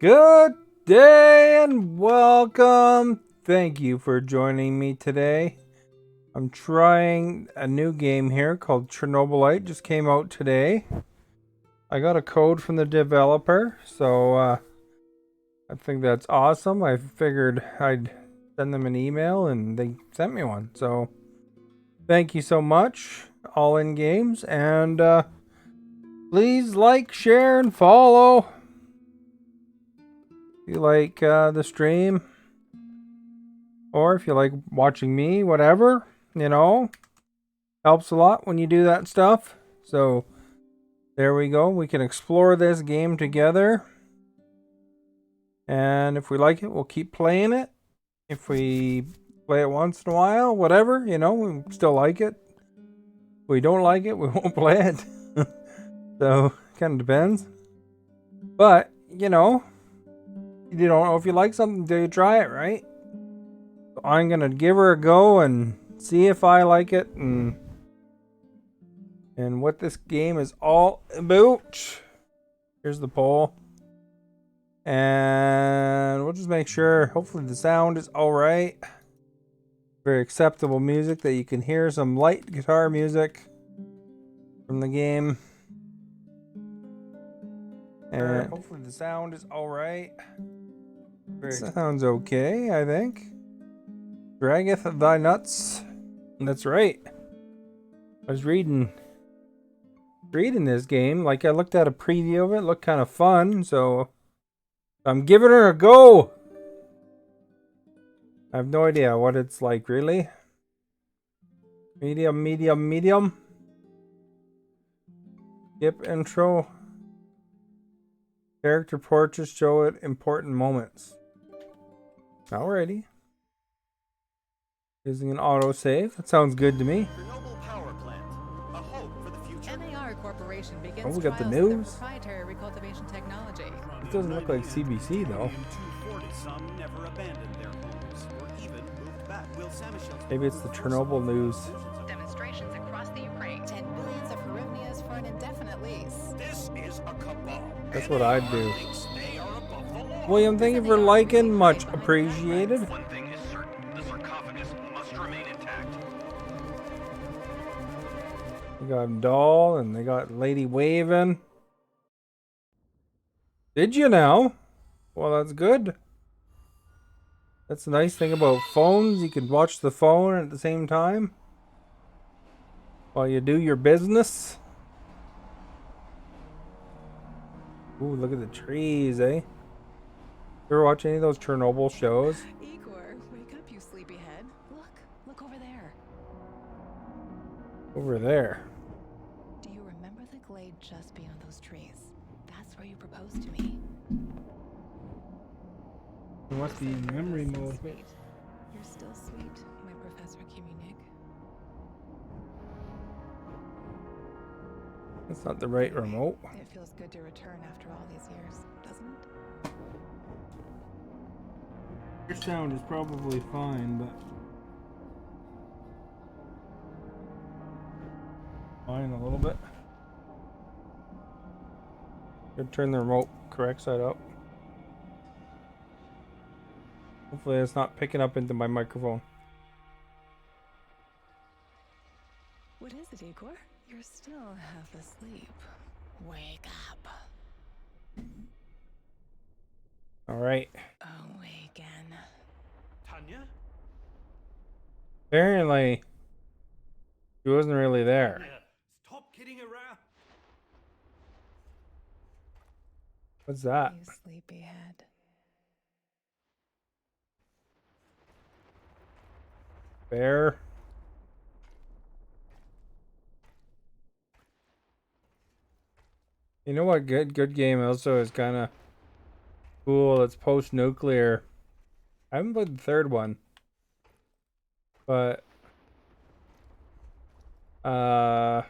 Good day and welcome. Thank you for joining me today. I'm trying a new game here called Chernobylite. Just came out today. I got a code from the developer, so I think that's awesome. I figured I'd send them an email and they sent me one. So thank you so much, All In Games, and please like, share, and follow. If you like the stream, or if you like watching me, whatever, helps a lot when you do that stuff. So there we go. We can explore this game together. And if we like it, we'll keep playing it. If we play it once in a while, whatever, we still like it. If we don't like it, we won't play it. So kind of depends. But, you don't know if you like something till you try it, right? So I'm going to give her a go and see if I like it and what this game is all about. Here's the poll. And we'll just make sure, hopefully the sound is alright. Very acceptable music that you can hear, some light guitar music from the game. And hopefully the sound is alright. Sounds okay, I think. Draggeth thy nuts. That's right. I was reading this game. Like, I looked at a preview of it. It looked kind of fun, so I'm giving her a go. I have no idea what it's like, really. Medium. Skip intro. Character portraits show it important moments. Alrighty. Using an autosave. That sounds good to me. Chernobyl power plant. A hope for the future. NAR Corporation begins Oh, we got the trials of their news. proprietary recultivation technology. It doesn't look like CBC though. Some never abandoned their homes or even moved back. Will Samushev's Maybe it's the Chernobyl news. Demonstrations across the Ukraine. 10 billions of hryvnias for an indefinite lease. This is a cabal. That's what I'd do. Thinks they are above the law. William, thank you for liking. Much appreciated. One thing is certain: the sarcophagus must remain intact. They got Doll and they got Lady Waving. Did you now? Well, that's good. That's the nice thing about phones. You can watch the phone at the same time while you do your business. Ooh, look at the trees, eh? You ever watch any of those Chernobyl shows? Igor, wake up, you sleepyhead. Look over there. Over there. Do you remember the glade just beyond those trees? That's where you proposed to me. What's the memory mode? Sweet. You're still sweet, my Professor Communic. That's not the right remote. It feels good to return after all these years, doesn't it? Your sound is probably fine, but fine a little bit. Could turn the remote correct side up. Hopefully it's not picking up into my microphone. What is it, Igor? You're still half asleep. Wake up. Alright. Awaken. Tanya? Apparently she wasn't really there. Stop kidding around. What's that? You sleepyhead. Bear. You know what good game also is kind of cool? It's post-nuclear. I haven't played the third one. But one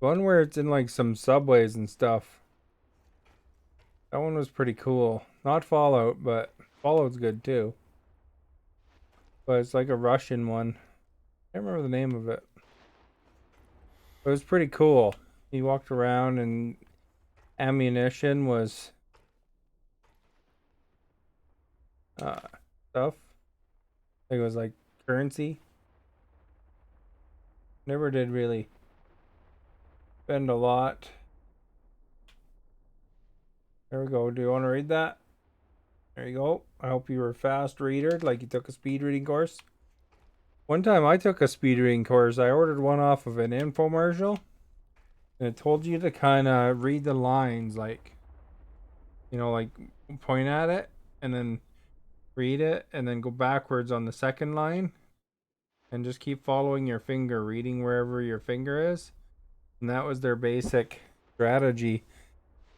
where it's in like some subways and stuff. That one was pretty cool. Not Fallout, but Fallout's good too. But it's like a Russian one. I can't remember the name of it. It was pretty cool. He walked around and ammunition was stuff. I think it was like currency. Never did really spend a lot. There we go. Do you want to read that? There you go. I hope you were a fast reader, like you took a speed reading course. One time I took a speed reading course. I ordered one off of an infomercial. And it told you to kind of read the lines, like, like point at it and then read it and then go backwards on the second line and just keep following your finger, reading wherever your finger is. And that was their basic strategy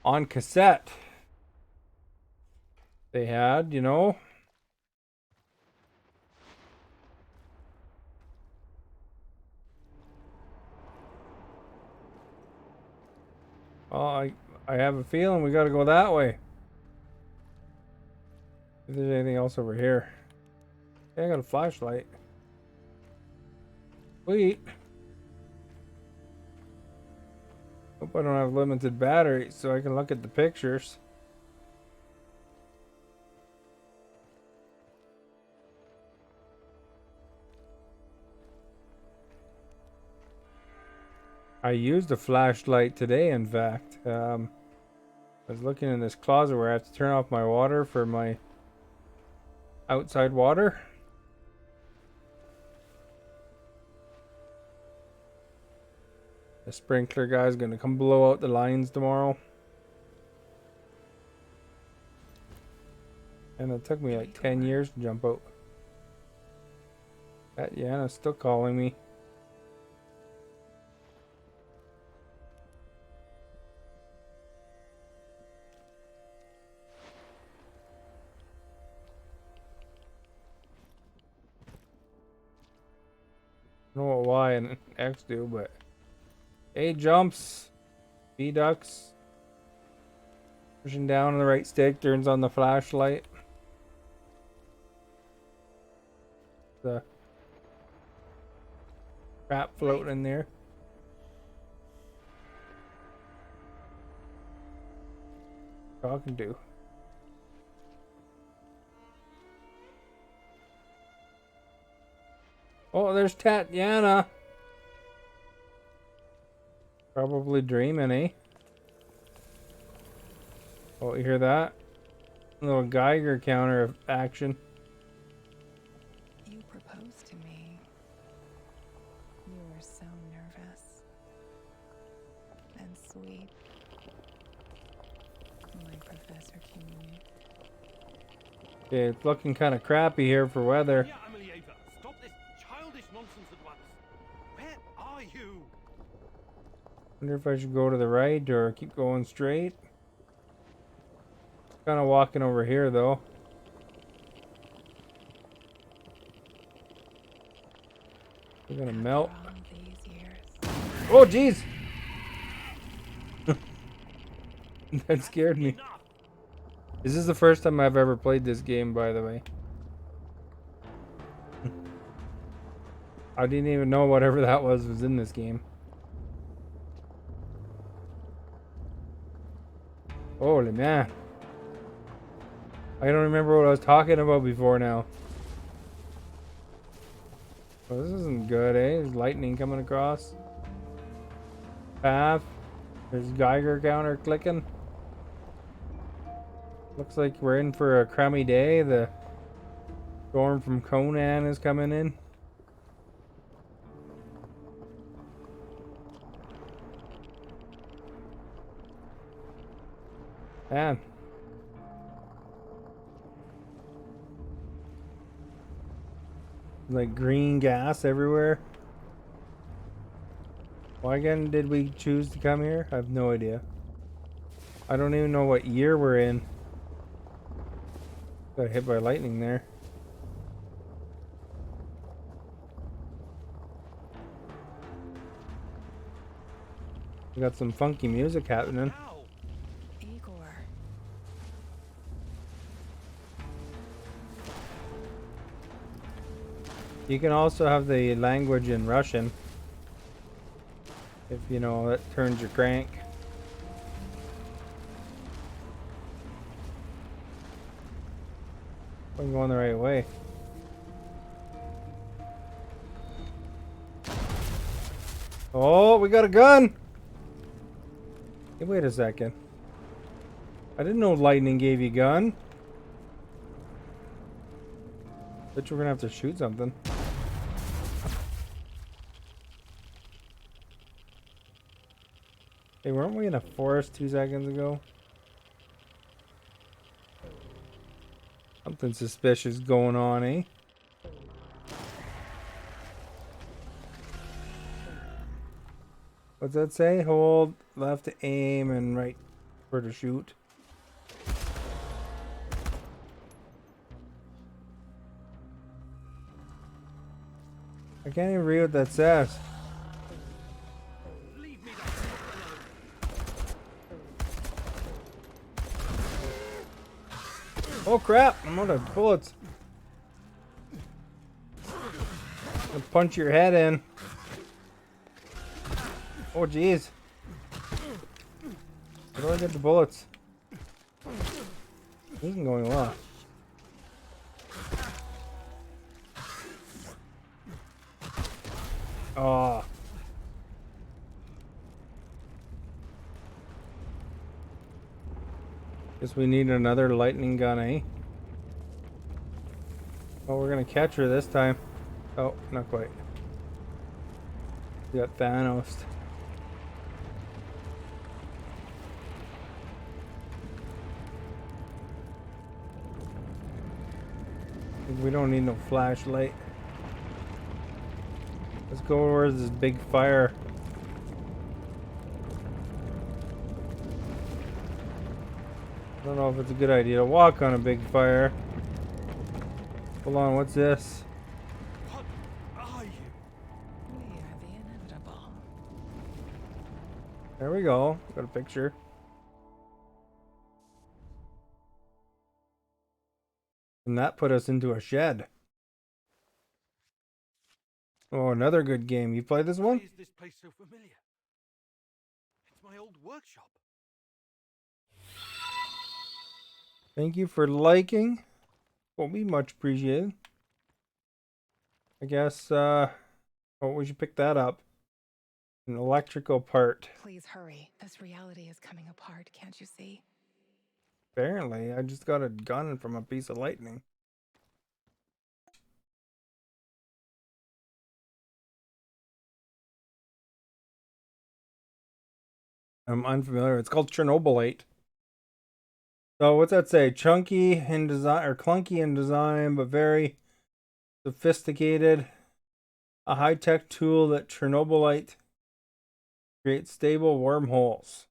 on cassette. They had, Oh, I have a feeling we got to go that way. If there's anything else over here. Yeah, I got a flashlight. Sweet. Hope I don't have limited batteries so I can look at the pictures. I used a flashlight today, in fact. I was looking in this closet where I have to turn off my water for my outside water. The sprinkler guy's gonna come blow out the lines tomorrow. And it took me like 10 years to jump out. That Yana's still calling me. I don't know what Y and X do, but A jumps, B ducks. Pushing down on the right stick turns on the flashlight. The crap floating in there. Talking to. Oh, there's Tatiana. Probably dreaming, eh? Oh, you hear that? A little Geiger counter of action. You proposed to me. You were so nervous and sweet. My Professor Cuny. Okay, it's looking kind of crappy here for weather. Stop this childish nonsense at once. Where are you? Wonder if I should go to the right or keep going straight. Kind of walking over here though. We're gonna melt. After all these years. Oh jeez! That scared me. This is the first time I've ever played this game, by the way. I didn't even know whatever that was in this game. Holy man. I don't remember what I was talking about before now. Well, this isn't good, eh? There's lightning coming across. Path. There's Geiger counter clicking. Looks like we're in for a crummy day. The storm from Conan is coming in. Man. Like green gas everywhere. Why again did we choose to come here? I have no idea. I don't even know what year we're in. Got hit by lightning there. We got some funky music happening. Igor. You can also have the language in Russian. If you know, that turns your crank. I'm going the right way. Oh, we got a gun! Hey, wait a second. I didn't know lightning gave you a gun. Bet you we're gonna have to shoot something. Hey, weren't we in a forest 2 seconds ago? Something suspicious going on, eh? What's that say? Hold left to aim and right for to shoot. I can't even read what that says. Oh crap, I'm out of bullets. I'll punch your head in. Oh jeez. Where do I get the bullets? This isn't going well. Oh. Guess we need another lightning gun, eh? Oh, we're gonna catch her this time. Oh, not quite. We got Thanos. We don't need no flashlight. Let's go where this big fire. I don't know if it's a good idea to walk on a big fire. Hold on, what's this? What are you? We are the inevitable. There we go. Got a picture. And that put us into a shed. Oh, another good game. You played this Why one? is this place so familiar? It's my old workshop. Thank you for liking. Will be much appreciated. I guess, oh, we should pick that up. An electrical part. Please hurry. This reality is coming apart, can't you see? Apparently, I just got a gun from a piece of lightning. I'm unfamiliar. It's called Chernobylite. So what's that say? Chunky in design or clunky in design, but very sophisticated. A high-tech tool that Chernobylite creates stable wormholes.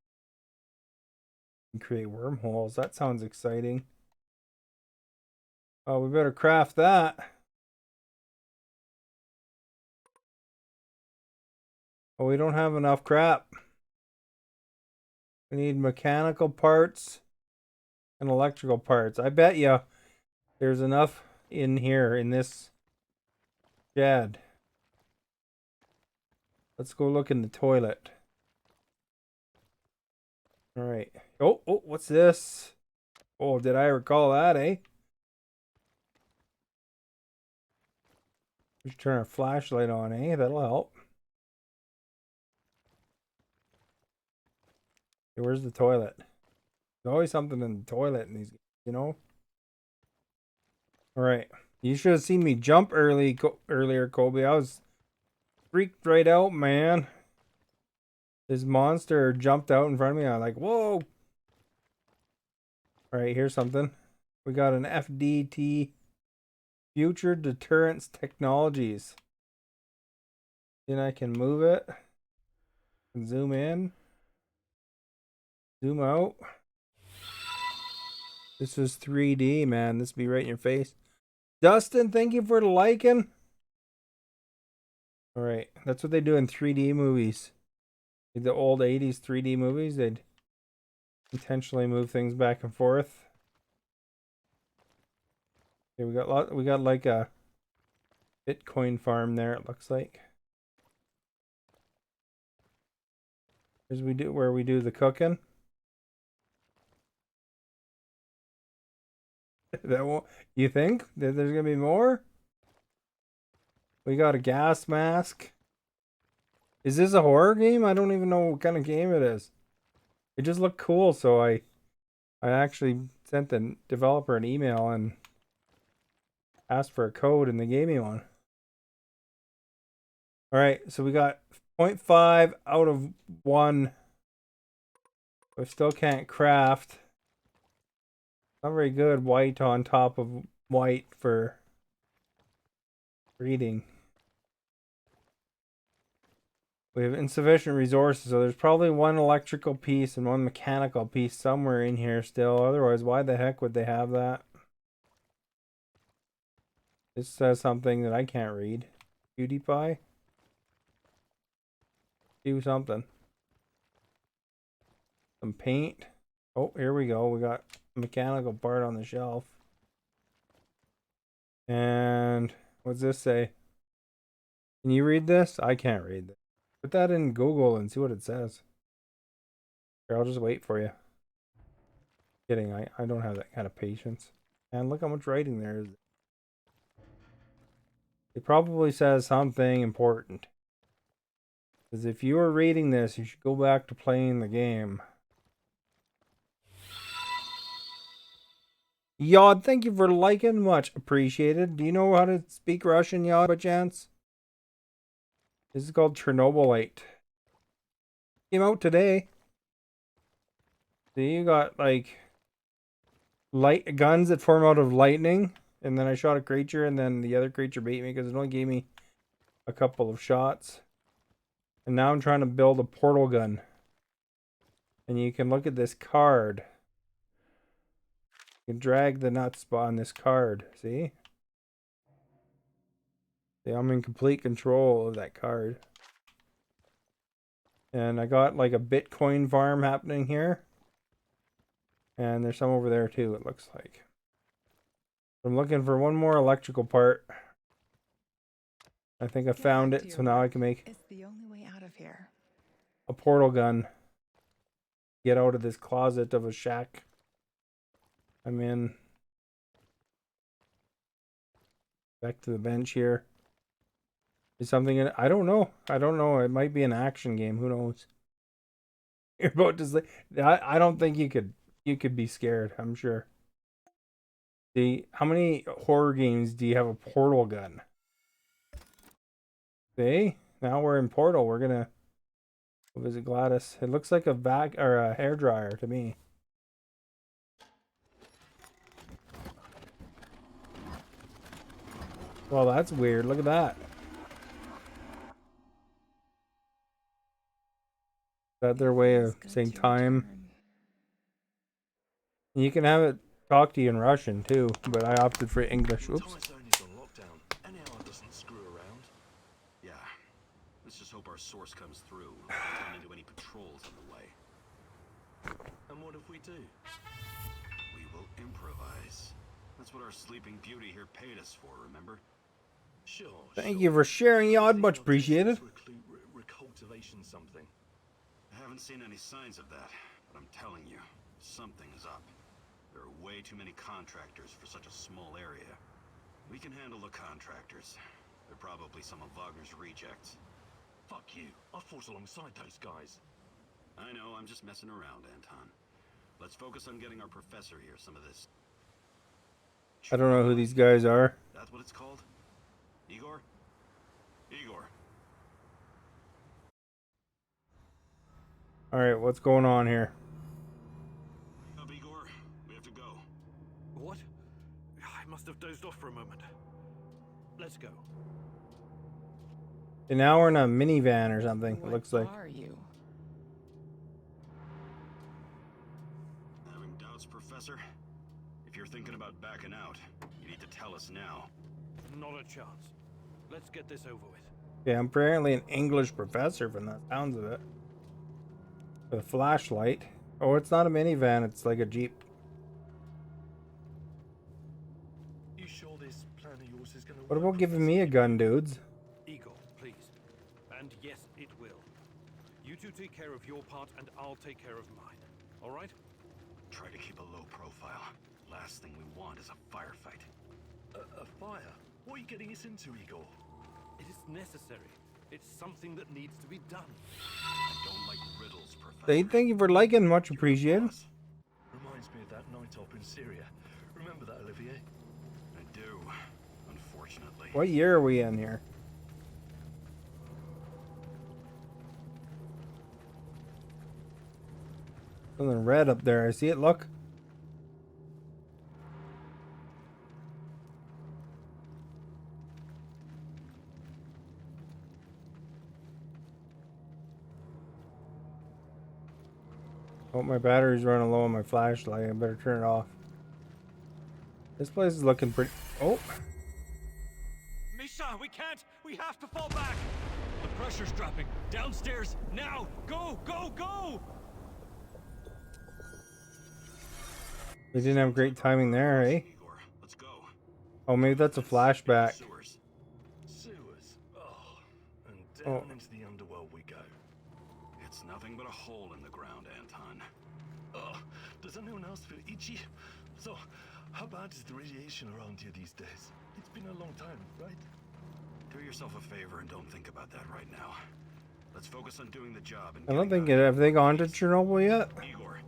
You can create wormholes. That sounds exciting. Oh, we better craft that. Oh, we don't have enough crap. We need mechanical parts and electrical parts. I bet you there's enough in here in this shed. Let's go look in the toilet. All right. Oh, what's this? Oh, did I recall that, eh? We should turn our flashlight on, eh? That'll help. Okay, where's the toilet? There's always something in the toilet in these, you know? All right. You should have seen me jump earlier, Kobe. I was freaked right out, man. This monster jumped out in front of me. I'm like, whoa. All right, here's something. We got an FDT, Future Deterrence Technologies. Then I can move it. And zoom in. Zoom out. This is 3D, man. This be right in your face. Dustin, thank you for liking. All right, that's what they do in 3D movies. The old 80s 3D movies, they'd intentionally move things back and forth. Okay, we got like a Bitcoin farm there, it looks like. Here's where we do the cooking. That won't. You think that there's gonna be more? We got a gas mask. Is this a horror game? I don't even know what kind of game it is. It just looked cool, so I actually sent the developer an email and asked for a code, and they gave me one. All right, so we got 0.5 out of 1. We still can't craft. Not very good. White on top of white for reading. We have insufficient resources, so there's probably one electrical piece and one mechanical piece somewhere in here still. Otherwise, why the heck would they have that? This says something that I can't read. PewDiePie? Do something. Some paint. Oh, here we go. We got a mechanical part on the shelf. And what's this say? Can you read this? I can't read this. Put that in Google and see what it says. Here, I'll just wait for you. Kidding, I don't have that kind of patience. And look how much writing there is. It probably says something important. Because if you are reading this, you should go back to playing the game. Yod, thank you for liking. Much appreciated. Do you know how to speak Russian, Yod, by chance? This is called Chernobylite. Came out today. See, you got like light guns that form out of lightning, and then I shot a creature, and then the other creature beat me because it only gave me a couple of shots. And now I'm trying to build a portal gun. And you can look at this card. You can drag the nuts on this card. See? See, I'm in complete control of that card. And I got like a Bitcoin farm happening here. And there's some over there too, it looks like. I'm looking for one more electrical part. I think I found it, so now I can make It's the only way out of here. a portal gun. Get out of this closet of a shack I'm in. Back to the bench here. Is something in it? I don't know. I don't know. It might be an action game. Who knows? You're about to say. I don't think you could be scared. I'm sure. See, how many horror games do you have a portal gun? See, now we're in Portal. We're gonna visit Gladys. It looks like a vac or a hair dryer to me. Well, that's weird. Look at that. Is that their way of saying time? You can have it talk to you in Russian too, but I opted for English. Oops. Yeah, let's just hope our source comes through. Don't into any patrols on the way. And what if we do? We will improvise. That's what our sleeping beauty here paid us for, remember? Sure. Thank you for sharing, Yod. Much appreciated. Recultivation something. I haven't seen any signs of that, but I'm telling you, something is up. There are way too many contractors for such a small area. We can handle the contractors. They're probably some of Wagner's rejects. Fuck you. I fought alongside those guys. I know, I'm just messing around, Anton. Let's focus on getting our professor here some of this. I don't know who these guys are. That's what it's called? Igor? Igor. Alright, what's going on here? Up, Igor. We have to go. What? I must have dozed off for a moment. Let's go. And now we're in a minivan or something, it looks like. What are you? Having doubts, Professor? If you're thinking about backing out, you need to tell us now. Not a chance. Let's get this over with. Yeah, I'm apparently an English professor from the sounds of it. With a flashlight. Oh, it's not a minivan, it's like a Jeep. You sure this plan of yours is gonna What work, about giving me a gun, dudes? Igor, please. And yes, it will. You two take care of your part and I'll take care of mine. Alright? Try to keep a low profile. Last thing we want is a firefight. A fire? What are you getting us into, Igor? It is necessary. It's something that needs to be done. I don't like riddles, Professor. Thank you for liking. Much You're the appreciated. boss. Reminds me of that night up in Syria. Remember that, Olivier? I do, unfortunately. What year are we in here? Something red up there. I see it. Look. Oh, my battery's running low on my flashlight. I better turn it off. This place is looking pretty... Oh. Misha, we can't! We have to fall back! The pressure's dropping. Downstairs, now! Go, go, go! We didn't have great timing there, eh? Igor, let's go. Oh, maybe that's a flashback. Sewers. Sewers. Oh, and down into the underworld we go. It's nothing but a hole in the ground, Anton. Oh, does anyone else feel itchy? So, how bad is the radiation around here these days? It's been a long time, right? Do yourself a favor and don't think about that right now. Let's focus on doing the job. And I don't getting think out it... of Have they gone to here. Chernobyl yet? Igor,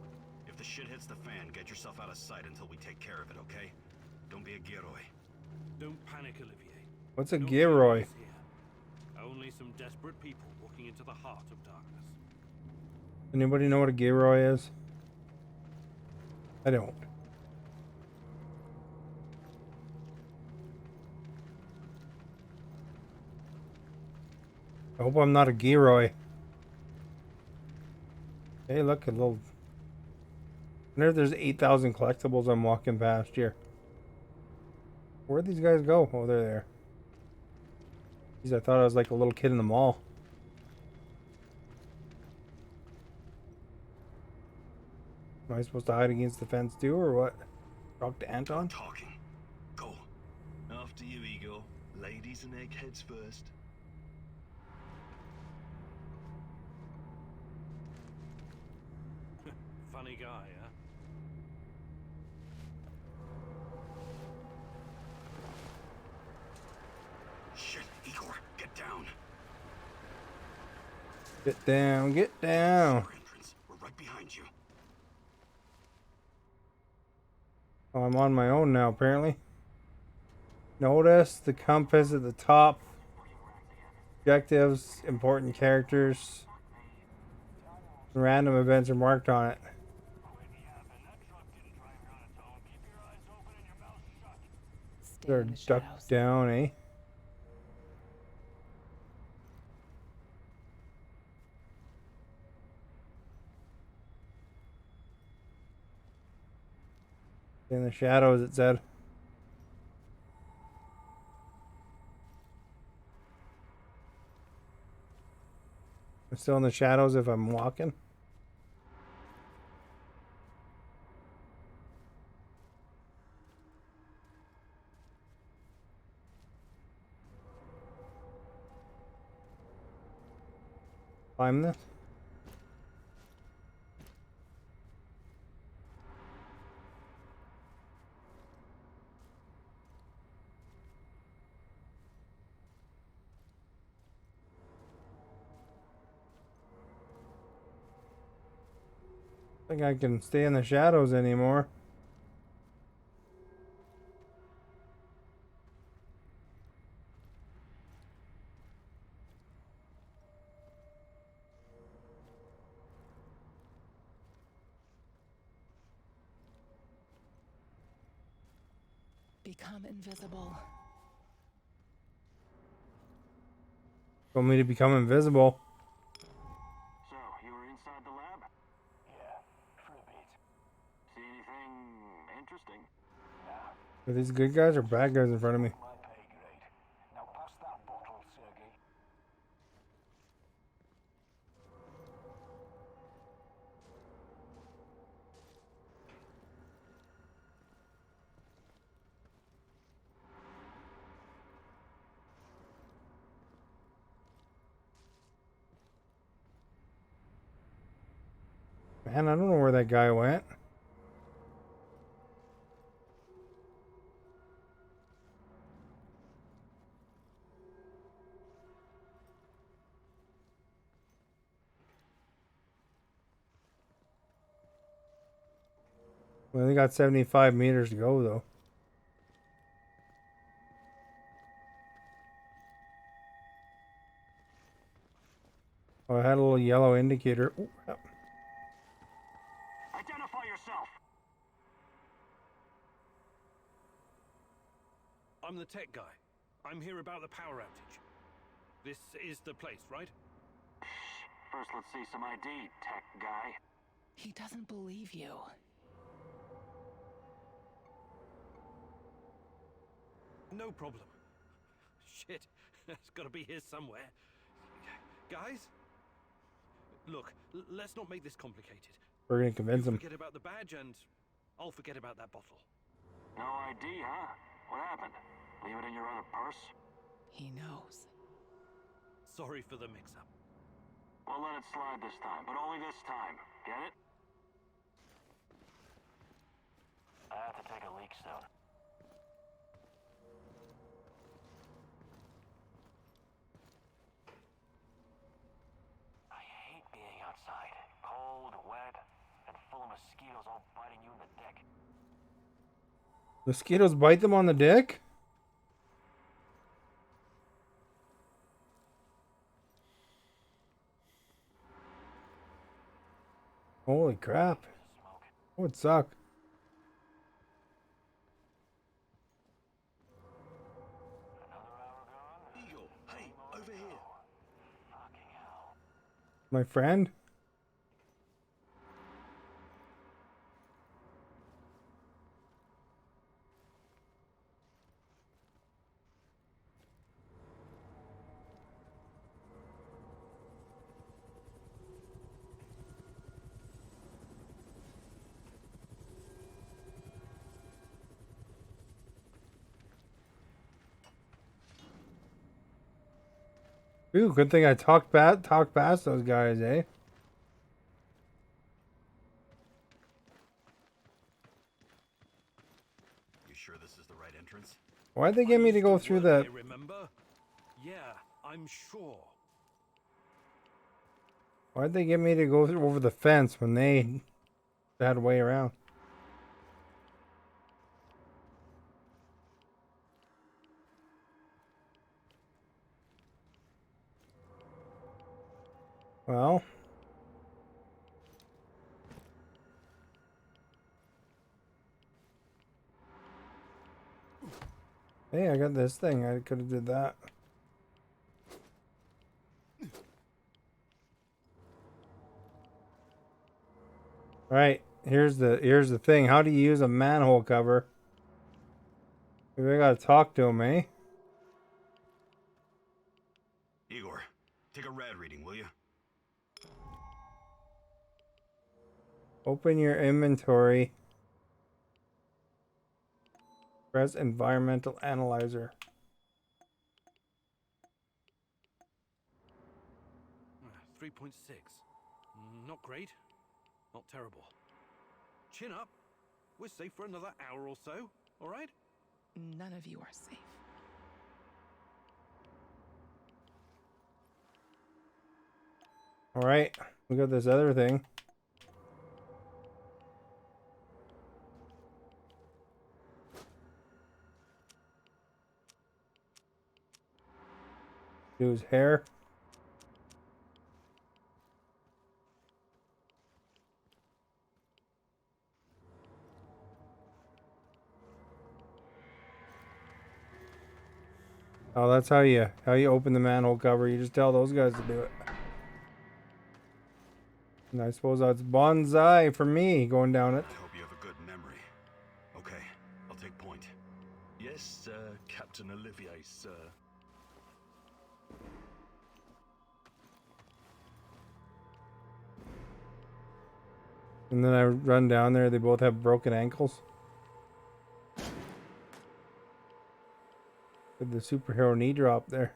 if the shit hits the fan, get yourself out of sight until we take care of it, okay? Don't be a Gilroy. Don't panic, Olivier. What's a No Gilroy? heroes here. Only some desperate people walking into the heart of darkness. Anybody know what a Gilroy is? I don't. I hope I'm not a Gilroy. Hey, look, a little... I wonder if there's 8,000 collectibles I'm walking past here. Where'd these guys go? Oh, they're there. Jeez, I thought I was like a little kid in the mall. Am I supposed to hide against the fence too, or what? Talk to Anton? Talking. Go. After you, Igor. Ladies and eggheads first. Funny guy, huh? Shit, Igor, get down. Get down, get down. Sewer entrance. We're right behind you. Oh, I'm on my own now, apparently. Notice the compass at the top. Objectives, important characters. Random events are marked on it. Stay They're in the ducked shadows. down, eh? In the shadows, it said. I'm still in the shadows if I'm walking. Climb this. I think I can stay in the shadows anymore. Become invisible. Want me to become invisible? So, you were inside the lab? Yeah, for a bit. See anything interesting? Are these good guys or bad guys in front of me? My pay grade. Now pass that bottle, Sergey. Man, I don't know where that guy went. We only got 75 meters to go, though. Oh, I had a little yellow indicator. Ooh, Identify yourself. I'm the tech guy. I'm here about the power outage. This is the place, right? First, let's see some ID, tech guy. He doesn't believe you. No problem. Shit, it's gotta be here somewhere. Guys? Look, let's not make this complicated. we're gonna convince You him. forget about the badge and I'll forget about that bottle. No ID, huh? What happened? Leave it in your other purse? He knows. Sorry for the mix-up. Well, let it slide this time, but only this time. Get it? I have to take a leak soon. I hate being outside. Cold, wet, and full of mosquitoes all biting you in the dick. Mosquitoes bite them on the dick? Holy crap. Smoke. That would suck. Another hour gone? Eagle, hey, over here. Fucking hell. My friend? Ooh, good thing I talked past those guys, eh? You sure this is the right entrance? Why'd they get me to go through the... Remember? Yeah, I'm sure. Why'd they get me to go through over the fence when they had a way around? Well... Hey, I got this thing. I could have did that. Right, here's the thing. How do you use a manhole cover? Maybe I gotta talk to him, eh? Igor, take a rad reading, will you? Open your inventory. Press environmental analyzer. 3.6. Not great. Not terrible. Chin up. We're safe for another hour or so, all right? None of you are safe. All right, we got this other thing. Do his hair. Oh, that's how you open the manhole cover. You just tell those guys to do it. And I suppose that's bonsai for me going down it. I hope you have a good memory. Okay, I'll take point. Yes, Captain Olivier, sir. And then I run down there. They both have broken ankles. With the superhero knee drop there.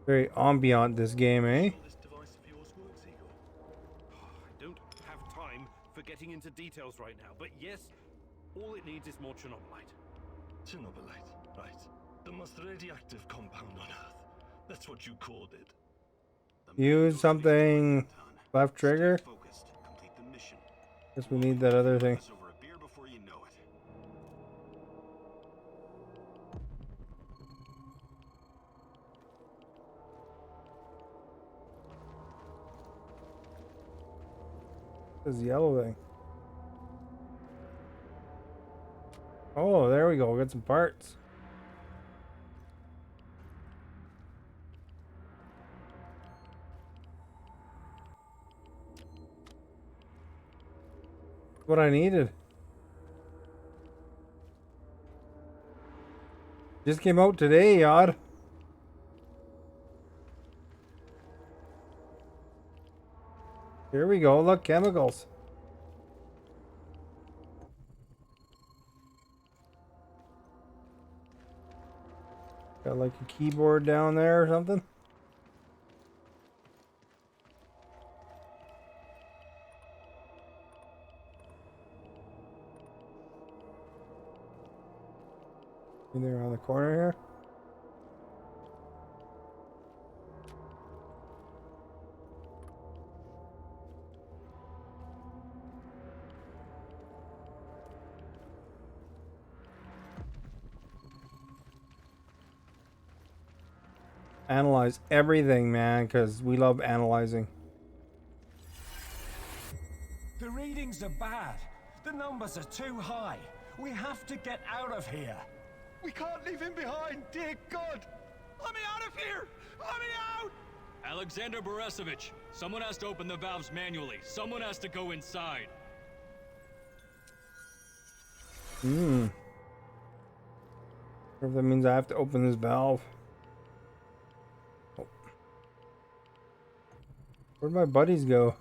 Very ambient, this game, eh? This device of yours works, Igor. I don't have time for getting into details right now, but yes, all it needs is more Chernobylite. Chenobylite, right. The most radioactive compound on Earth. That's what you called it. The man Use knows something. what he's doing, Anton. Left trigger. Stay focused. Complete the mission. Guess we need that other thing. This over a beer before you know it. This yellow thing. Oh, there we go. Got some parts. What I needed. Just came out today, Odd. Here we go. Look, chemicals. Got like a keyboard down there or something. In there around the corner here. Analyze everything, man, because we love analyzing. The readings are bad. The numbers are too high. We have to get out of here. We can't leave him behind, dear God! Let me out of here! Let me out! Alexander Borisovich, someone has to open the valves manually. Someone has to go inside. Wonder if that means I have to open this valve. Oh. Where'd my buddies go?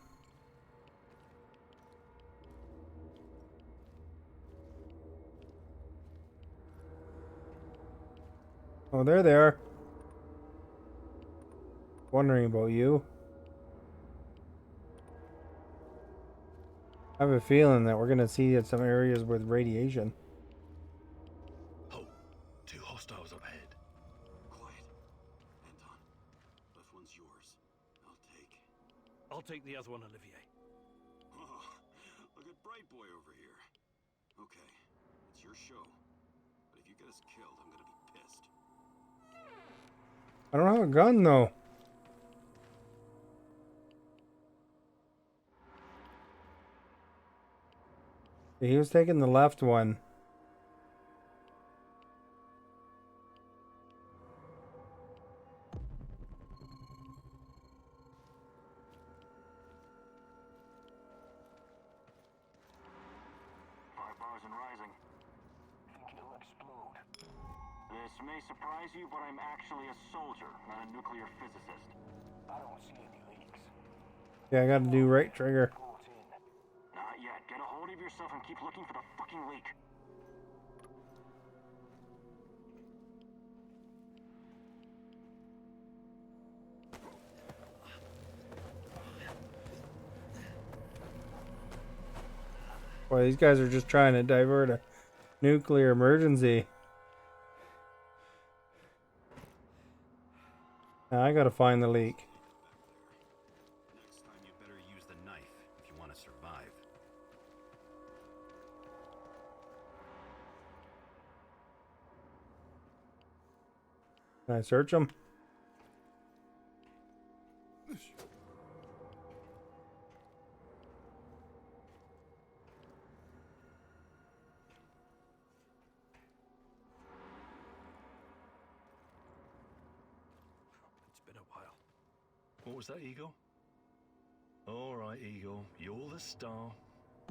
Oh, there they are. Wondering about you. I have a feeling that we're gonna see some areas with radiation. Oh, two hostiles up ahead. Quiet. Anton, left one's yours. I'll take the other one, Olivier. Oh, look at Bright Boy over here. Okay, it's your show. But if you get us killed, I'm gonna be pissed. I don't have a gun though. He was taking the left one. Bars and rising. Think it'll explode. This may surprise you, but I'm actually a soldier, not a nuclear physicist. I don't see any leaks. Yeah, I gotta do right trigger. Not yet. Get a hold of yourself and keep looking for the fucking leak. Boy, these guys are just trying to divert a nuclear emergency. Now I gotta find the leak. Next time you better use the knife if you want to survive. Can I search them? It's been a while. What was that, Eagle? All right, Eagle. You're the star.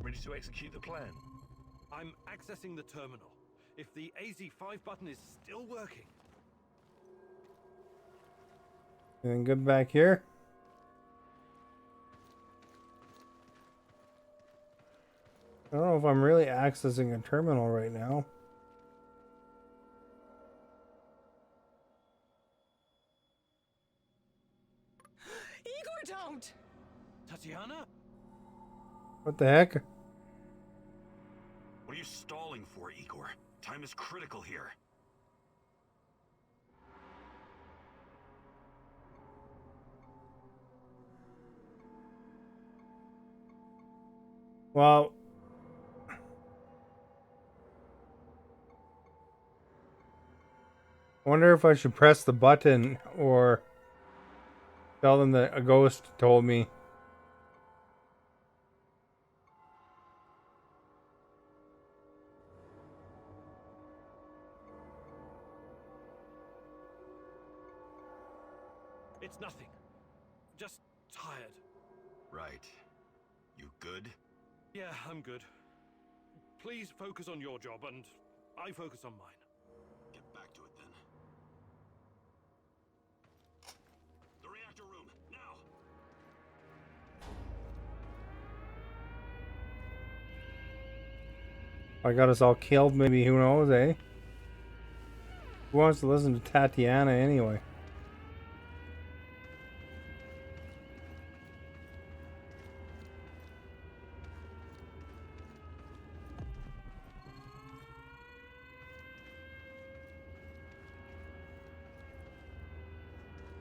Ready to execute the plan? I'm accessing the terminal. If the AZ5 button is still working. Anything good back here? I don't know if I'm really accessing a terminal right now. Igor, don't! Tatiana? What the heck? What are you stalling for, Igor? Time is critical here. Well, I wonder if I should press the button or tell them that a ghost told me. It's nothing. Just tired. Right. You good? Yeah, I'm good. Please focus on your job, and I focus on mine. Get back to it then. The reactor room, now! I got us all killed, maybe. Who knows, eh? Who wants to listen to Tatiana anyway?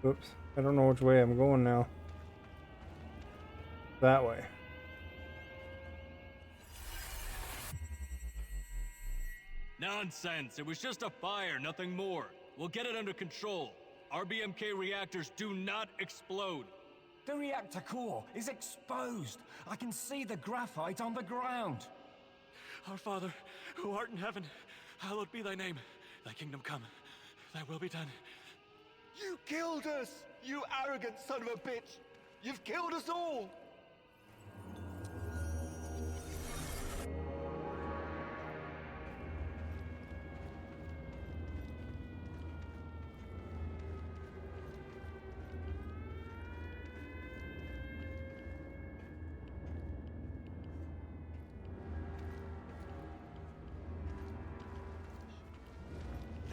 Oops. I don't know which way I'm going now. That way. Nonsense. It was just a fire, nothing more. We'll get it under control. RBMK reactors do not explode. The reactor core is exposed. I can see the graphite on the ground. Our Father, who art in heaven, hallowed be thy name. Thy kingdom come. Thy will be done. You killed us! You arrogant son of a bitch! You've killed us all!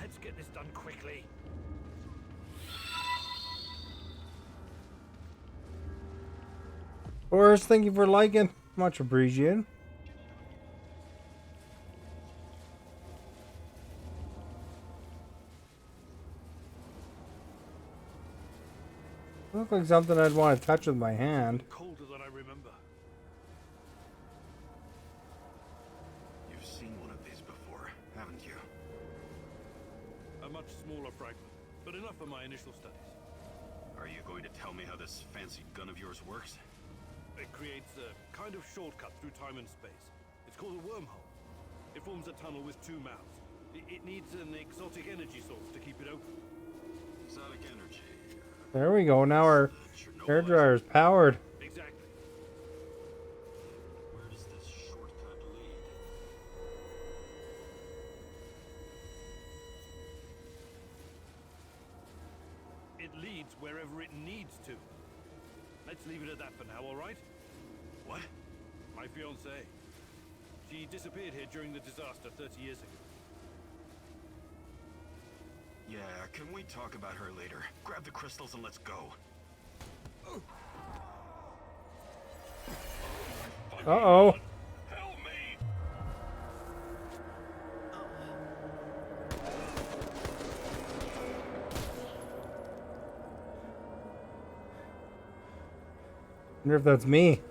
Let's get this done quickly. Boris, thank you for liking. Much appreciated. Look like something I'd want to touch with my hand. Colder than I remember. You've seen one of these before, haven't you? A much smaller fragment, but enough for my initial studies. Are you going to tell me how this fancy gun of yours works? It creates a kind of shortcut through time and space. It's called a wormhole. It forms a tunnel with two mouths. It needs an exotic energy source to keep it open. Exotic energy. There we go. Now our hair dryer is powered. Exactly. Where does this shortcut lead? It leads wherever it needs to. Let's leave it at that for now, all right? What? My fiancée. She disappeared here during the disaster 30 years ago. Yeah, can we talk about her later? Grab the crystals and let's go. Uh-oh. Help me! Wonder if that's me.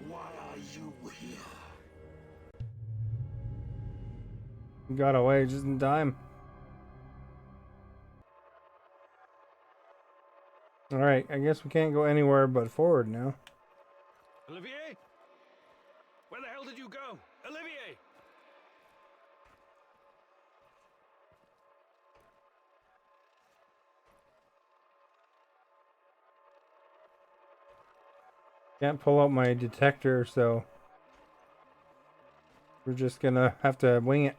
Why are you here? Got away just in time. Alright, I guess we can't go anywhere but forward now. Olivier? Where the hell did you go? Olivier! Can't pull out my detector, so we're just gonna have to wing it.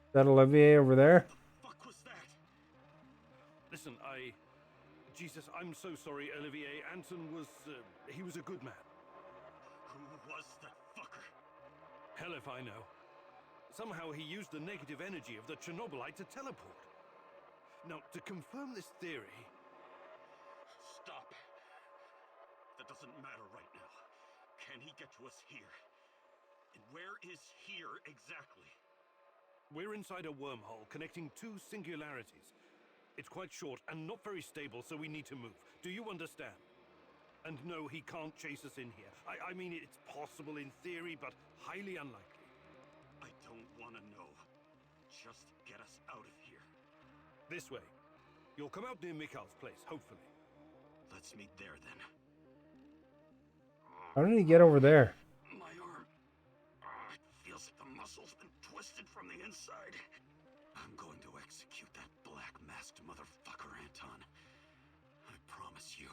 Is that Olivier over there? Fuck was that? Listen, Jesus, I'm so sorry, Olivier. Anton was, he was a good man. Who was that fucker? Hell if I know. Somehow he used the negative energy of the Chernobylite to teleport. Now, to confirm this theory... Stop. That doesn't matter right now. Can he get to us here? And where is here exactly? We're inside a wormhole connecting two singularities. It's quite short and not very stable, so we need to move. Do you understand? And no, he can't chase us in here. I mean, it's possible in theory, but highly unlikely. I don't want to know. Just get us out of here. This way. You'll come out near Mikhail's place, hopefully. Let's meet there then. How did he get over there? My arm. It feels like the muscle's been twisted from the inside. I'm going to execute that black-masked motherfucker, Anton. I promise you.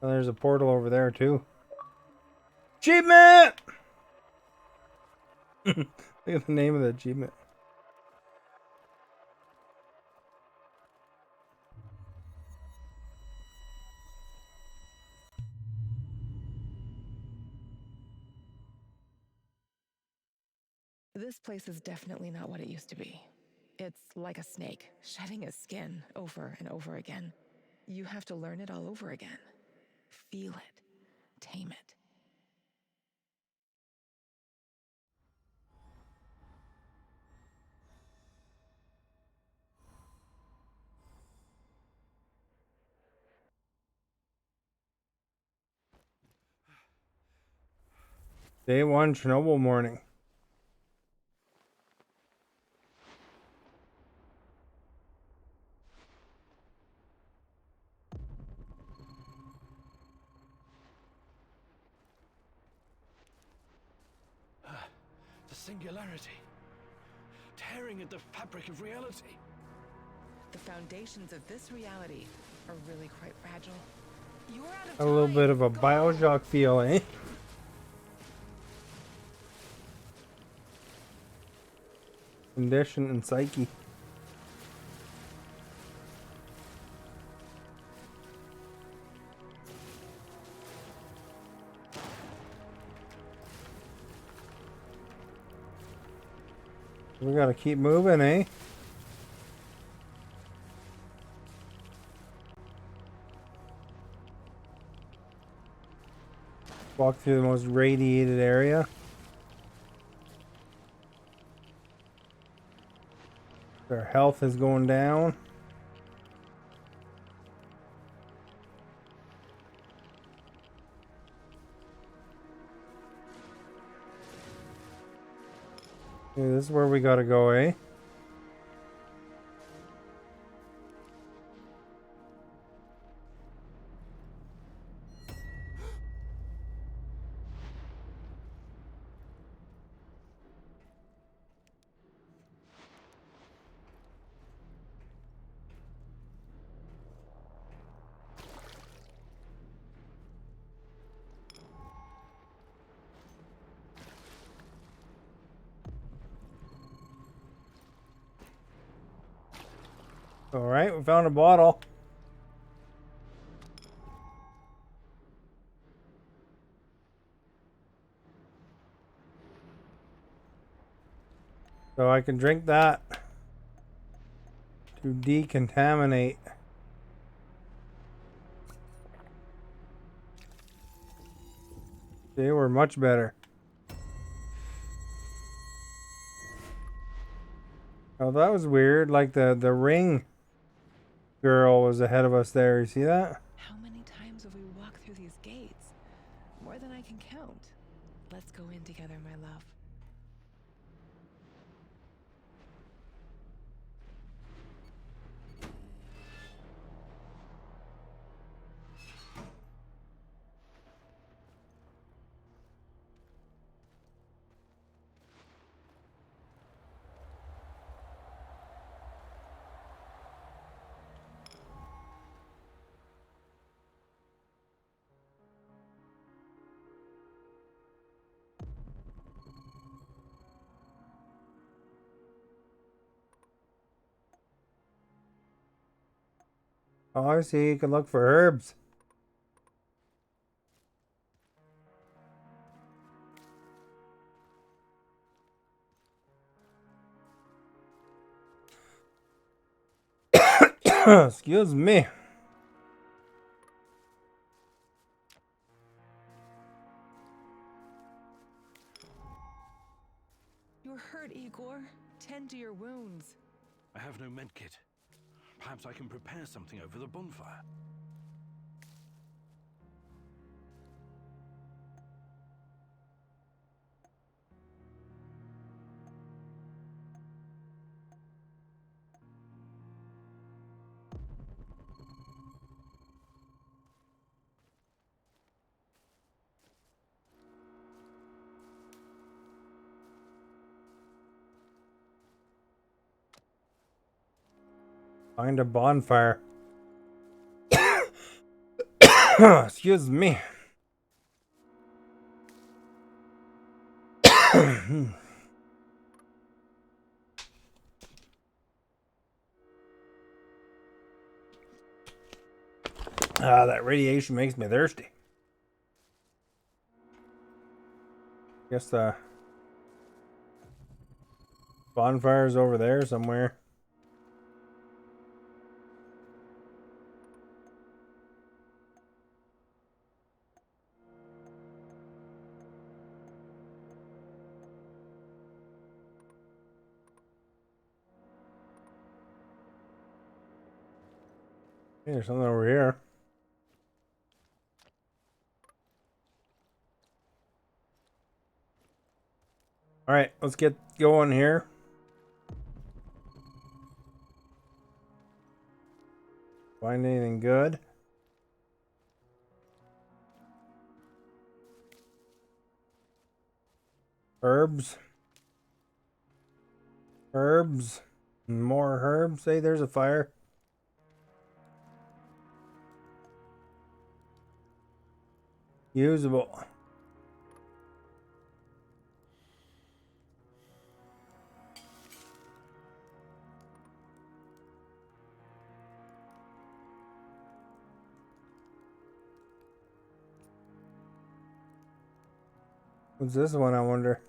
Oh, there's a portal over there too. Achievement! Look at the name of the achievement. This place is definitely not what it used to be. It's like a snake, shedding its skin over and over again. You have to learn it all over again. Feel it. Tame it. Day 1 Chernobyl morning. The singularity. Tearing at the fabric of reality. The foundations of this reality are really quite fragile. You're out of A little time. bit of a Go. Bioshock feel, eh? Condition and psyche. We gotta keep moving, eh? Walk through the most radiated area. Their health is going down. Okay, this is where we gotta go, eh? Alright, we found a bottle. So I can drink that to decontaminate. They were much better. Oh, that was weird. Like the ring girl was ahead of us there. You see that? How many times have we walked through these gates? More than I can count. Let's go in together, my love. Oh, I see. You can look for herbs. Excuse me. You're hurt, Igor. Tend to your wounds. I have no medkit. Perhaps I can prepare something over the bonfire. Find a bonfire. Excuse me. That radiation makes me thirsty. Guess the bonfire's over there somewhere. Hey, there's something over here. Alright, let's get going here. Find anything good? Herbs. Herbs. More herbs. Hey, there's a fire. Usable. What's this one, I wonder?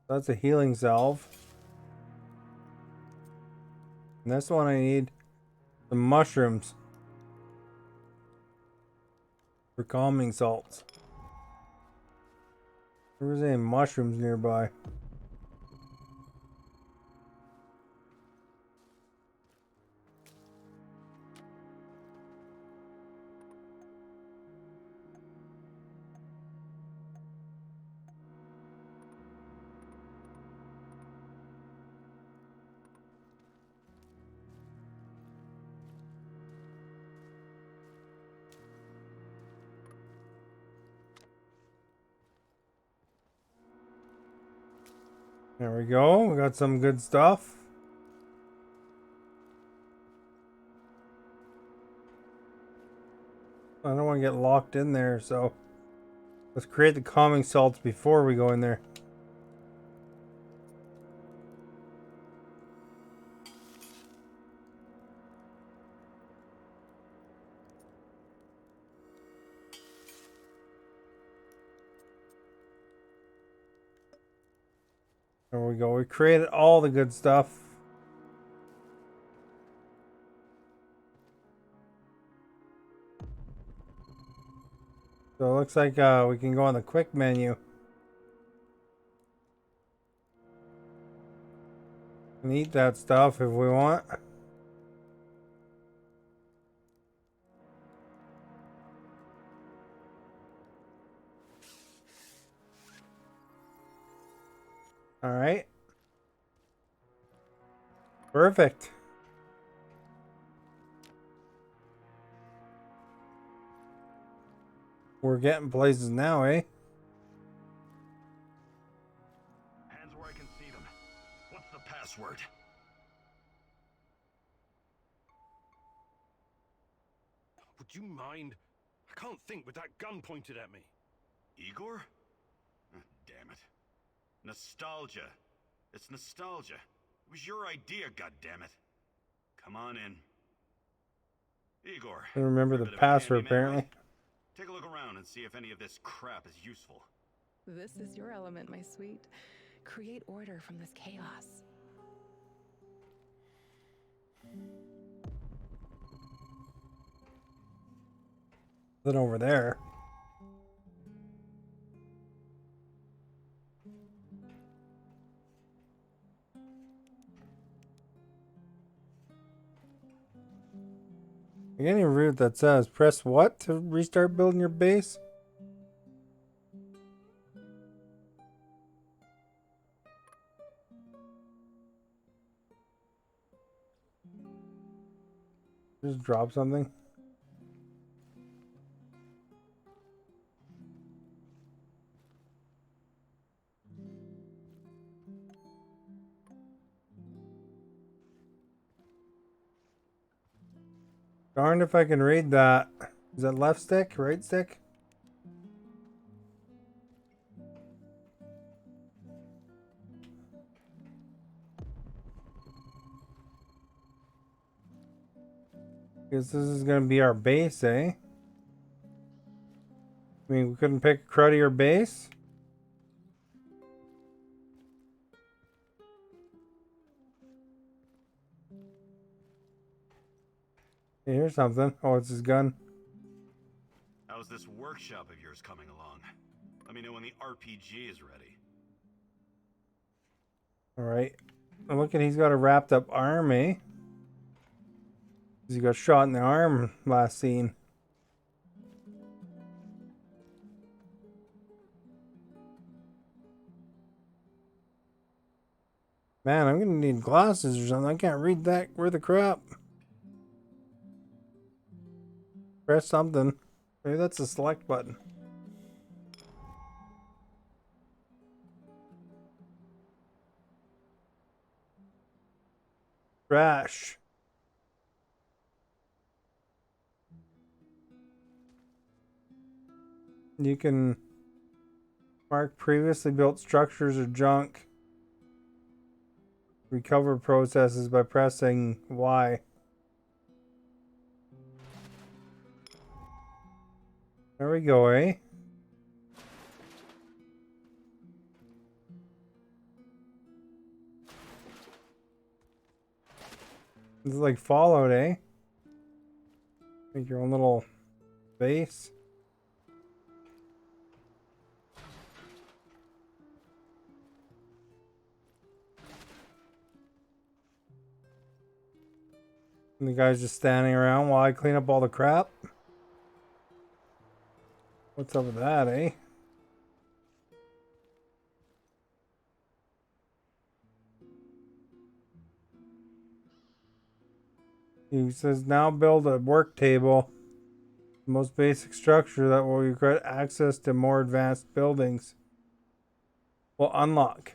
That's a healing salve. And this one I need some mushrooms for calming salts. There's any mushrooms nearby. There we go. We got some good stuff. I don't want to get locked in there, so let's create the calming salts before we go in there. There we go. We created all the good stuff. So it looks like we can go on the quick menu. And eat that stuff if we want. All right. Perfect. We're getting places now, eh? Hands where I can see them. What's the password? Would you mind? I can't think with that gun pointed at me. Igor? Ah, damn it. Nostalgia. It's nostalgia. It was your idea, goddammit. Come on in. Igor. I remember the bit of a password, handyman, apparently. right? Take a look around and see if any of this crap is useful. This is your element, my sweet. Create order from this chaos. Then over there. I can't even read what that says. Press what to restart building your base? Just drop something. Darned if I can read that. Is that left stick? Right stick? Guess this is gonna be our base, eh? I mean, we couldn't pick a cruddier base? Hey, here's something. Oh, it's his gun. How's this workshop of yours coming along? Let me know when the RPG is ready. Alright. Look at, he's got a wrapped up arm, eh? He got shot in the arm last scene. Man, I'm gonna need glasses or something. I can't read that. Where the crap? Press something. Maybe that's the select button. Trash. You can mark previously built structures or junk. Recover processes by pressing Y. There we go, eh? This is like Fallout, eh? Make your own little base. And the guy's just standing around while I clean up all the crap. What's up with that, eh? He says now build a work table. The most basic structure that will require access to more advanced buildings. Will unlock.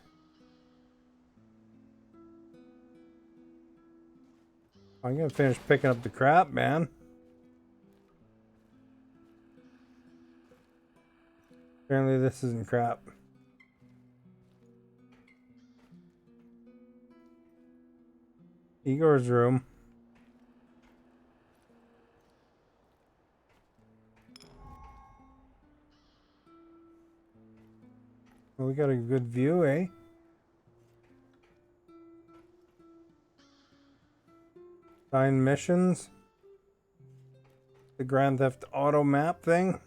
I'm gonna finish picking up the crap, man. Apparently this isn't crap. Igor's room. Well, we got a good view, eh? Sign missions. The Grand Theft Auto map thing.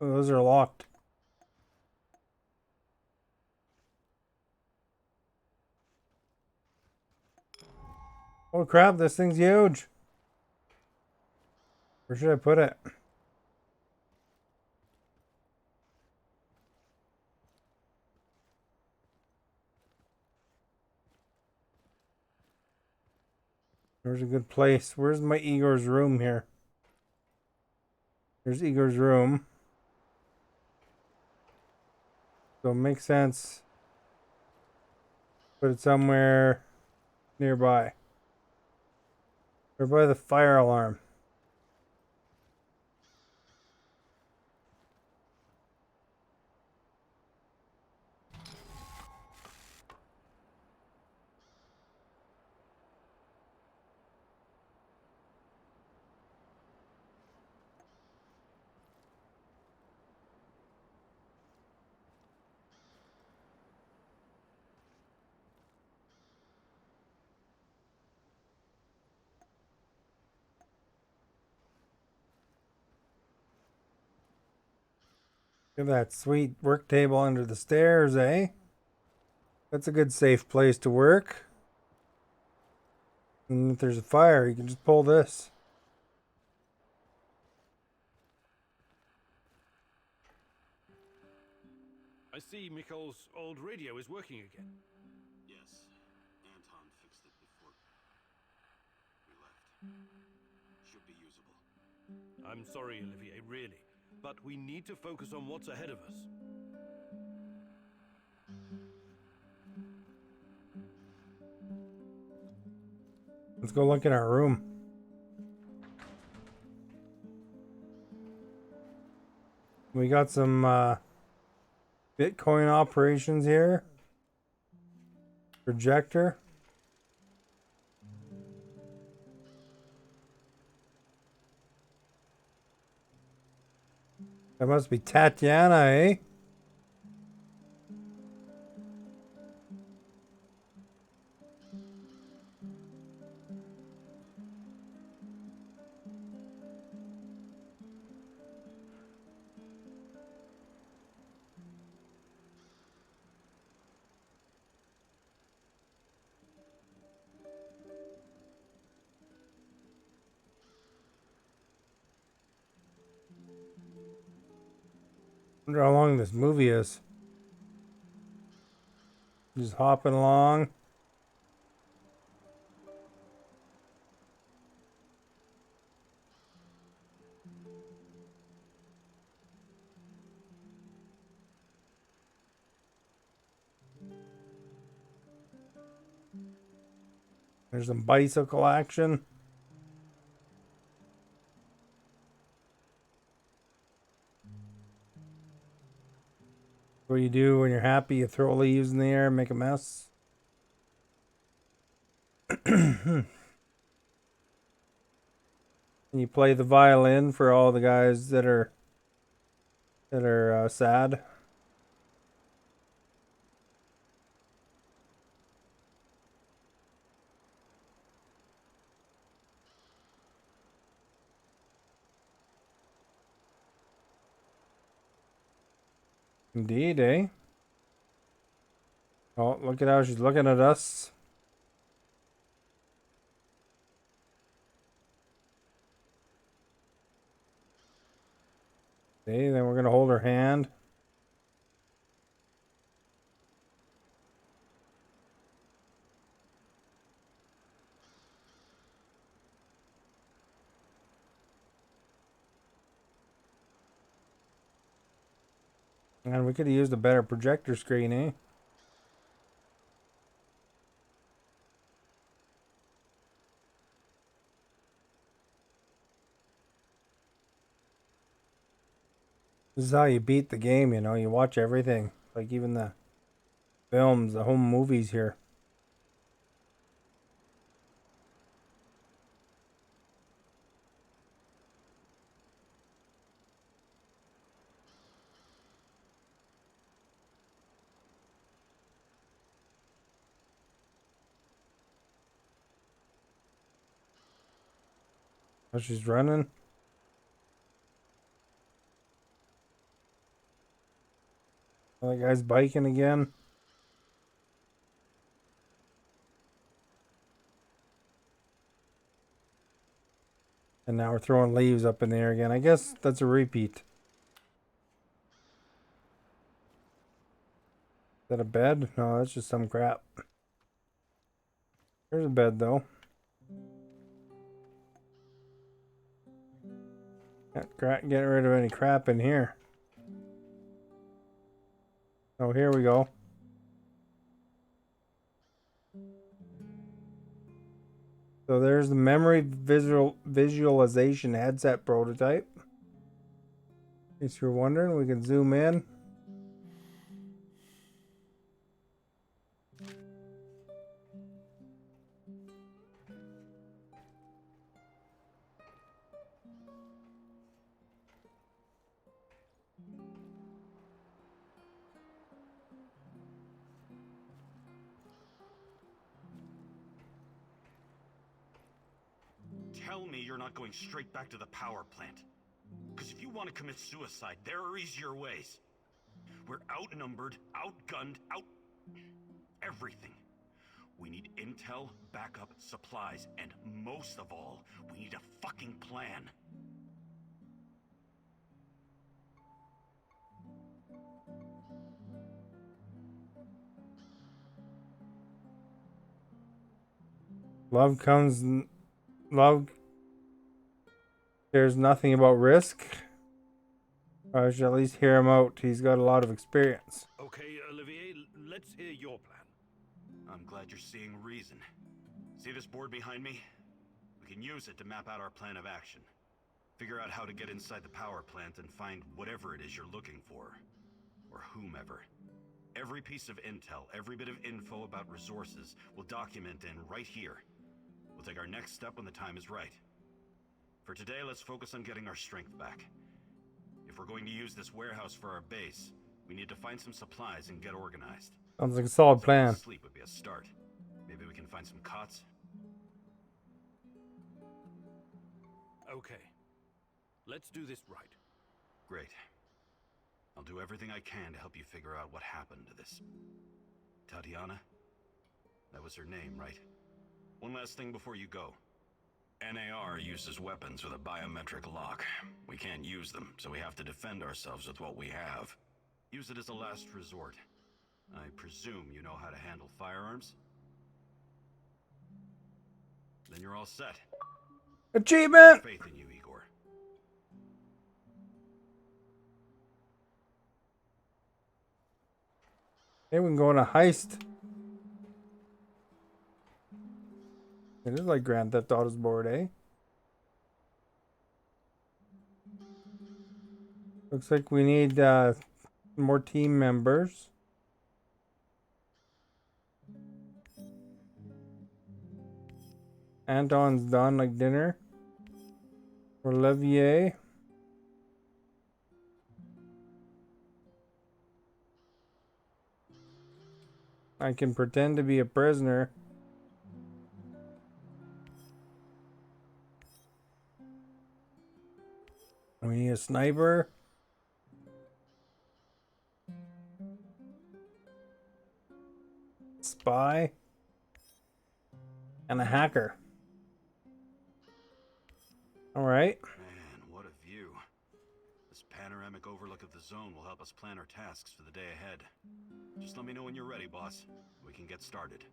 Oh, those are locked. Oh crap, this thing's huge. Where should I put it? There's a good place. Where's my Igor's room here? There's Igor's room. So it makes sense. Put it somewhere nearby. Or by the fire alarm. Look at that sweet work table under the stairs, eh? That's a good safe place to work. And if there's a fire, you can just pull this. I see Mikol's old radio is working again. Yes, Anton fixed it before we left. Should be usable. I'm sorry, Olivier, really. But we need to focus on what's ahead of us. Let's go look in our room. We got some Bitcoin operations here. Projector. That must be Tatiana, eh? Wonder how long this movie is. Just hopping along. There's some bicycle action. What do you do when you're happy? You throw leaves in the air and make a mess. And you play the violin for all the guys that are sad. Indeed, eh? Oh, look at how she's looking at us. Okay, then we're gonna hold her hand. And we could have used a better projector screen, eh? This is how you beat the game, you know. You watch everything. Like even the films, the home movies here. Oh, she's running. Oh, that guy's biking again. And now we're throwing leaves up in the air again. I guess that's a repeat. Is that a bed? No, that's just some crap. There's a bed, though. Not getting rid of any crap in here. Oh, here we go. So there's the memory visualization headset prototype. In case you're wondering, we can zoom in. Tell me you're not going straight back to the power plant. Because if you want to commit suicide, there are easier ways. We're outnumbered, outgunned, out... everything. We need intel, backup, supplies, and most of all, we need a fucking plan. Love cares nothing about risk. I should at least hear him out. He's got a lot of experience. Okay, Olivier, let's hear your plan. I'm glad you're seeing reason. See this board behind me? We can use it to map out our plan of action. Figure out how to get inside the power plant and find whatever it is you're looking for. Or whomever. Every piece of intel, every bit of info about resources, we'll document in right here. We'll take our next step when the time is right. For today, let's focus on getting our strength back. If we're going to use this warehouse for our base, we need to find some supplies and get organized. Sounds like a solid plan. Sleep would be a start. Maybe we can find some cots. Okay. Let's do this right. Great. I'll do everything I can to help you figure out what happened to this... Tatiana? That was her name, right? One last thing before you go. NAR uses weapons with a biometric lock. We can't use them, so we have to defend ourselves with what we have. Use it as a last resort. I presume you know how to handle firearms? Then you're all set. Achievement! Faith in you, Igor. Hey, we can go on a heist. It is like Grand Theft Auto's board, eh? Looks like we need more team members. Anton's done, like dinner. Olivier. I can pretend to be a prisoner. We need a sniper. Spy. And a hacker. Alright. Man, what a view. This panoramic overlook of the zone will help us plan our tasks for the day ahead. Just let me know when you're ready, boss. We can get started.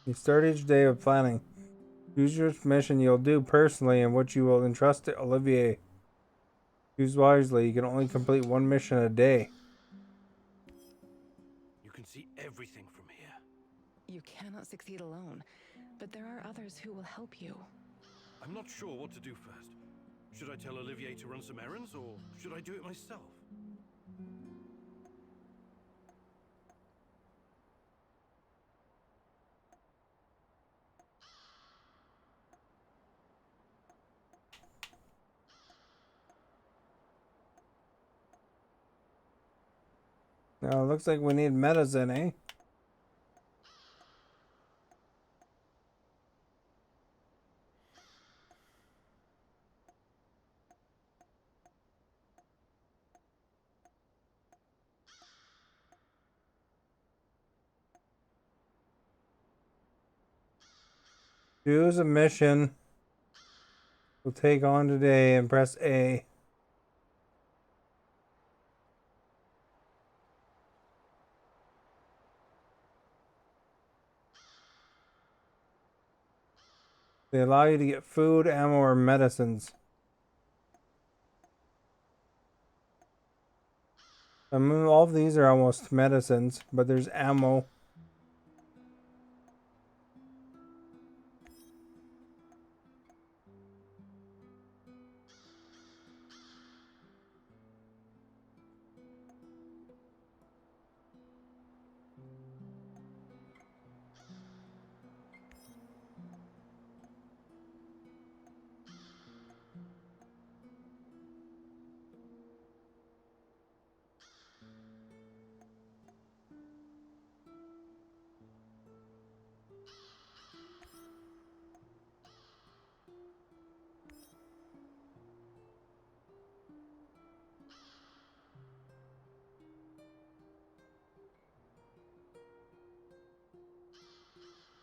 You start each day with planning. Choose your mission you'll do personally and what you will entrust to Olivier. Choose wisely. You can only complete one mission a day. You can see everything from here. You cannot succeed alone, but there are others who will help you. I'm not sure what to do first. Should I tell Olivier to run some errands, or should I do it myself? Now it looks like we need medicine, eh? Choose a mission we'll take on today and press A. They allow you to get food, ammo, or medicines. I mean, all of these are almost medicines, but there's ammo.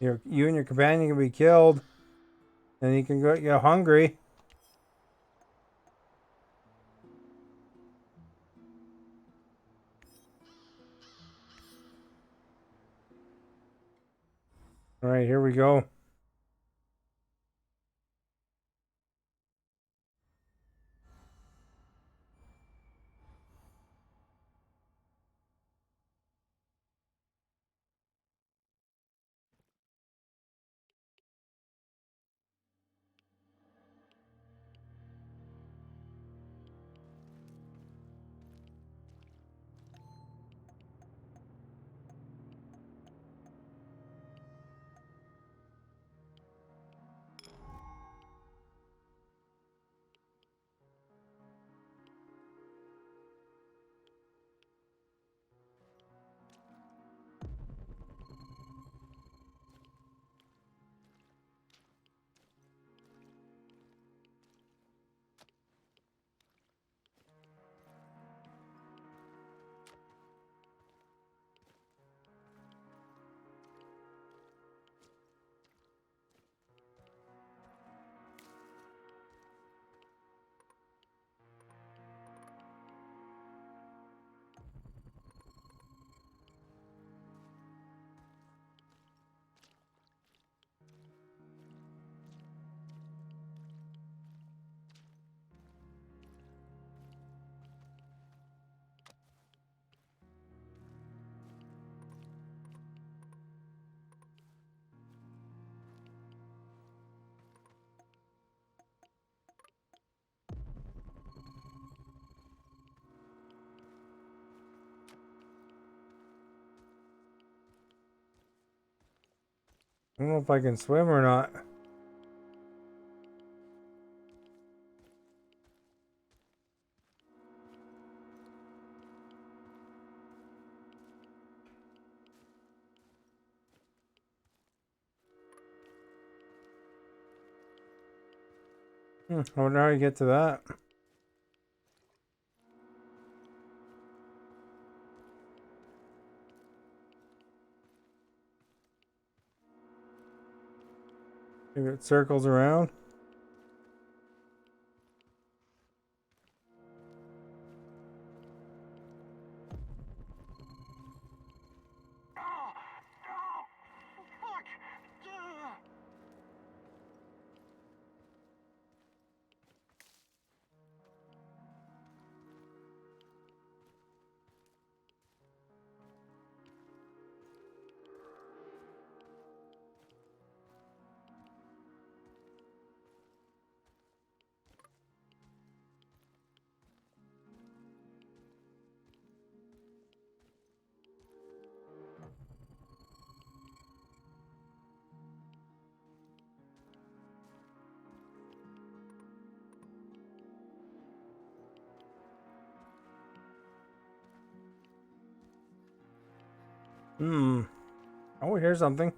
You and your companion can be killed, and you can get hungry. All right, here we go. I don't know if I can swim or not. I wonder how you get to that. Maybe it circles around. Oh, here's something.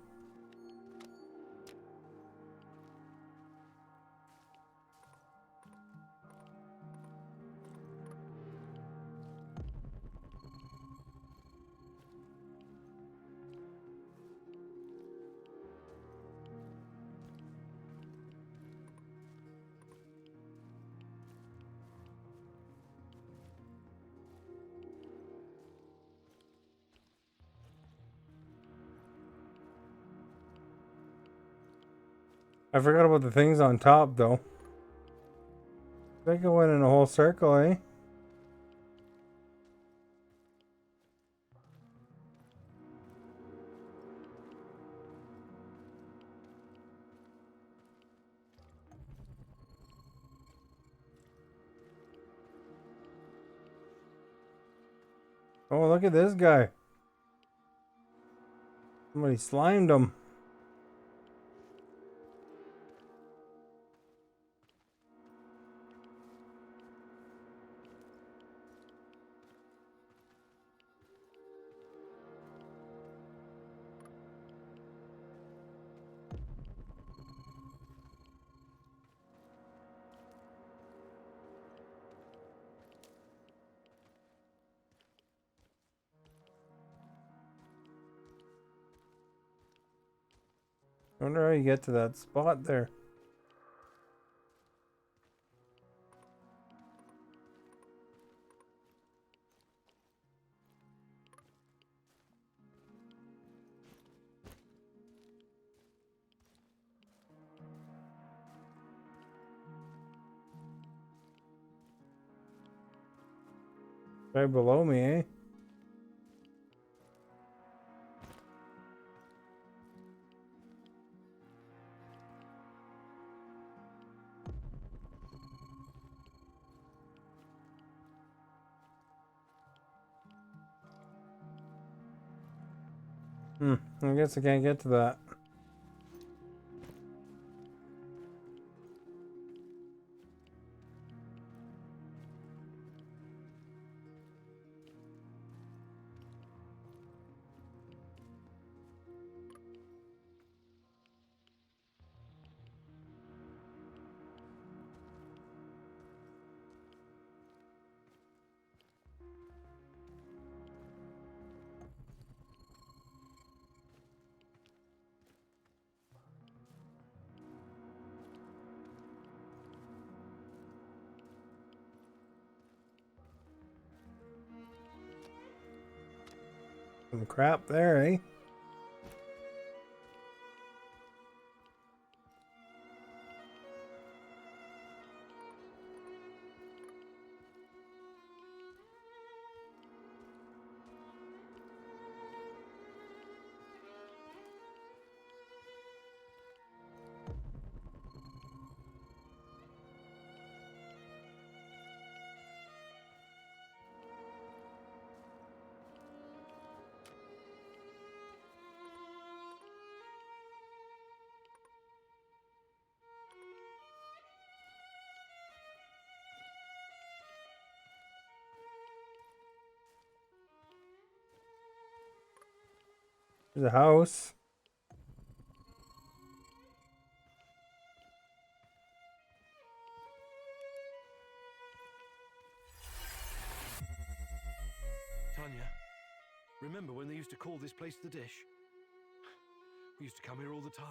I forgot about the things on top, though. They go in a whole circle, eh? Oh, look at this guy. Somebody slimed him. I wonder how you get to that spot there. Right below me, eh? I guess I can't get to that. Some crap there, eh? There's a house. Tanya, remember when they used to call this place the Dish? We used to come here all the time.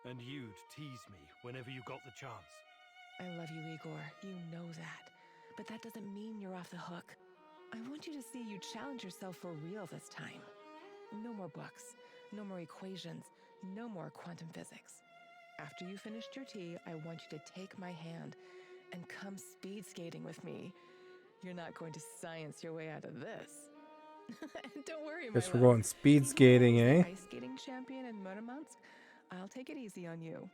And you'd tease me whenever you got the chance. I love you, Igor. You know that. But that doesn't mean you're off the hook. I want you to see you challenge yourself for real this time. No more books, no more equations, no more quantum physics. After you finished your tea, I want you to take my hand and come speed skating with me. You're not going to science your way out of this. Don't worry, my Guess we're love. going speed Even though I skating, was the eh? ice skating champion in Murmansk, I'll take it easy on you.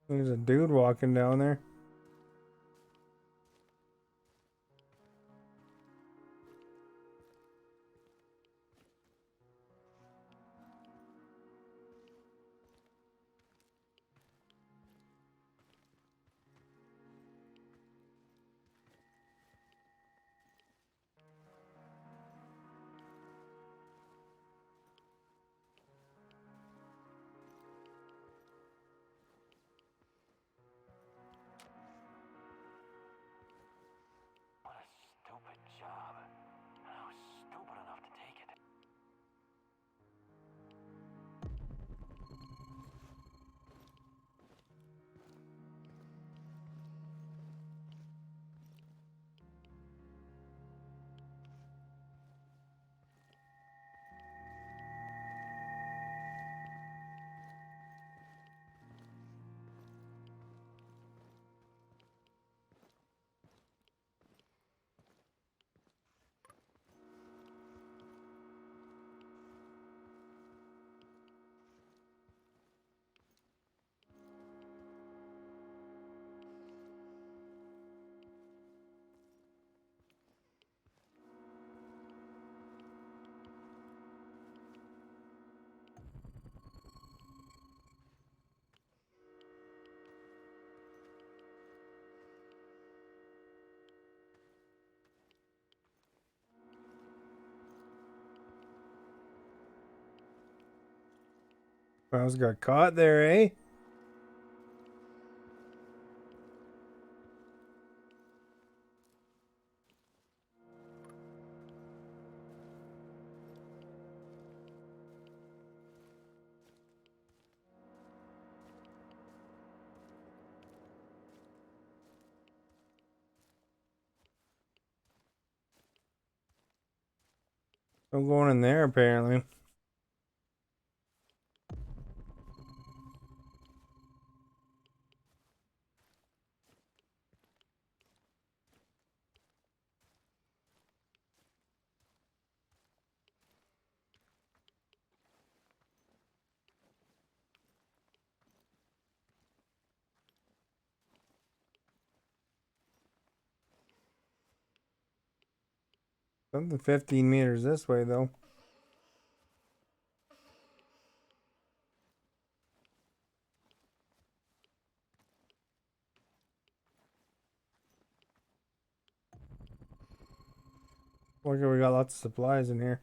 There's a dude walking down there. Mouse got caught there, eh? I'm going in there apparently. Something 15 meters this way though. Look, we got lots of supplies in here.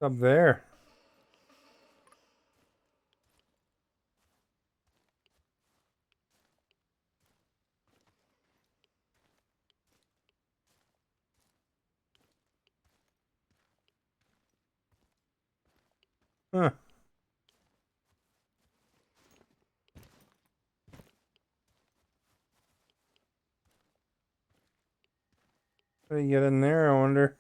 Up there. Huh. How do you get in there, I wonder?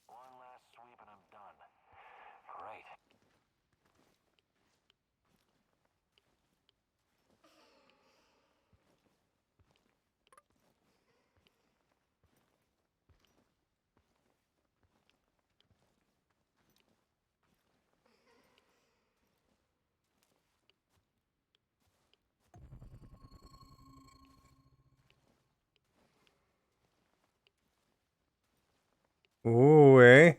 One last sweep and I'm done. Great. Ooh, eh?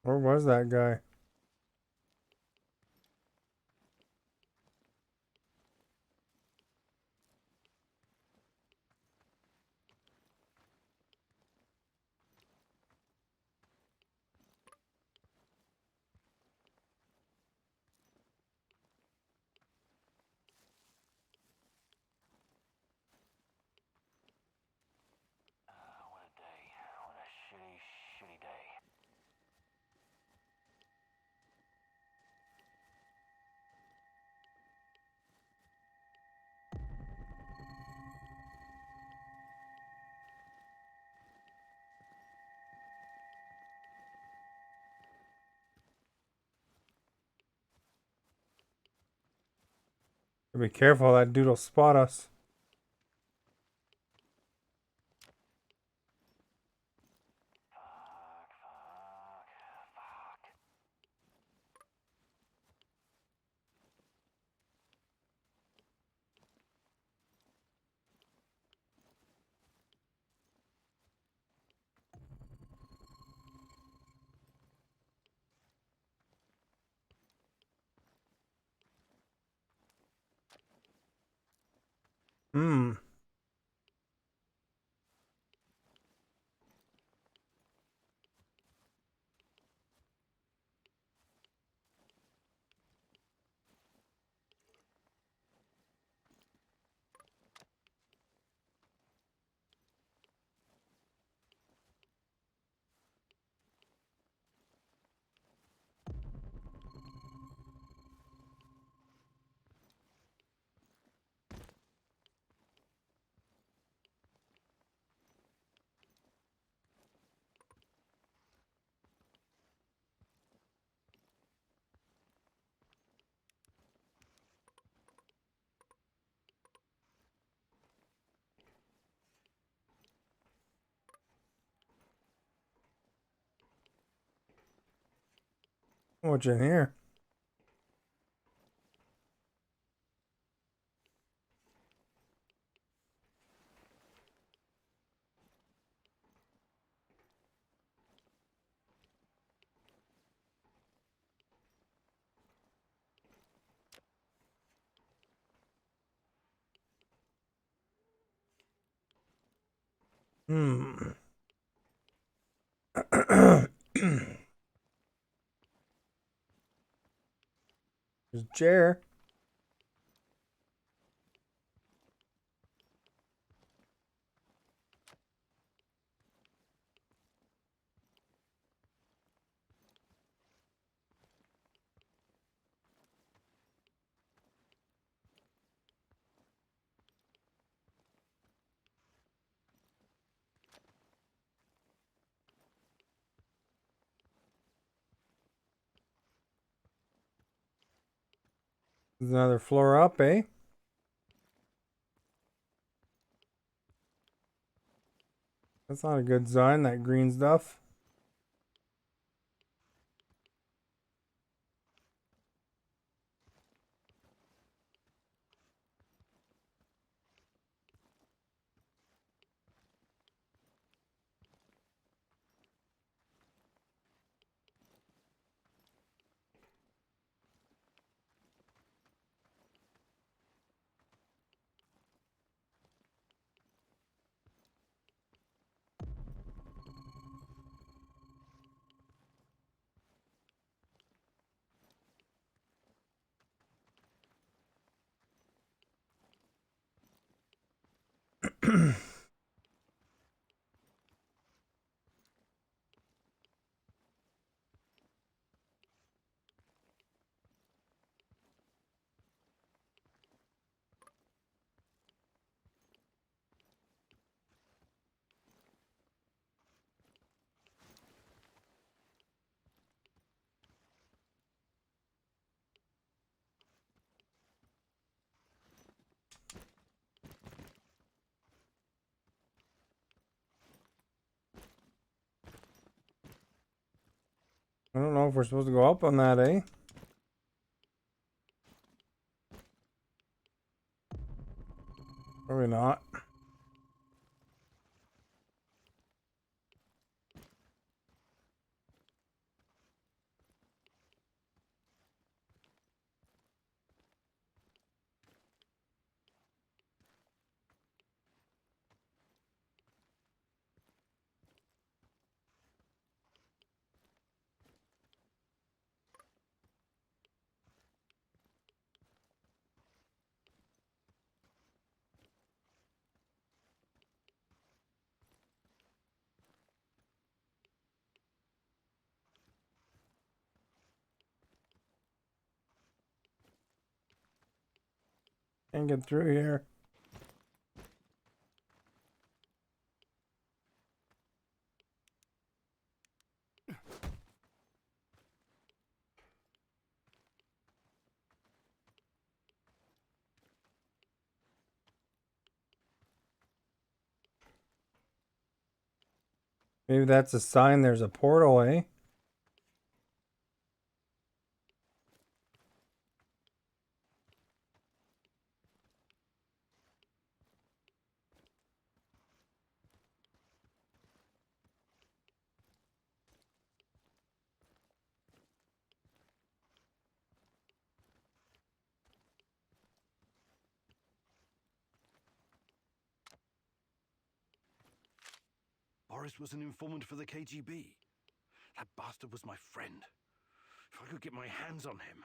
Where was that guy? What a day. What a shitty, shitty day. Be careful, that dude'll spot us. Hmm. What's in here? Hmm. There's a chair. There's another floor up, eh? That's not a good sign, that green stuff. I don't know if we're supposed to go up on that, eh? Probably not. Can't get through here. Maybe that's a sign there's a portal, eh? Boris was an informant for the KGB. That bastard was my friend. If I could get my hands on him.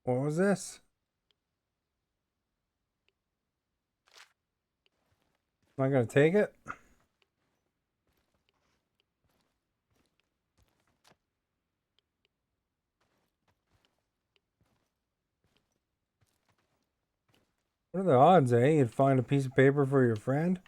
What was this? Am I gonna take it? What are the odds, eh? You'd find a piece of paper for your friend?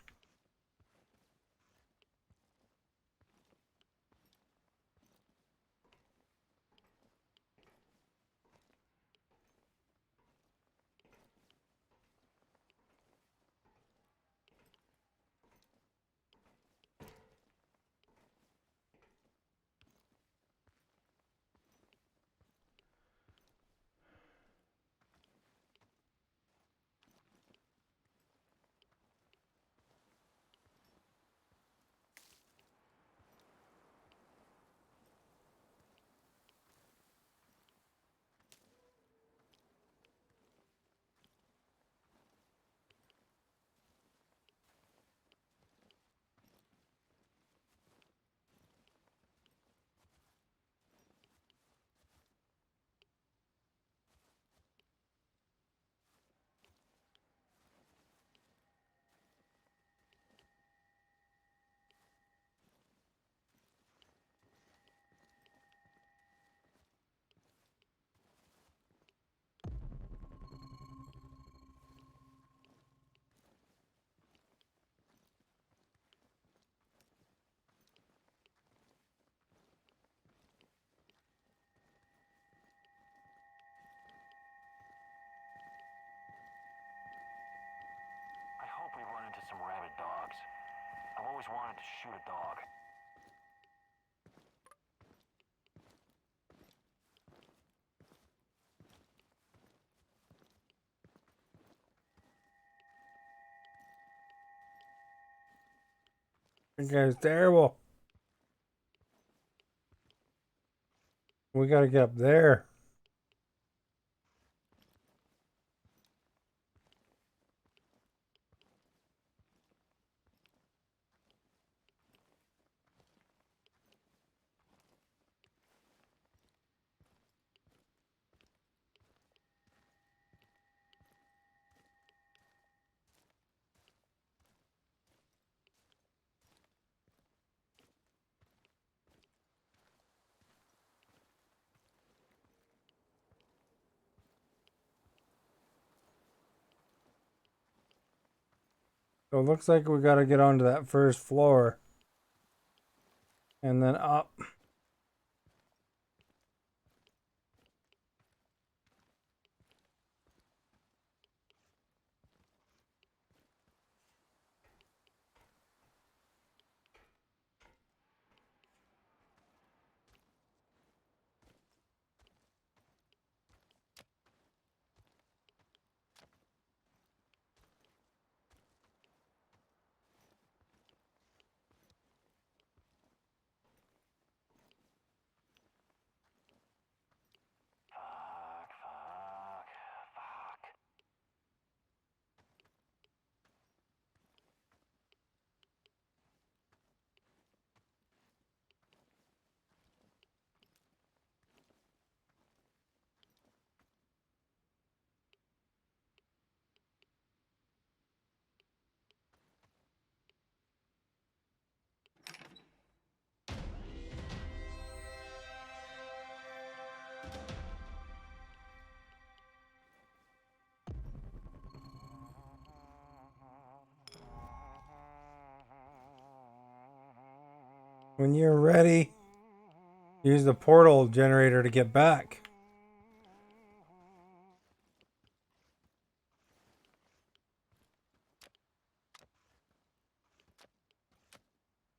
I hope we run into some rabid dogs. I've always wanted to shoot a dog. That guy's terrible. We gotta get up there. So it looks like we gotta get onto that first floor. And then up. When you're ready, use the portal generator to get back.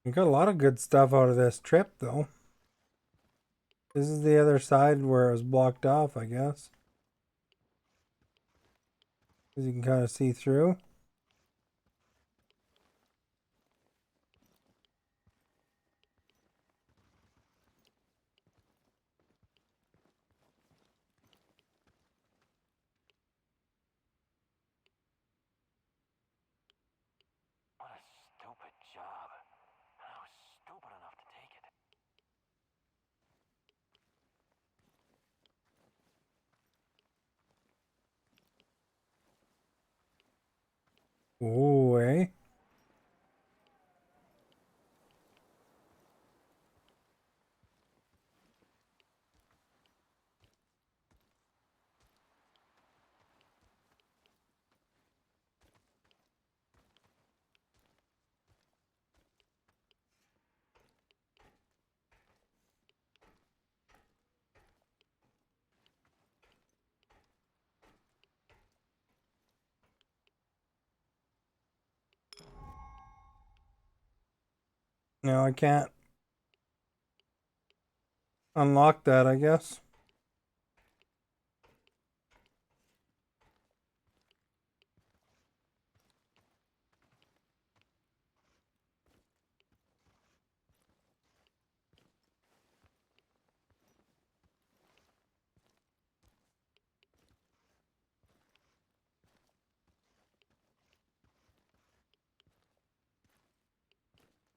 We got a lot of good stuff out of this trip, though. This is the other side where it was blocked off, I guess. As you can kind of see through. What a stupid job. I was stupid enough to take it. Ooh, eh? No, I can't unlock that, I guess.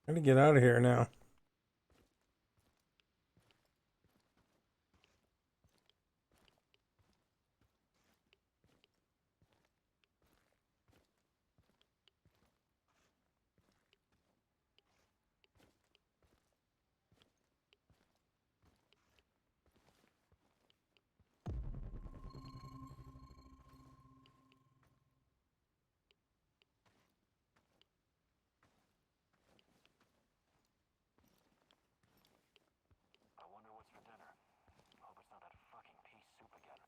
Gotta get out of here now. I wonder what's for dinner. Hope it's not that fucking pea soup again.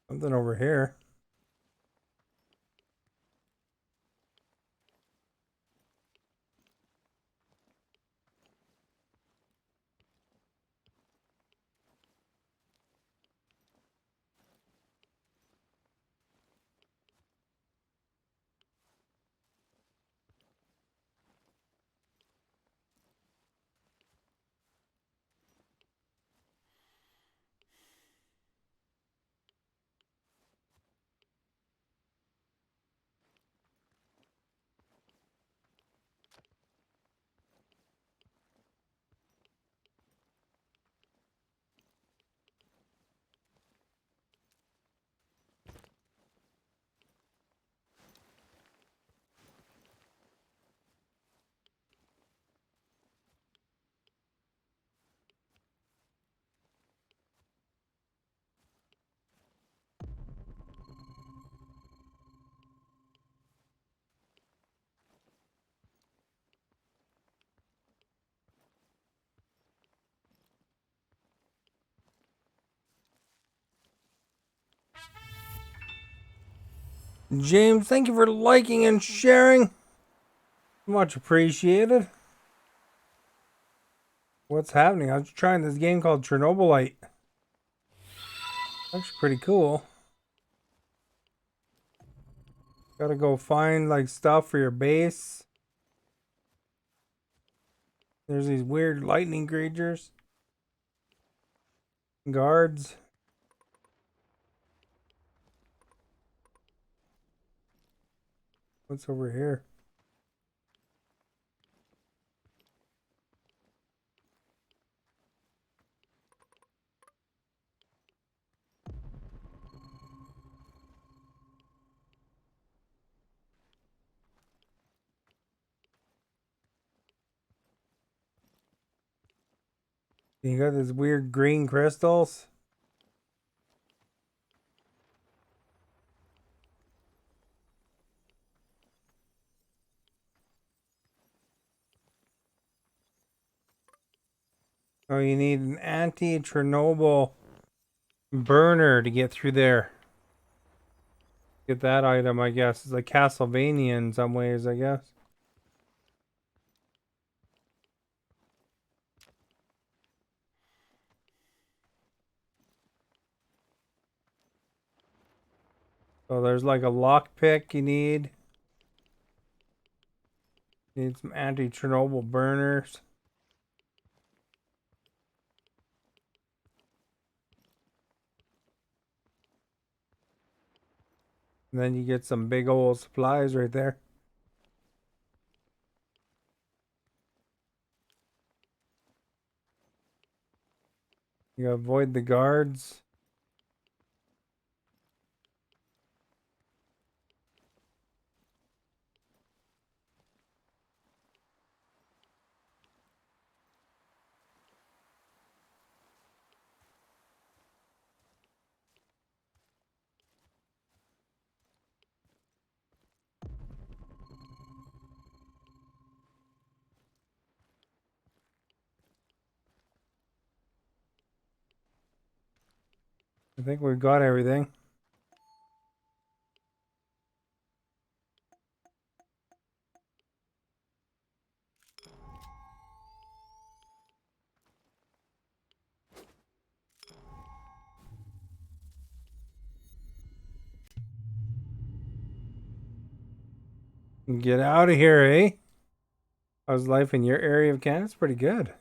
Something over here. James, thank you for liking and sharing. Much appreciated. What's happening? I was trying this game called Chernobylite. Actually pretty cool. Gotta go find like stuff for your base. There's these weird lightning creatures. Guards. What's over here? You got these weird green crystals. Oh, you need an anti-Chernobyl burner to get through there. Get that item, I guess. It's like Castlevania in some ways, I guess. So there's like a lockpick you need. Need some anti-Chernobyl burners. And then you get some big old supplies right there. You avoid the guards. I think we've got everything. Get out of here, eh? How's life in your area of Canada? It's pretty good.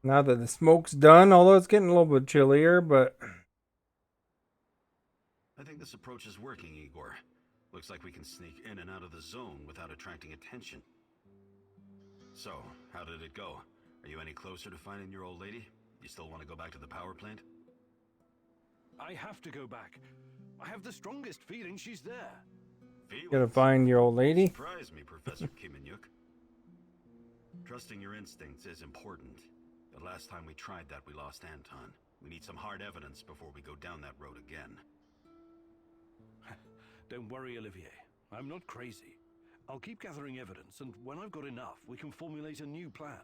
Now that the smoke's done, although it's getting a little bit chillier, but I think this approach is working, Igor. Looks like we can sneak in and out of the zone without attracting attention. So, how did it go? Are you any closer to finding your old lady? You still want to go back to the power plant? I have to go back. I have the strongest feeling she's there. gotta find your old lady. Surprise me, Professor Kimenyuk. Trusting your instincts is important. The last time we tried that, we lost Anton. We need some hard evidence before we go down that road again. Don't worry, Olivier. I'm not crazy. I'll keep gathering evidence, and when I've got enough, we can formulate a new plan.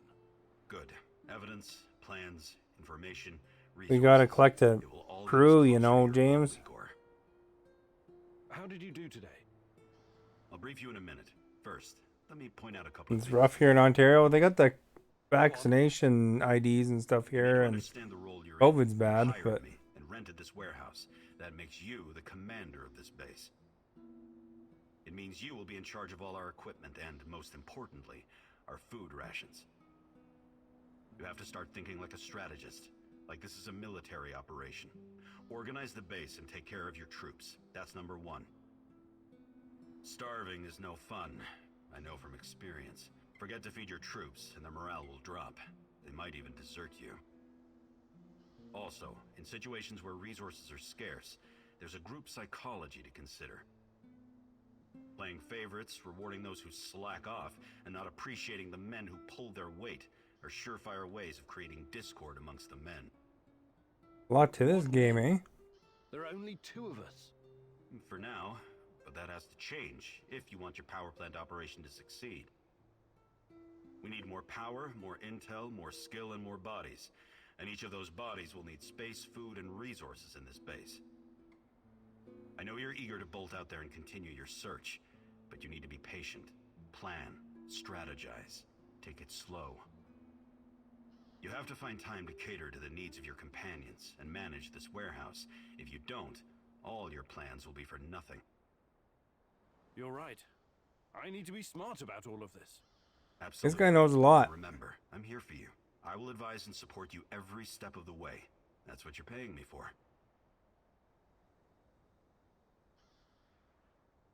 Good. Evidence, plans, information, We resources. gotta collect a It will all get us crew, you closer know, to your James. goal, Igor. How did you do today? I'll brief you in a minute. First, let me point out a couple of It's things. rough here in Ontario. They got the vaccination IDs and stuff You need here, to and understand the role you're COVID's in. bad, You hired but me and rented this warehouse. That makes you the commander of this base. It means you will be in charge of all our equipment and, most importantly, our food rations. You have to start thinking like a strategist, like this is a military operation. Organize the base and take care of your troops. That's number one. Starving is no fun. I know from experience. Forget to feed your troops and their morale will drop. They might even desert you. Also, in situations where resources are scarce, there's a group psychology to consider. Playing favorites, rewarding those who slack off, and not appreciating the men who pull their weight are surefire ways of creating discord amongst the men. a lot to this game, eh? There are only two of us. For now, but that has to change if you want your power plant operation to succeed. We need more power, more intel, more skill, and more bodies. And each of those bodies will need space, food, and resources in this base. I know you're eager to bolt out there and continue your search, but you need to be patient, plan, strategize, take it slow. You have to find time to cater to the needs of your companions and manage this warehouse. If you don't, all your plans will be for nothing. You're right. I need to be smart about all of this. Absolutely. This guy knows a lot. Remember, I'm here for you. I will advise and support you every step of the way. That's what you're paying me for.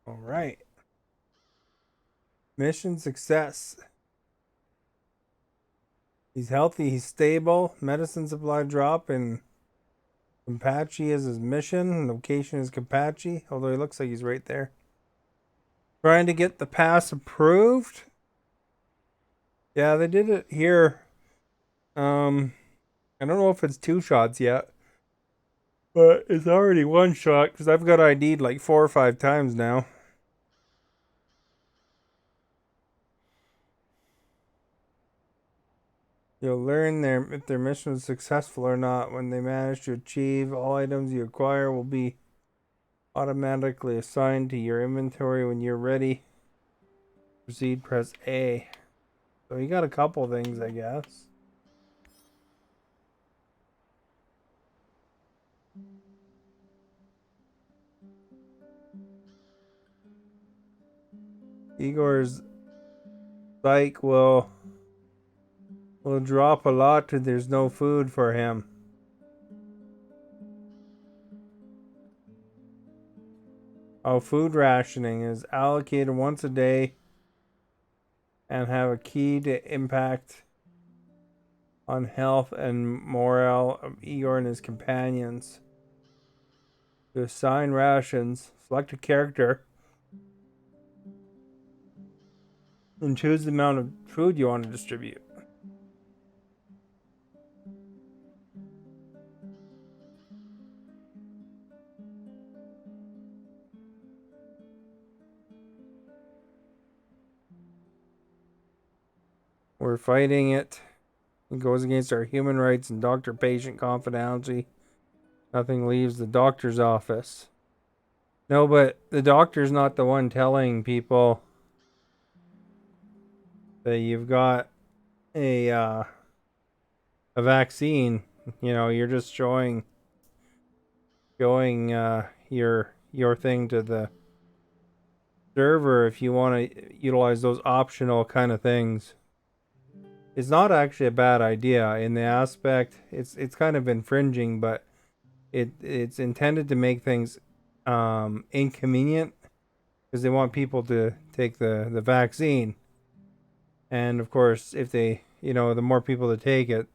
All right. Mission success. He's healthy, he's stable. Medicine supply drop in Campeche is his mission. Location is Campeche, although he looks like he's right there. Trying to get the pass approved. Yeah, they did it here. I don't know if it's 2 shots yet, but it's already 1 shot because I've got ID'd like 4 or 5 times now. You'll learn if their mission is successful or not. When they manage to achieve, all items you acquire will be automatically assigned to your inventory when you're ready. Proceed, press A. So you got a couple things, I guess. Igor's psych will drop a lot if there's no food for him. Oh, food rationing is allocated once a day and have a key to impact on health and morale of Igor and his companions. To assign rations, select a character and choose the amount of food you want to distribute. We're fighting it. It goes against our human rights and doctor-patient confidentiality. Nothing leaves the doctor's office. No, but the doctor's not the one telling people that you've got a vaccine. You know, you're just showing your thing to the server if you want to utilize those optional kind of things. It's not actually a bad idea in the aspect it's kind of infringing, but it's intended to make things inconvenient because they want people to take the vaccine. And of course, if they, the more people that take it,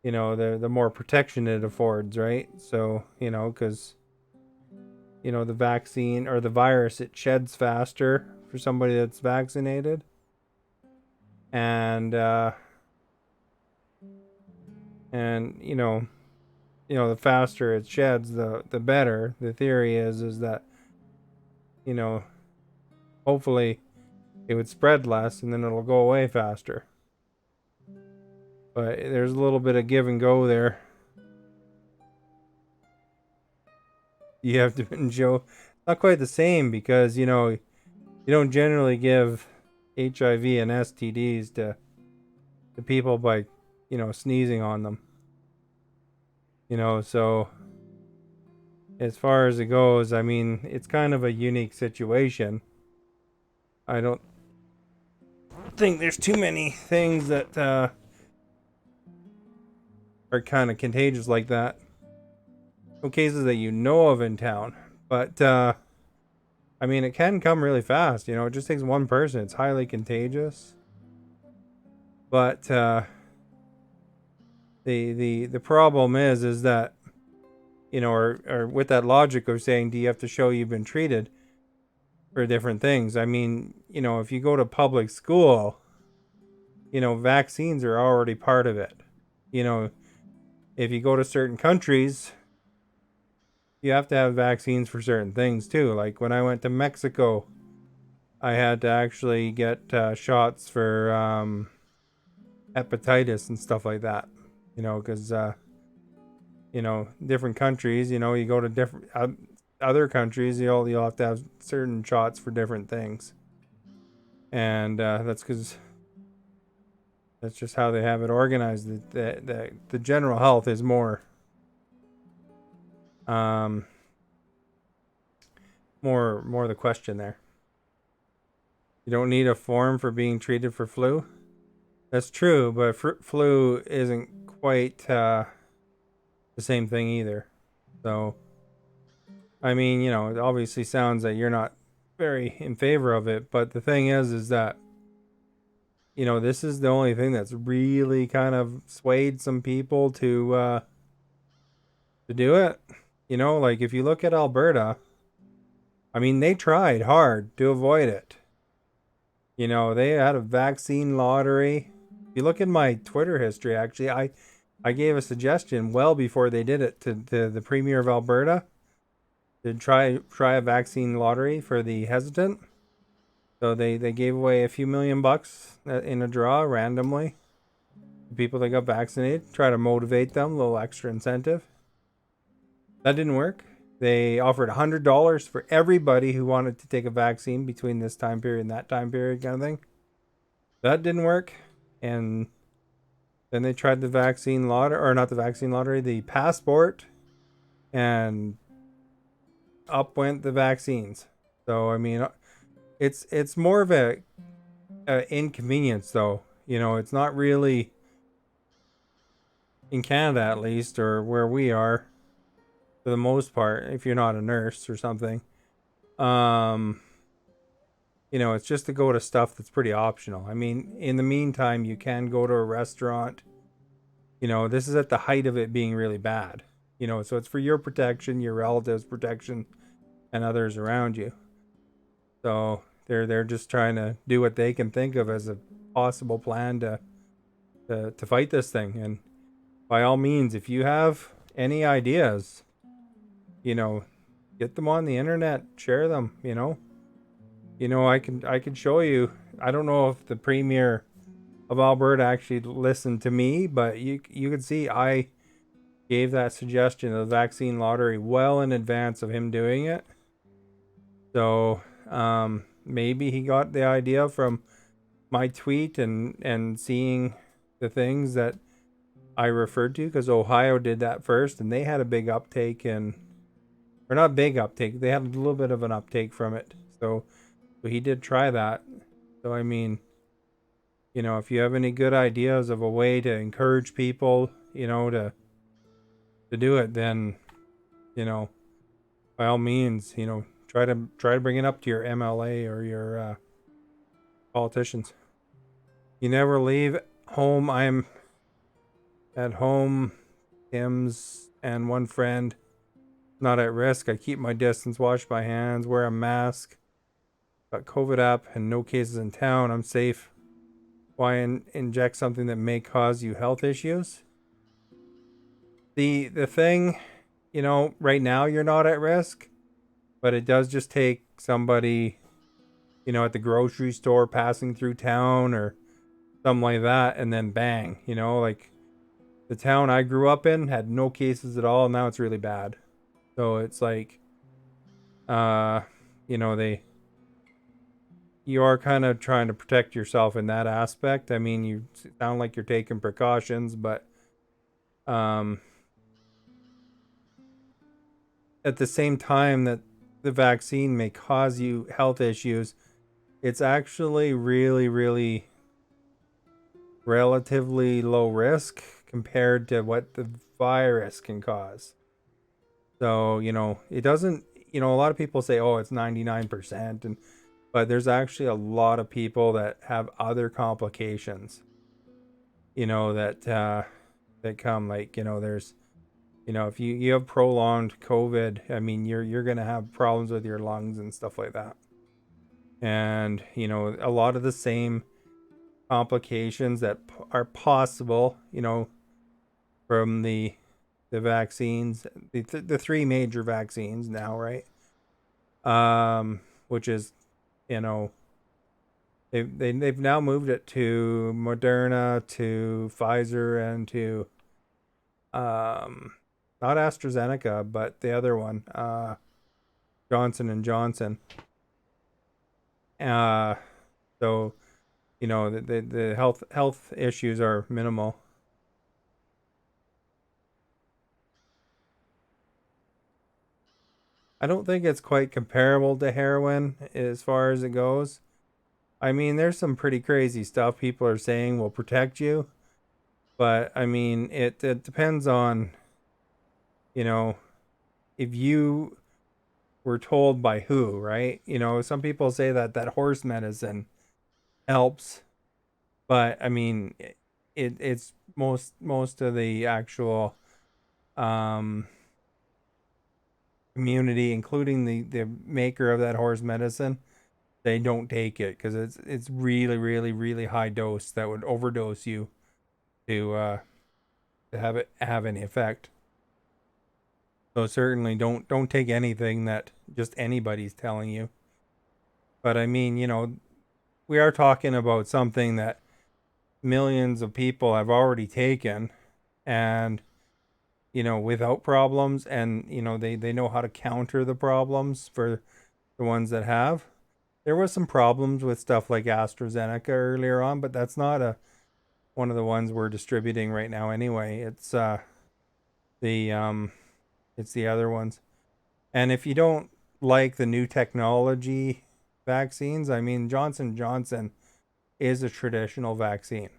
the more protection it affords, right? So, because the vaccine or the virus, it sheds faster for somebody that's vaccinated. And the faster it sheds, the better. The theory is that, hopefully it would spread less and then it'll go away faster. But there's a little bit of give and go there. You have to enjoy. Not quite the same because, you don't generally give HIV and STDs to people by, sneezing on them. So as far as it goes, I mean, it's kind of a unique situation. I don't think there's too many things that are kind of contagious like that. No cases that you know of in town. But, I mean, it can come really fast. It just takes one person. It's highly contagious. But the problem is that, or with that logic of saying, do you have to show you've been treated for different things? I mean, if you go to public school, vaccines are already part of it. If you go to certain countries, you have to have vaccines for certain things too. Like when I went to Mexico, I had to actually get shots for hepatitis and stuff like that. Because different countries, you go to different other countries, you'll have to have certain shots for different things, and that's because that's just how they have it organized. The general health is more more the question there. You don't need a form for being treated for flu. That's true, but flu isn't quite the same thing either. So, I mean, it obviously sounds that you're not very in favor of it, but the thing is that, this is the only thing that's really kind of swayed some people to do it. Like if you look at Alberta, I mean, they tried hard to avoid it. You know, they had a vaccine lottery. If you look in my Twitter history, actually, I gave a suggestion well before they did it to the Premier of Alberta to try a vaccine lottery for the hesitant. So they gave away a few $1,000,000 in a draw randomly to people that got vaccinated, try to motivate them, a little extra incentive. That didn't work. They offered $100 for everybody who wanted to take a vaccine between this time period and that time period, kind of thing. That didn't work. And then they tried the vaccine lottery, or not the vaccine lottery, the passport, and up went the vaccines. So I mean, it's more of a inconvenience, though. You know, it's not really in Canada, at least, or where we are, for the most part. If you're not a nurse or something, um, you know, it's just to go to stuff that's pretty optional. I mean, in the meantime, you can go to a restaurant. You know, this is at the height of it being really bad. You know, so it's for your protection, your relatives' protection, and others around you. So they're just trying to do what they can think of as a possible plan to fight this thing. And by all means, if you have any ideas, you know, get them on the internet, share them. You know, I can show you. I don't know if the Premier of Alberta actually listened to me, but you can see I gave that suggestion of the vaccine lottery well in advance of him doing it. So maybe he got the idea from my tweet and seeing the things that I referred to, because Ohio did that first and they had a big uptake, or not big uptake, they had a little bit of an uptake from it. So he did try that. So I mean, you know, if you have any good ideas of a way to encourage people, you know, to do it, then, you know, by all means, you know, try to bring it up to your MLA or your politicians. You never leave home. I'm at home. Tim's and one friend, not at risk. I keep my distance, wash my hands, wear a mask. Got COVID app and no cases in town. I'm safe. Why inject something that may cause you health issues? The thing, you know, right now you're not at risk, but it does just take somebody, you know, at the grocery store passing through town or something like that, and then bang, you know, like the town I grew up in had no cases at all, and now it's really bad. So it's like, you know, you are kind of trying to protect yourself in that aspect. I mean, you sound like you're taking precautions, but at the same time that the vaccine may cause you health issues, it's actually really, really relatively low risk compared to what the virus can cause. So, you know, it doesn't, you know, a lot of people say, oh, it's 99%. But there's actually a lot of people that have other complications, you know, that come, like, you know, there's, you know, if you have prolonged COVID, I mean, you're going to have problems with your lungs and stuff like that. And, you know, a lot of the same complications that are possible, you know, from the vaccines, the three major vaccines now, right? Which is, you know, they've now moved it to Moderna, to Pfizer, and to not AstraZeneca, but the other one, Johnson and Johnson. So, you know, the health issues are minimal. I don't think it's quite comparable to heroin as far as it goes. I mean, there's some pretty crazy stuff people are saying will protect you, but I mean, it depends on, you know, if you were told by who, right? You know, some people say that horse medicine helps, but I mean, it's most of the actual community, including the maker of that horse medicine, they don't take it because it's really, really, really high dose that would overdose you to have any effect. So certainly don't take anything that just anybody's telling you. But I mean, we are talking about something that millions of people have already taken, and without problems, and they know how to counter the problems for the ones that have. There was some problems with stuff like AstraZeneca earlier on, but that's not one of the ones we're distributing right now anyway. The it's the other ones. And if you don't like the new technology vaccines, I mean, Johnson is a traditional vaccine.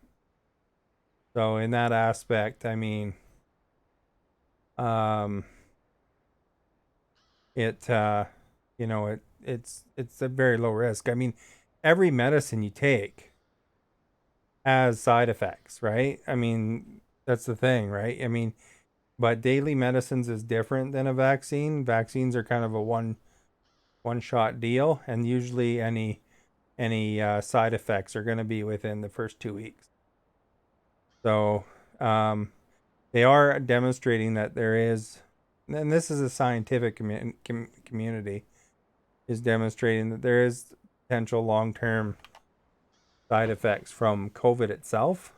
So in that aspect, I mean, it it's a very low risk. I mean, every medicine you take has side effects, right? I mean, that's the thing, right? I mean, but daily medicines is different than a vaccine. Vaccines are kind of a one shot deal, and usually any side effects are going to be within the first 2 weeks. So they are demonstrating that there is, and this is a scientific community, is demonstrating that there is potential long-term side effects from COVID itself,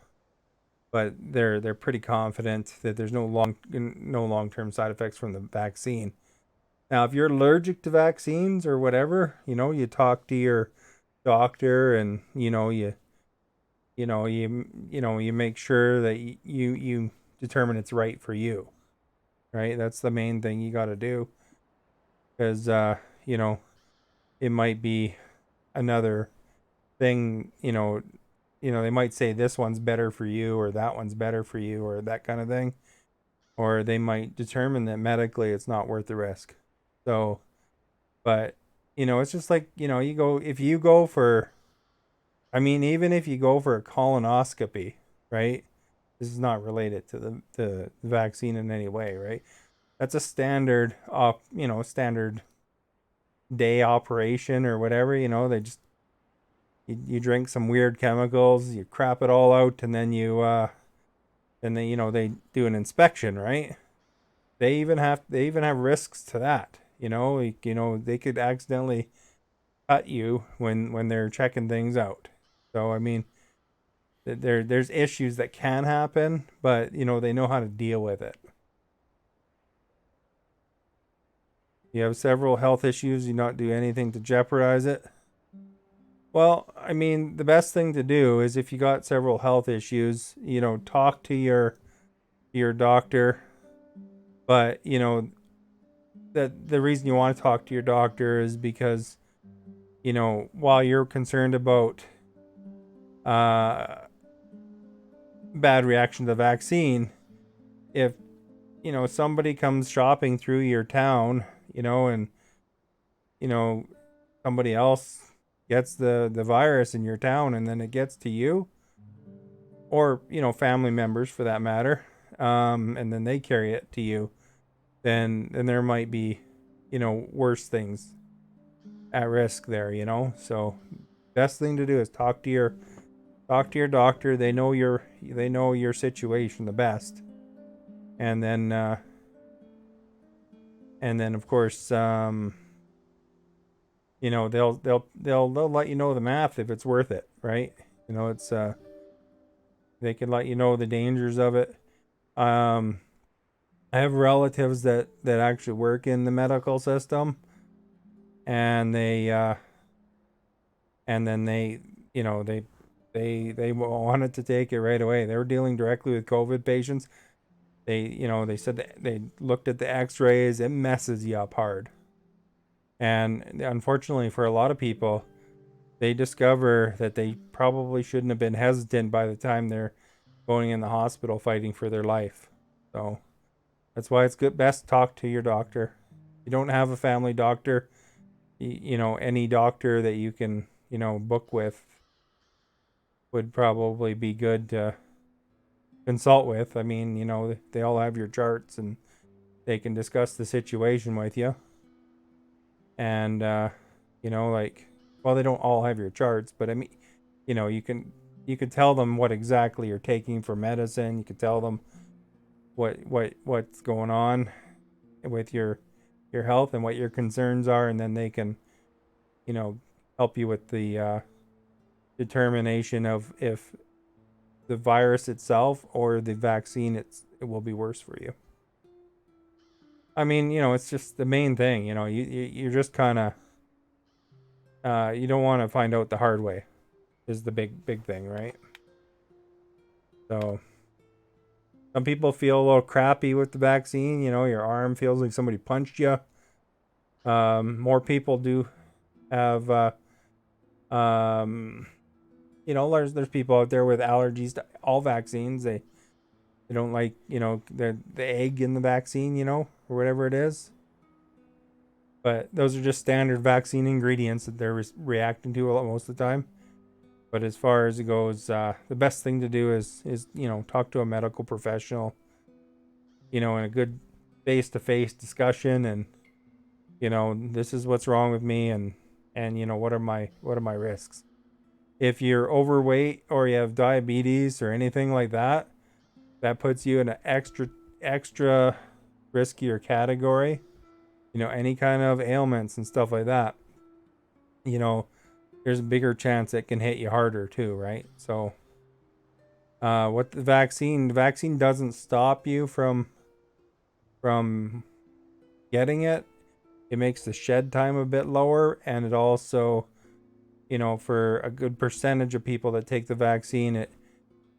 but they're pretty confident that there's no long-term side effects from the vaccine. Now, if you're allergic to vaccines or whatever, you talk to your doctor, and you make sure that you determine it's right for you, right? That's the main thing you got to do, because it might be another thing. They might say this one's better for you, or that one's better for you, or that kind of thing, or they might determine that medically it's not worth the risk. So, but it's just like, even if you go for a colonoscopy, right? This is not related to the vaccine in any way, right? That's a standard standard day operation or whatever. They just, you drink some weird chemicals, you crap it all out, and then they do an inspection, right? They even have risks to that. They could accidentally cut you when they're checking things out. So I mean, there's issues that can happen, but they know how to deal with it. You have several health issues, you not do anything to jeopardize it. Well, I mean, the best thing to do is, if you got several health issues, talk to your doctor. But that the reason you want to talk to your doctor is because while you're concerned about bad reaction to the vaccine, if somebody comes shopping through your town, and somebody else gets the virus in your town, and then it gets to you, or family members for that matter, and then they carry it to you, then there might be worse things at risk there. So best thing to do is talk to your doctor. They know your situation the best. And then of course, they'll let you know the math if it's worth it, right? It's they can let you know the dangers of it. I have relatives that actually work in the medical system, and they and then they wanted to take it right away. They were dealing directly with COVID patients. They said that they looked at the x-rays. It messes you up hard. And unfortunately for a lot of people, they discover that they probably shouldn't have been hesitant by the time they're going in the hospital fighting for their life. So that's why it's best to talk to your doctor. If you don't have a family doctor, any doctor that you can, book with would probably be good to consult with. I mean, they all have your charts, and they can discuss the situation with you. And, like, well, they don't all have your charts, but I mean, you know, you could tell them what exactly you're taking for medicine. You could tell them what's going on with your health and what your concerns are, and then they can, you know, help you with the determination of if the virus itself or the vaccine it will be worse for you. I mean, you know, it's just the main thing. You know, you're just kind of you don't want to find out the hard way is the big thing, right? So some people feel a little crappy with the vaccine. You know, your arm feels like somebody punched you. More people do have you know, there's people out there with allergies to all vaccines. They don't like, you know, the egg in the vaccine, you know, or whatever it is. But those are just standard vaccine ingredients that they're reacting to a lot most of the time. But as far as it goes, the best thing to do is you know, talk to a medical professional, you know, in a good face-to-face discussion, and you know, this is what's wrong with me, and you know, what are my risks. If you're overweight or you have diabetes or anything like that, that puts you in an extra riskier category. You know, any kind of ailments and stuff like that, you know, there's a bigger chance it can hit you harder too, right? So what the vaccine doesn't stop you from getting it. It makes the shed time a bit lower, and it also, you know, for a good percentage of people that take the vaccine, it,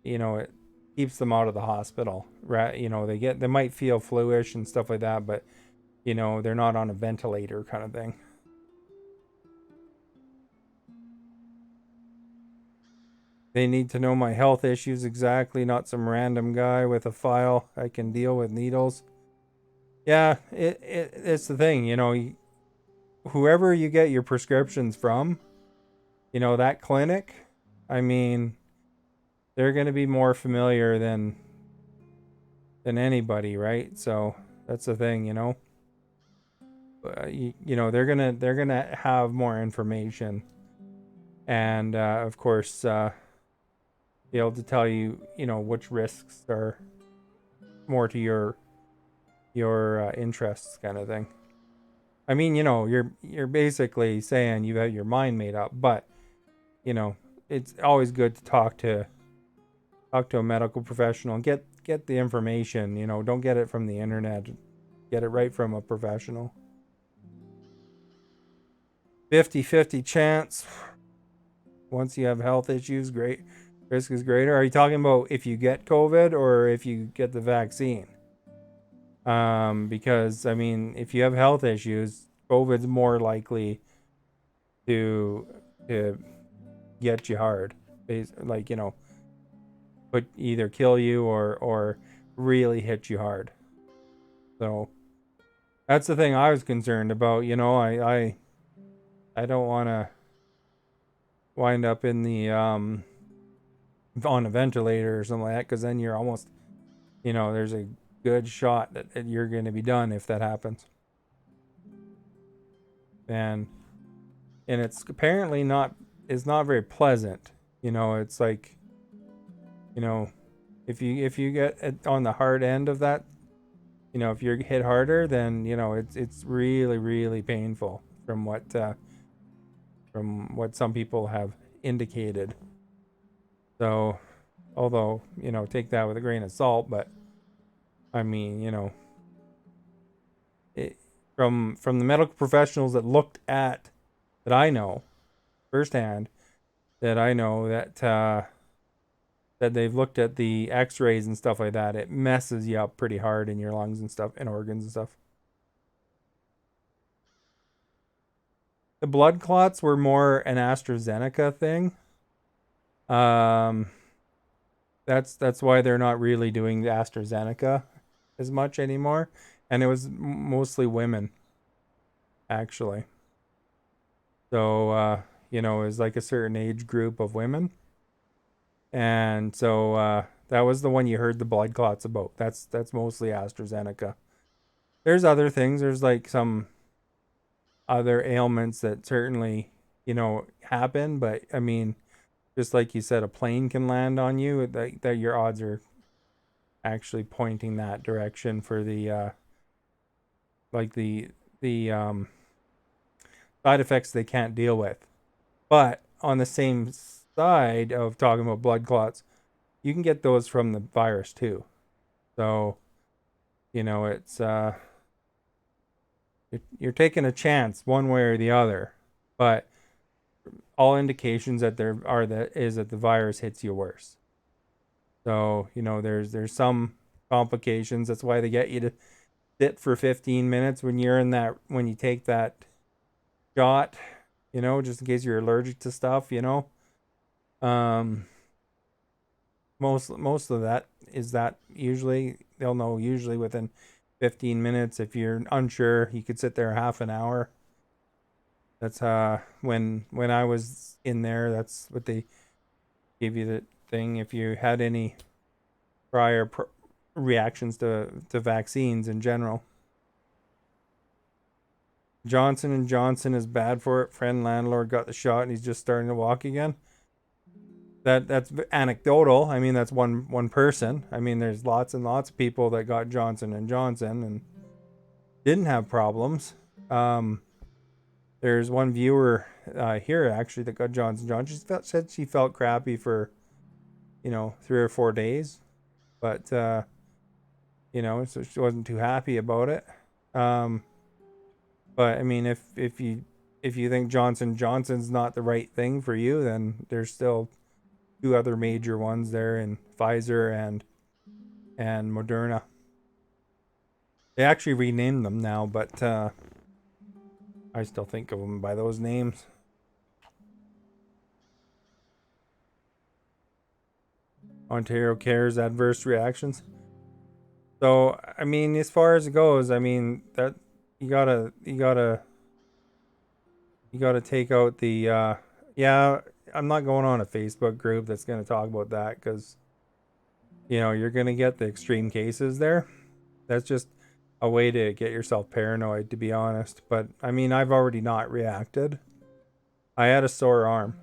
you know, it keeps them out of the hospital, right? You know, they might feel fluish and stuff like that, but you know, they're not on a ventilator kind of thing. They need to know my health issues exactly, not some random guy with a file I can deal with needles. Yeah, it's the thing, you know, whoever you get your prescriptions from, you know, that clinic, I mean, they're going to be more familiar than anybody, right? So that's the thing, you know. You know, they're gonna have more information, and of course, be able to tell you, you know, which risks are more to your interests, kind of thing. I mean, you know, you're basically saying you have your mind made up, but you know, it's always good to talk to a medical professional and get the information. You know, don't get it from the internet. Get it right from a professional. 50-50 chance. Once you have health issues, great risk is greater. Are you talking about if you get COVID or if you get the vaccine? Because I mean, if you have health issues, COVID's more likely to get you hard. Like, you know, put either kill you or really hit you hard. So that's the thing I was concerned about. You know, I don't want to wind up in the on a ventilator or something like that, because then you're almost, you know, there's a good shot that you're going to be done if that happens. And it's apparently it's not very pleasant. You know, it's like, you know, if you get on the hard end of that, you know, if you're hit harder, then you know it's really really painful from what some people have indicated. So, although, you know, take that with a grain of salt, but I mean, you know, from the medical professionals that looked at, that I know firsthand, that I know that they've looked at the X-rays and stuff like that, it messes you up pretty hard in your lungs and stuff and organs and stuff. The blood clots were more an AstraZeneca thing. That's why they're not really doing the AstraZeneca as much anymore, and it was mostly women, actually. So you know, it was like a certain age group of women, and so that was the one you heard the blood clots about. That's mostly AstraZeneca. There's other things. There's like some other ailments that certainly, happen. But I mean, just like you said, a plane can land on you. That your odds are actually pointing that direction for the like the side effects they can't deal with. But on the same side of talking about blood clots, you can get those from the virus too. So, it's you're taking a chance one way or the other. But all indications that is that the virus hits you worse. So, there's some complications. That's why they get you to sit for 15 minutes when you take that shot, just in case you're allergic to stuff, Um, most of that is that usually they'll know usually within 15 minutes. If you're unsure, you could sit there half an hour. That's when I was in there, that's what they give you the thing. If you had any prior reactions to vaccines in general. Johnson & Johnson is bad for it. Friend landlord got the shot and he's just starting to walk again. That's anecdotal. I mean, that's one person. I mean, there's lots and lots of people that got Johnson & Johnson and didn't have problems. There's one viewer here actually that got Johnson & Johnson. Said she felt crappy for 3 or 4 days, but so she wasn't too happy about it. But I mean, if you think Johnson & Johnson's not the right thing for you, then there's still 2 other major ones there in Pfizer and Moderna. They actually renamed them now, but I still think of them by those names. Ontario Cares adverse reactions. So I mean, as far as it goes, I mean that you gotta take out the yeah. I'm not going on a Facebook group that's gonna talk about that because you're gonna get the extreme cases there. That's just a way to get yourself paranoid, to be honest. But I mean, I've already not reacted. I had a sore arm.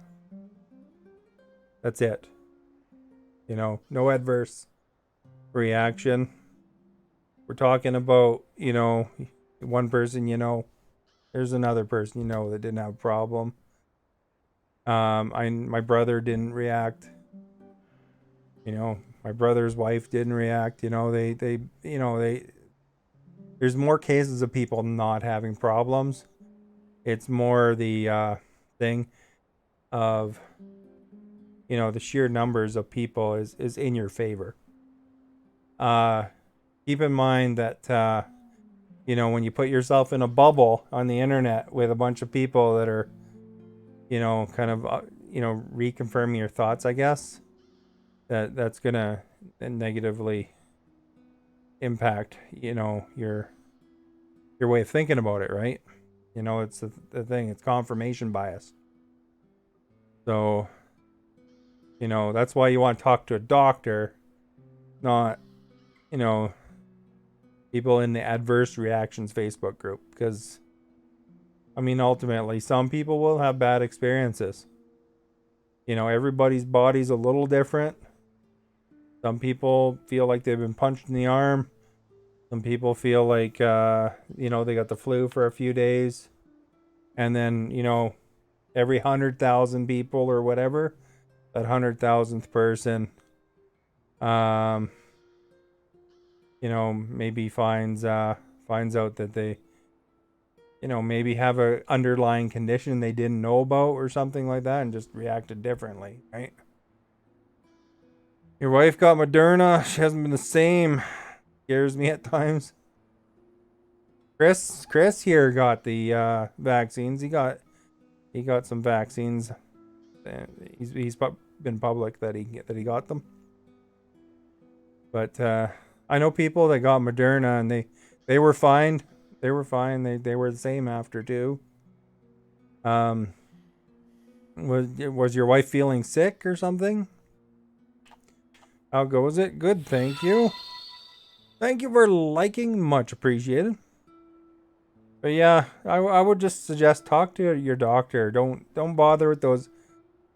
That's it. No adverse reaction. We're talking about, one person, there's another person, that didn't have a problem. My brother didn't react. My brother's wife didn't react. There's more cases of people not having problems. It's more the thing of, the sheer numbers of people is in your favor. Keep in mind that, when you put yourself in a bubble on the internet with a bunch of people that are, kind of, reconfirming your thoughts, I guess, that's going to negatively impact, your way of thinking about it, right? It's the thing. It's confirmation bias. So, that's why you want to talk to a doctor, not, people in the adverse reactions Facebook group. Because, I mean, ultimately, some people will have bad experiences. Everybody's body's a little different. Some people feel like they've been punched in the arm. Some people feel like, they got the flu for a few days. And then, every 100,000 people or whatever, that 100,000th person, maybe finds out that they, maybe have a underlying condition they didn't know about or something like that and just reacted differently, right? Your wife got Moderna. She hasn't been the same. Scares me at times. Chris here got the vaccines. He got some vaccines. He's been public that he got them. But I know people that got Moderna and they were fine. They were fine. They were the same after too. Was your wife feeling sick or something? How goes it? Good, thank you. Thank you for liking. Much appreciated. But yeah, I would just suggest talk to your doctor. Don't bother with those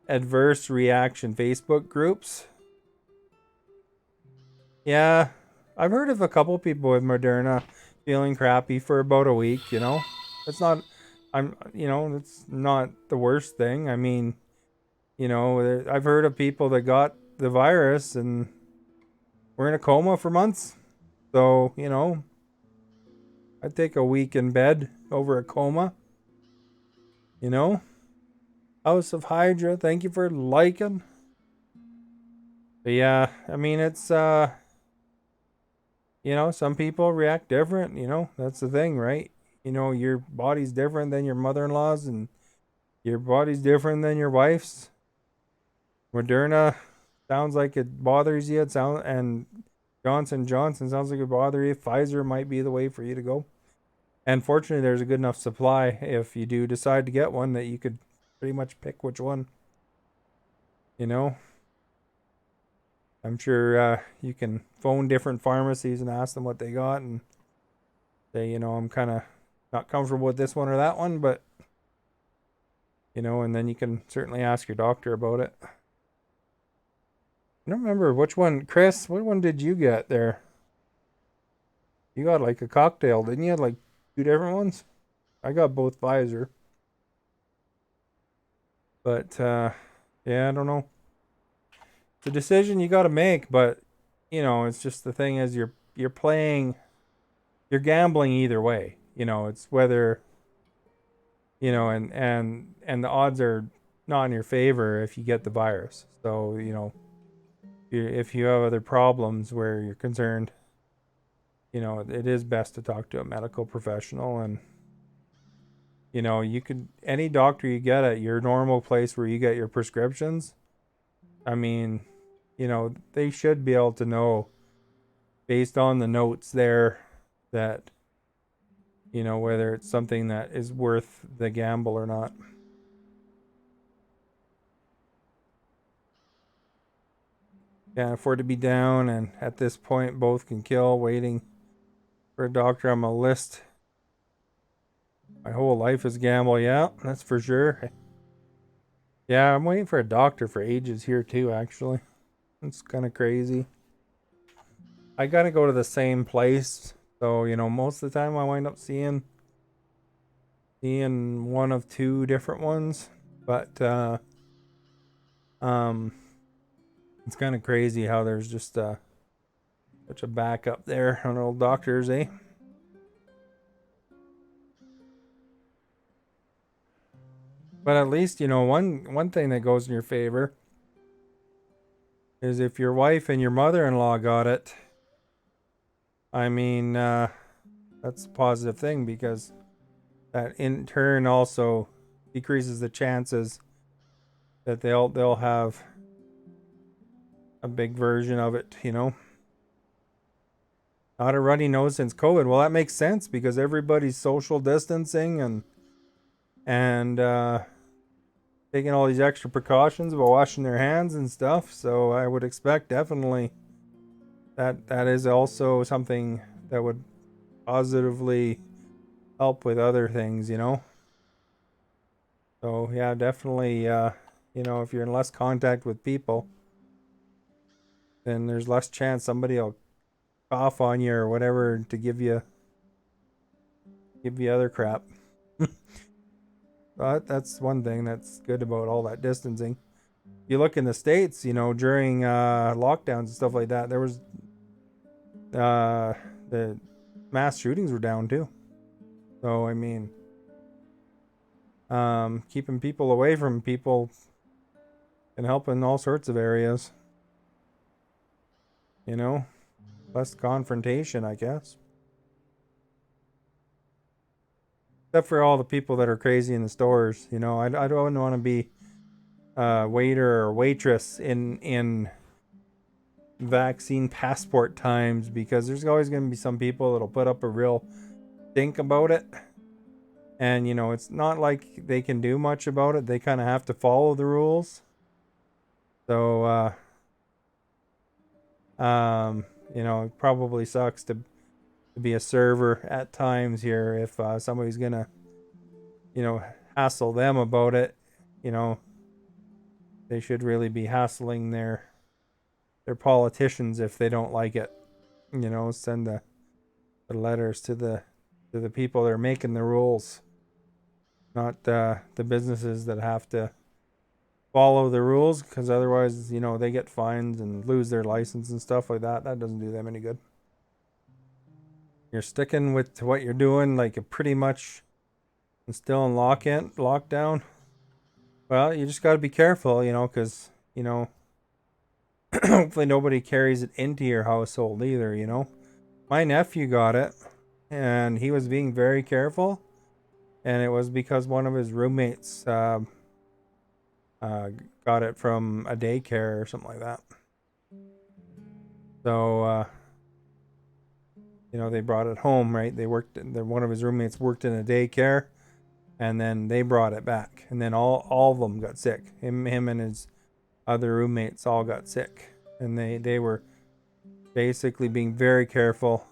adverse reaction Facebook groups. Yeah, I've heard of a couple people with Moderna feeling crappy for about a week, you know. It's not it's not the worst thing. I mean, I've heard of people that got the virus and were in a coma for months. So, I'd take a week in bed over a coma, you know. House of Hydra, thank you for liking. But yeah, I mean it's some people react different, that's the thing, right? Your body's different than your mother-in-law's and your body's different than your wife's. Moderna sounds like it bothers you. And Johnson sounds like it bothers you. Pfizer might be the way for you to go. And fortunately, there's a good enough supply if you do decide to get one that you could pretty much pick which one. I'm sure you can phone different pharmacies and ask them what they got and say, I'm kind of not comfortable with this one or that one, but, and then you can certainly ask your doctor about it. I don't remember which one, Chris, what one did you get there? You got like a cocktail, didn't you? Like 2 different ones? I got both Pfizer. But, yeah, I don't know. It's a decision you got to make, but, it's just the thing is you're playing, you're gambling either way. It's whether, and the odds are not in your favor if you get the virus. So, if you have other problems where you're concerned, it is best to talk to a medical professional. And you could, any doctor you get at your normal place where you get your prescriptions, I mean, they should be able to know based on the notes there that whether it's something that is worth the gamble or not. Can't afford to be down, and at this point both can kill. Waiting for a doctor on my list. My whole life is gamble, yeah, that's for sure. Yeah, I'm waiting for a doctor for ages here too, actually. It's kind of crazy. I gotta go to the same place. So, most of the time I wind up seeing one of 2 different ones. But it's kind of crazy how there's just such a backup there on old doctors, eh? But at least, one thing that goes in your favor is if your wife and your mother-in-law got it. I mean, that's a positive thing because that in turn also decreases the chances that they'll have a big version of it, Not a runny nose since COVID. Well, that makes sense because everybody's social distancing and taking all these extra precautions about washing their hands and stuff. So I would expect definitely that is also something that would positively help with other things, So yeah, definitely, if you're in less contact with people, then there's less chance somebody will cough on you or whatever to give you other crap. But that's one thing that's good about all that distancing. You look in the States, during lockdowns and stuff like that, there was the mass shootings were down too. So I mean, keeping people away from people can help in all sorts of areas. Less confrontation, I guess. Except for all the people that are crazy in the stores, I don't want to be a waiter or waitress in vaccine passport times because there's always going to be some people that'll put up a real stink about it. And, it's not like they can do much about it. They kind of have to follow the rules. So, it probably sucks to to be a server at times here. If somebody's gonna, hassle them about it, they should really be hassling their politicians if they don't like it. Send the letters to the people that are making the rules, not the businesses that have to follow the rules, because otherwise, they get fines and lose their license and stuff like that. That doesn't do them any good. You're sticking with what you're doing, like pretty much still in lockdown. Well, you just got to be careful, because hopefully nobody carries it into your household either. My nephew got it, and he was being very careful, and it was because one of his roommates got it from a daycare or something like that. So they brought it home, right? One of his roommates worked in a daycare, and then they brought it back, and then all of them got sick. Him and his other roommates all got sick, and they were basically being very careful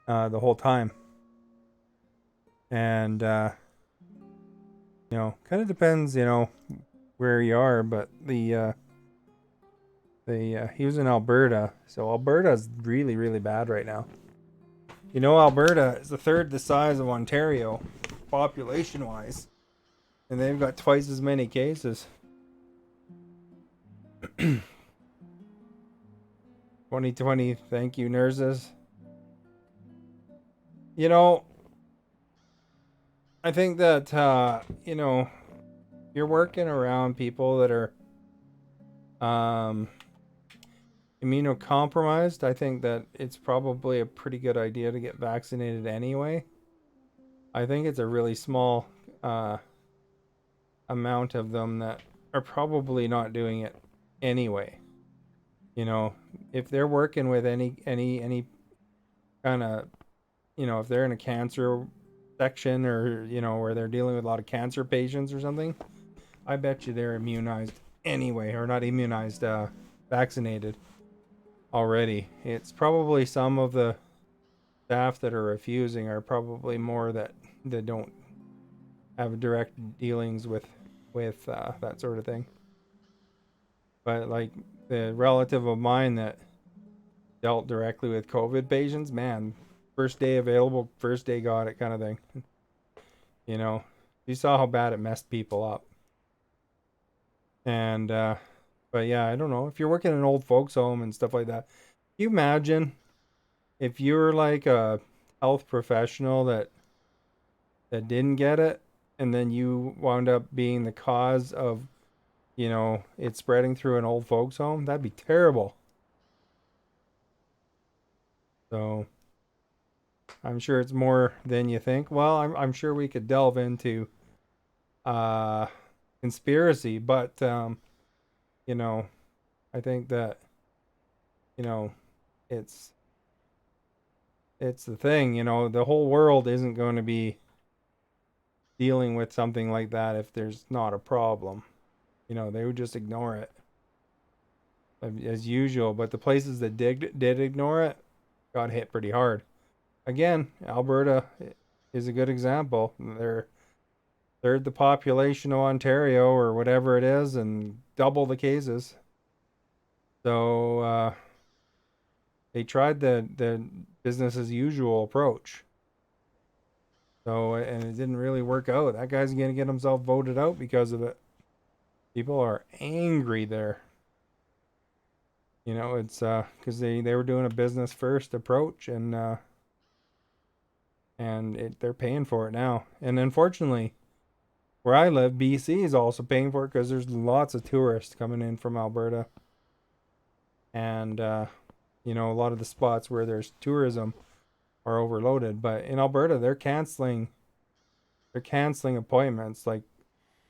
the whole time. And kind of depends, where you are, but he was in Alberta, so Alberta's really, really bad right now. Alberta is a third the size of Ontario, population-wise, and they've got twice as many cases. 2020, thank you, nurses. I think that, you're working around people that are immunocompromised. I think that it's probably a pretty good idea to get vaccinated anyway. I think it's a really small amount of them that are probably not doing it anyway. If they're working with any kind of, if they're in a cancer section, or where they're dealing with a lot of cancer patients or something, I bet you they're immunized anyway, or not immunized, vaccinated already. It's probably some of the staff that are refusing are probably more that don't have direct dealings with that sort of thing. But like the relative of mine that dealt directly with COVID patients, man, first day available, first day got it, kind of thing. You saw how bad it messed people up. And but yeah, I don't know, if you're working in an old folks home and stuff like that, can you imagine if you're like a health professional that didn't get it, and then you wound up being the cause of it spreading through an old folks home? That'd be terrible. So I'm sure it's more than you think. Well, I'm sure we could delve into conspiracy, but I think that it's the thing. The whole world isn't going to be dealing with something like that if there's not a problem. They would just ignore it as usual. But the places that did ignore it got hit pretty hard. Again, Alberta is a good example. They're third the population of Ontario or whatever it is, and double the cases. So they tried the business as usual approach. So, and it didn't really work out. That guy's going to get himself voted out because of it. People are angry there. It's because they were doing a business first approach, and they're paying for it now. And unfortunately, where I live, BC is also paying for it because there's lots of tourists coming in from Alberta. And, a lot of the spots where there's tourism are overloaded. But in Alberta, they're canceling appointments, like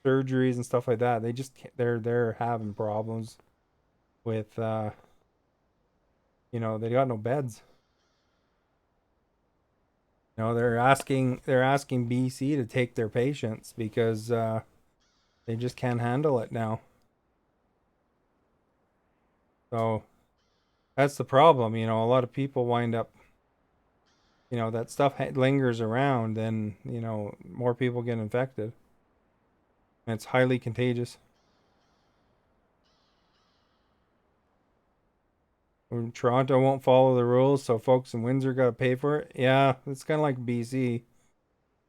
surgeries and stuff like that. They're having problems with, they got no beds. They're asking BC to take their patients because they just can't handle it now. So that's the problem. A lot of people wind up you know, that stuff lingers around, then, you know, more people get infected. And it's highly contagious. Toronto won't follow the rules, so folks in Windsor got to pay for it. Yeah, it's kind of like BC.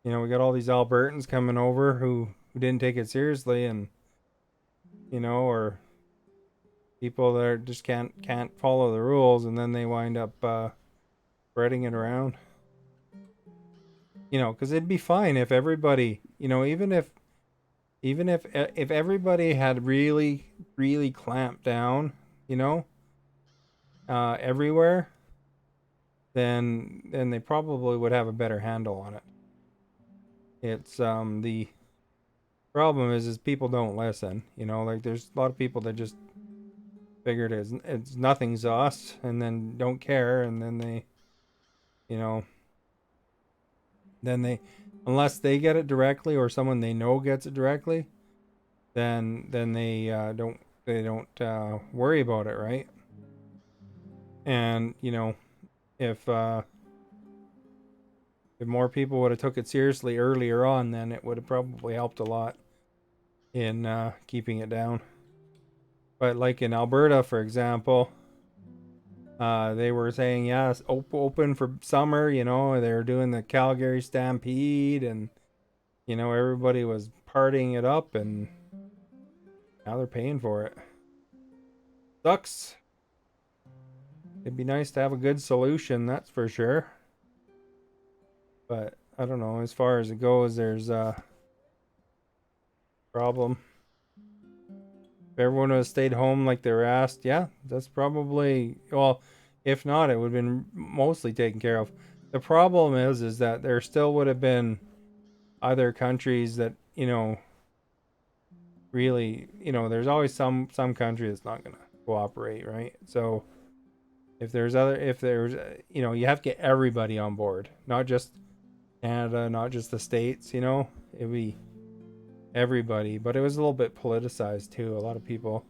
You know, we got all these Albertans coming over who didn't take it seriously, and you know, or people that are, just can't follow the rules, and then they wind up spreading it around. You know, because it'd be fine if everybody, you know, even if everybody had really clamped down, you know, everywhere, then they probably would have a better handle on it. It's the problem is people don't listen, you know, like there's a lot of people that just figured it's nothing's us and then don't care, and then they, you know, then they, unless they get it directly or someone they know gets it directly, then they don't worry about it, right? And you know, if more people would have took it seriously earlier on, then it would have probably helped a lot in keeping it down. But like in Alberta, for example, they were saying, yes, open for summer. You know, they were doing the Calgary Stampede, and you know, everybody was partying it up, and now they're paying for it. Sucks. It'd be nice to have a good solution, that's for sure. But I don't know. As far as it goes, there's a problem. If everyone would have stayed home like they were asked, yeah, that's probably, well, if not, it would have been mostly taken care of. The problem is that there still would have been other countries that, you know, really, you know, there's always some country that's not going to cooperate, right? So if there's, you know, you have to get everybody on board, not just Canada, not just the States, you know, it'd be everybody. But it was a little bit politicized too. A lot of people,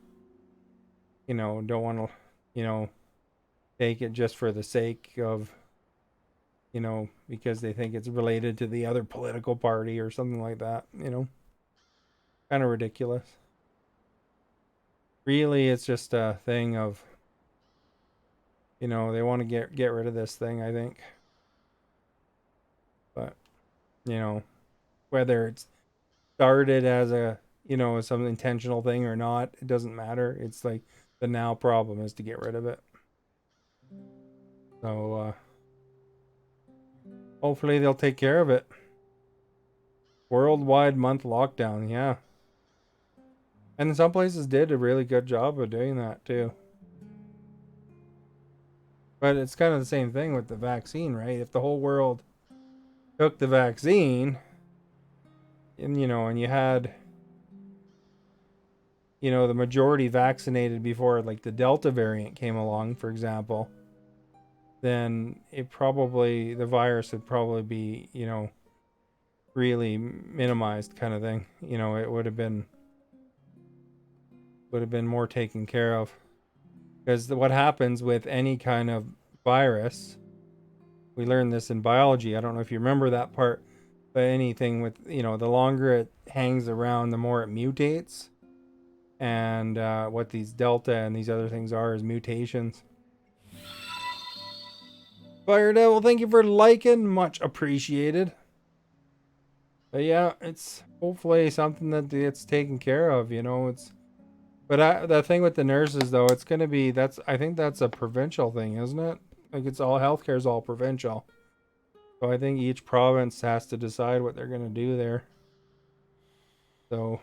you know, don't want to, you know, take it just for the sake of, you know, because they think it's related to the other political party or something like that, you know. Kind of ridiculous. Really, it's just a thing of, you know, they want to get rid of this thing, I think. But, you know, whether it's started as a, you know, some intentional thing or not, it doesn't matter. It's like the now problem is to get rid of it. So hopefully they'll take care of it. Worldwide month lockdown, yeah. And some places did a really good job of doing that too. But it's kind of the same thing with the vaccine, right? If the whole world took the vaccine, and you know, and you had, you know, the majority vaccinated before like the Delta variant came along, for example, then it probably, the virus would probably be, you know, really minimized kind of thing. You know, it would have been more taken care of. Because what happens with any kind of virus, we learned this in biology. I don't know if you remember that part, but anything with, you know, the longer it hangs around, the more it mutates. And what these delta and these other things are is mutations. Fire Devil, thank you for liking. Much appreciated. But yeah, it's hopefully something that gets taken care of, you know. It's, but the thing with the nurses though, it's gonna be, I think that's a provincial thing, isn't it? Like it's all, healthcare is all provincial. So I think each province has to decide what they're gonna do there. So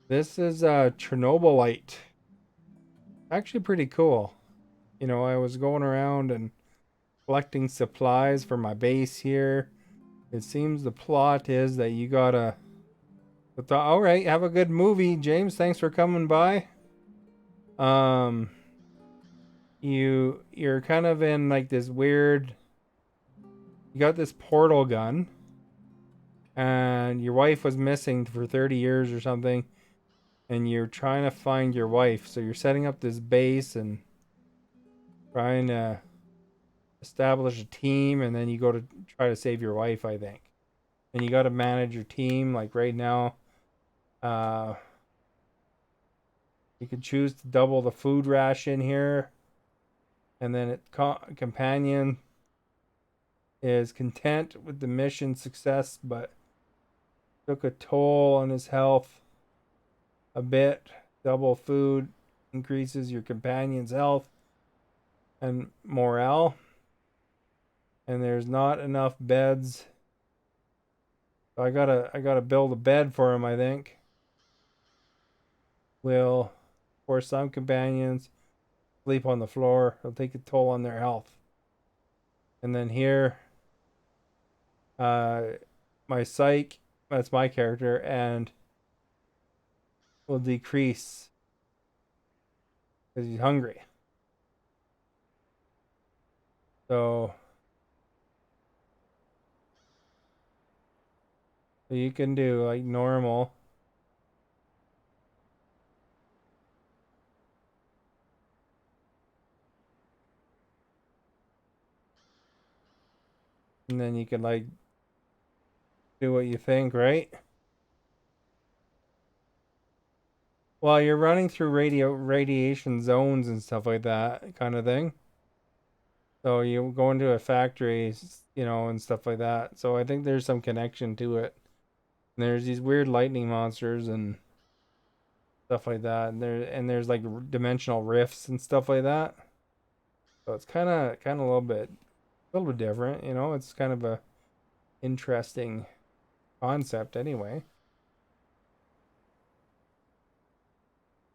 this is Chernobylite. Actually pretty cool. You know, I was going around and collecting supplies for my base here. It seems the plot is that you gotta, all right, have a good movie, James. Thanks for coming by. You're kind of in like this weird, you got this portal gun, and your wife was missing for 30 years or something, and you're trying to find your wife. So you're setting up this base and trying to establish a team, and then you go to try to save your wife, I think. And you got to manage your team. Like right now, you can choose to double the food ration here, and then companion is content with the mission success, but took a toll on his health a bit. Double food increases your companion's health and morale. And there's not enough beds. So I gotta build a bed for him, I think. Will for some companions sleep on the floor. It'll take a toll on their health. And then here, my psych, that's my character, and will decrease because he's hungry. So you can do like normal. And then you can like do what you think, right? Well, you're running through radiation zones and stuff like that kind of thing. So you go into a factory, and stuff like that. So I think there's some connection to it. And there's these weird lightning monsters and stuff like that. And there's like dimensional rifts and stuff like that. So it's kind of a little bit different, It's kind of a interesting concept anyway.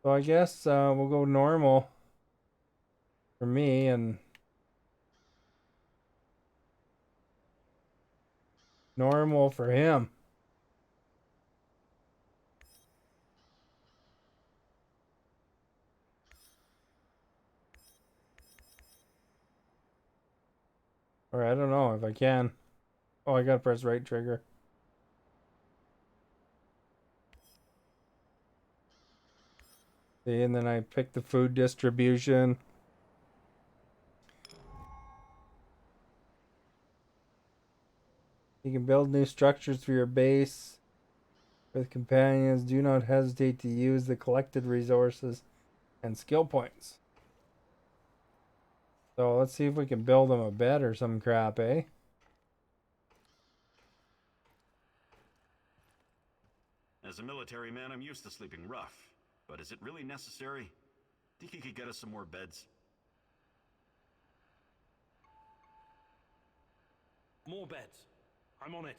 So I guess we'll go normal for me and normal for him. Or I don't know if I can. Oh, I gotta press right trigger. See, and then I pick the food distribution. You can build new structures for your base with companions. Do not hesitate to use the collected resources and skill points. So let's see if we can build them a bed or some crap, eh? As a military man, I'm used to sleeping rough. But is it really necessary? Think you could get us some more beds? More beds. I'm on it.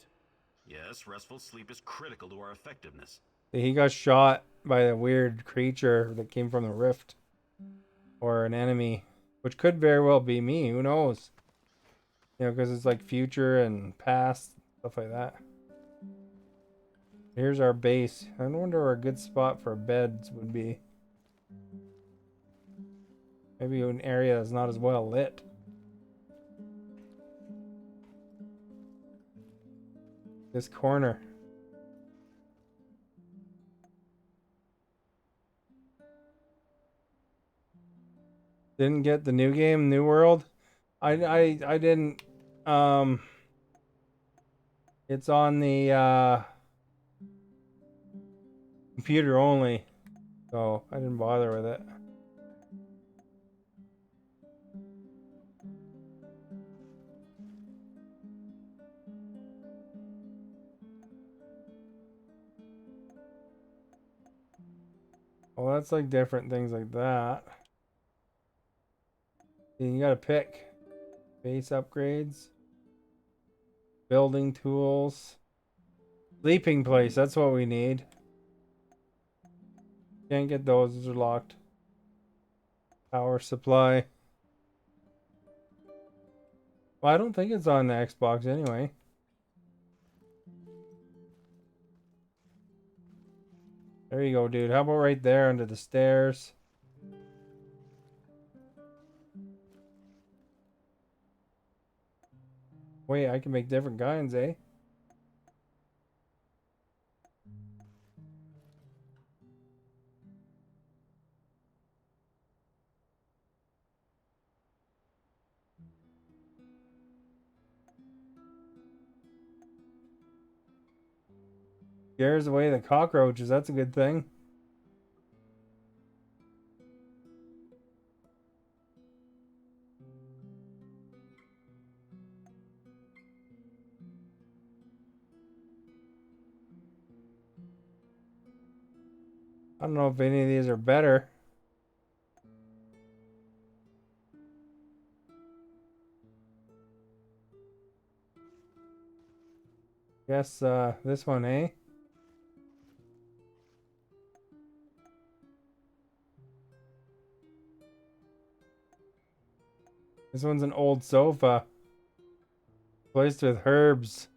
Yes, restful sleep is critical to our effectiveness. He got shot by a weird creature that came from the rift. Or an enemy. Which could very well be me. Who knows? Because it's like future and past. Stuff like that. Here's our base. I wonder where a good spot for beds would be. Maybe an area that's not as well lit. This corner. Didn't get the new game, New World. I didn't. It's on the computer only, so I didn't bother with it. Well, that's like different things like that. You gotta pick base upgrades, building tools, sleeping place. That's what we need. Can't get those are locked. Power supply. Well, I don't think it's on the Xbox anyway. There you go, dude. How about right there under the stairs? Wait, I can make different kinds, eh? Scares away the cockroaches. That's a good thing. I don't know if any of these are better. Guess this one, eh? This one's an old sofa. Placed with herbs.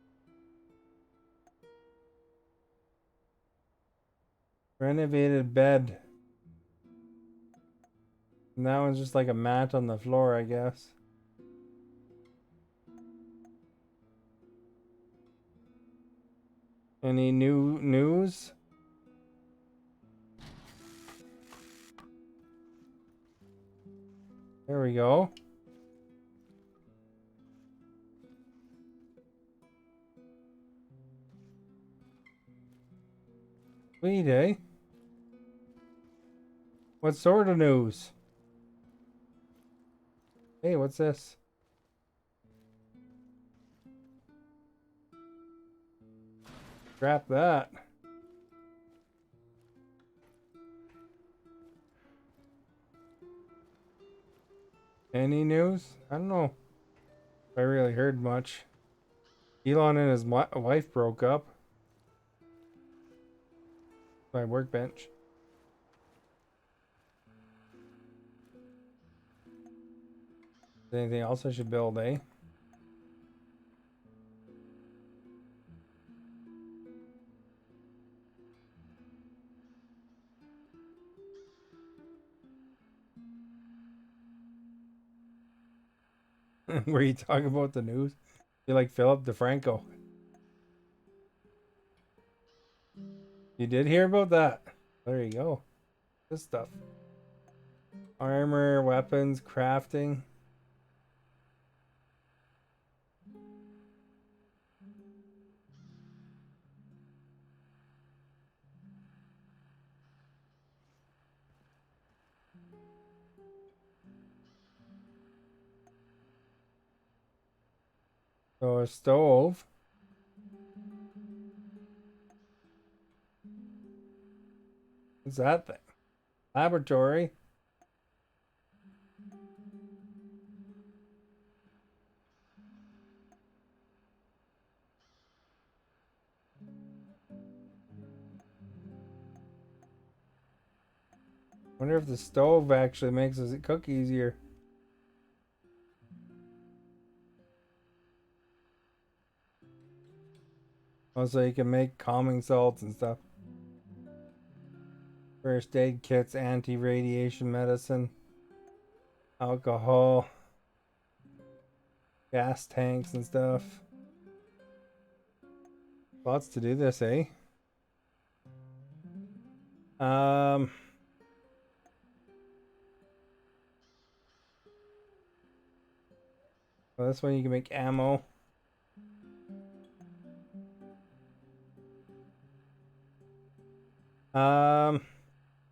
Renovated bed. And that one's just like a mat on the floor, I guess. Any new news? There we go. Sweet, eh? What sort of news? Hey, what's this? Scrap that. Any news? I don't know if I really heard much. Elon and his wife broke up. My workbench. Is there anything else I should build, eh? Were you talking about the news? You like Philip DeFranco. You did hear about that? There you go. This stuff. Armor, weapons, crafting. So a stove. What's that thing? Laboratory. Wonder if the stove actually makes us cook easier. Also, you can make calming salts and stuff. First aid kits, anti-radiation medicine, alcohol, gas tanks and stuff. Lots to do this, eh? Well, this one you can make ammo.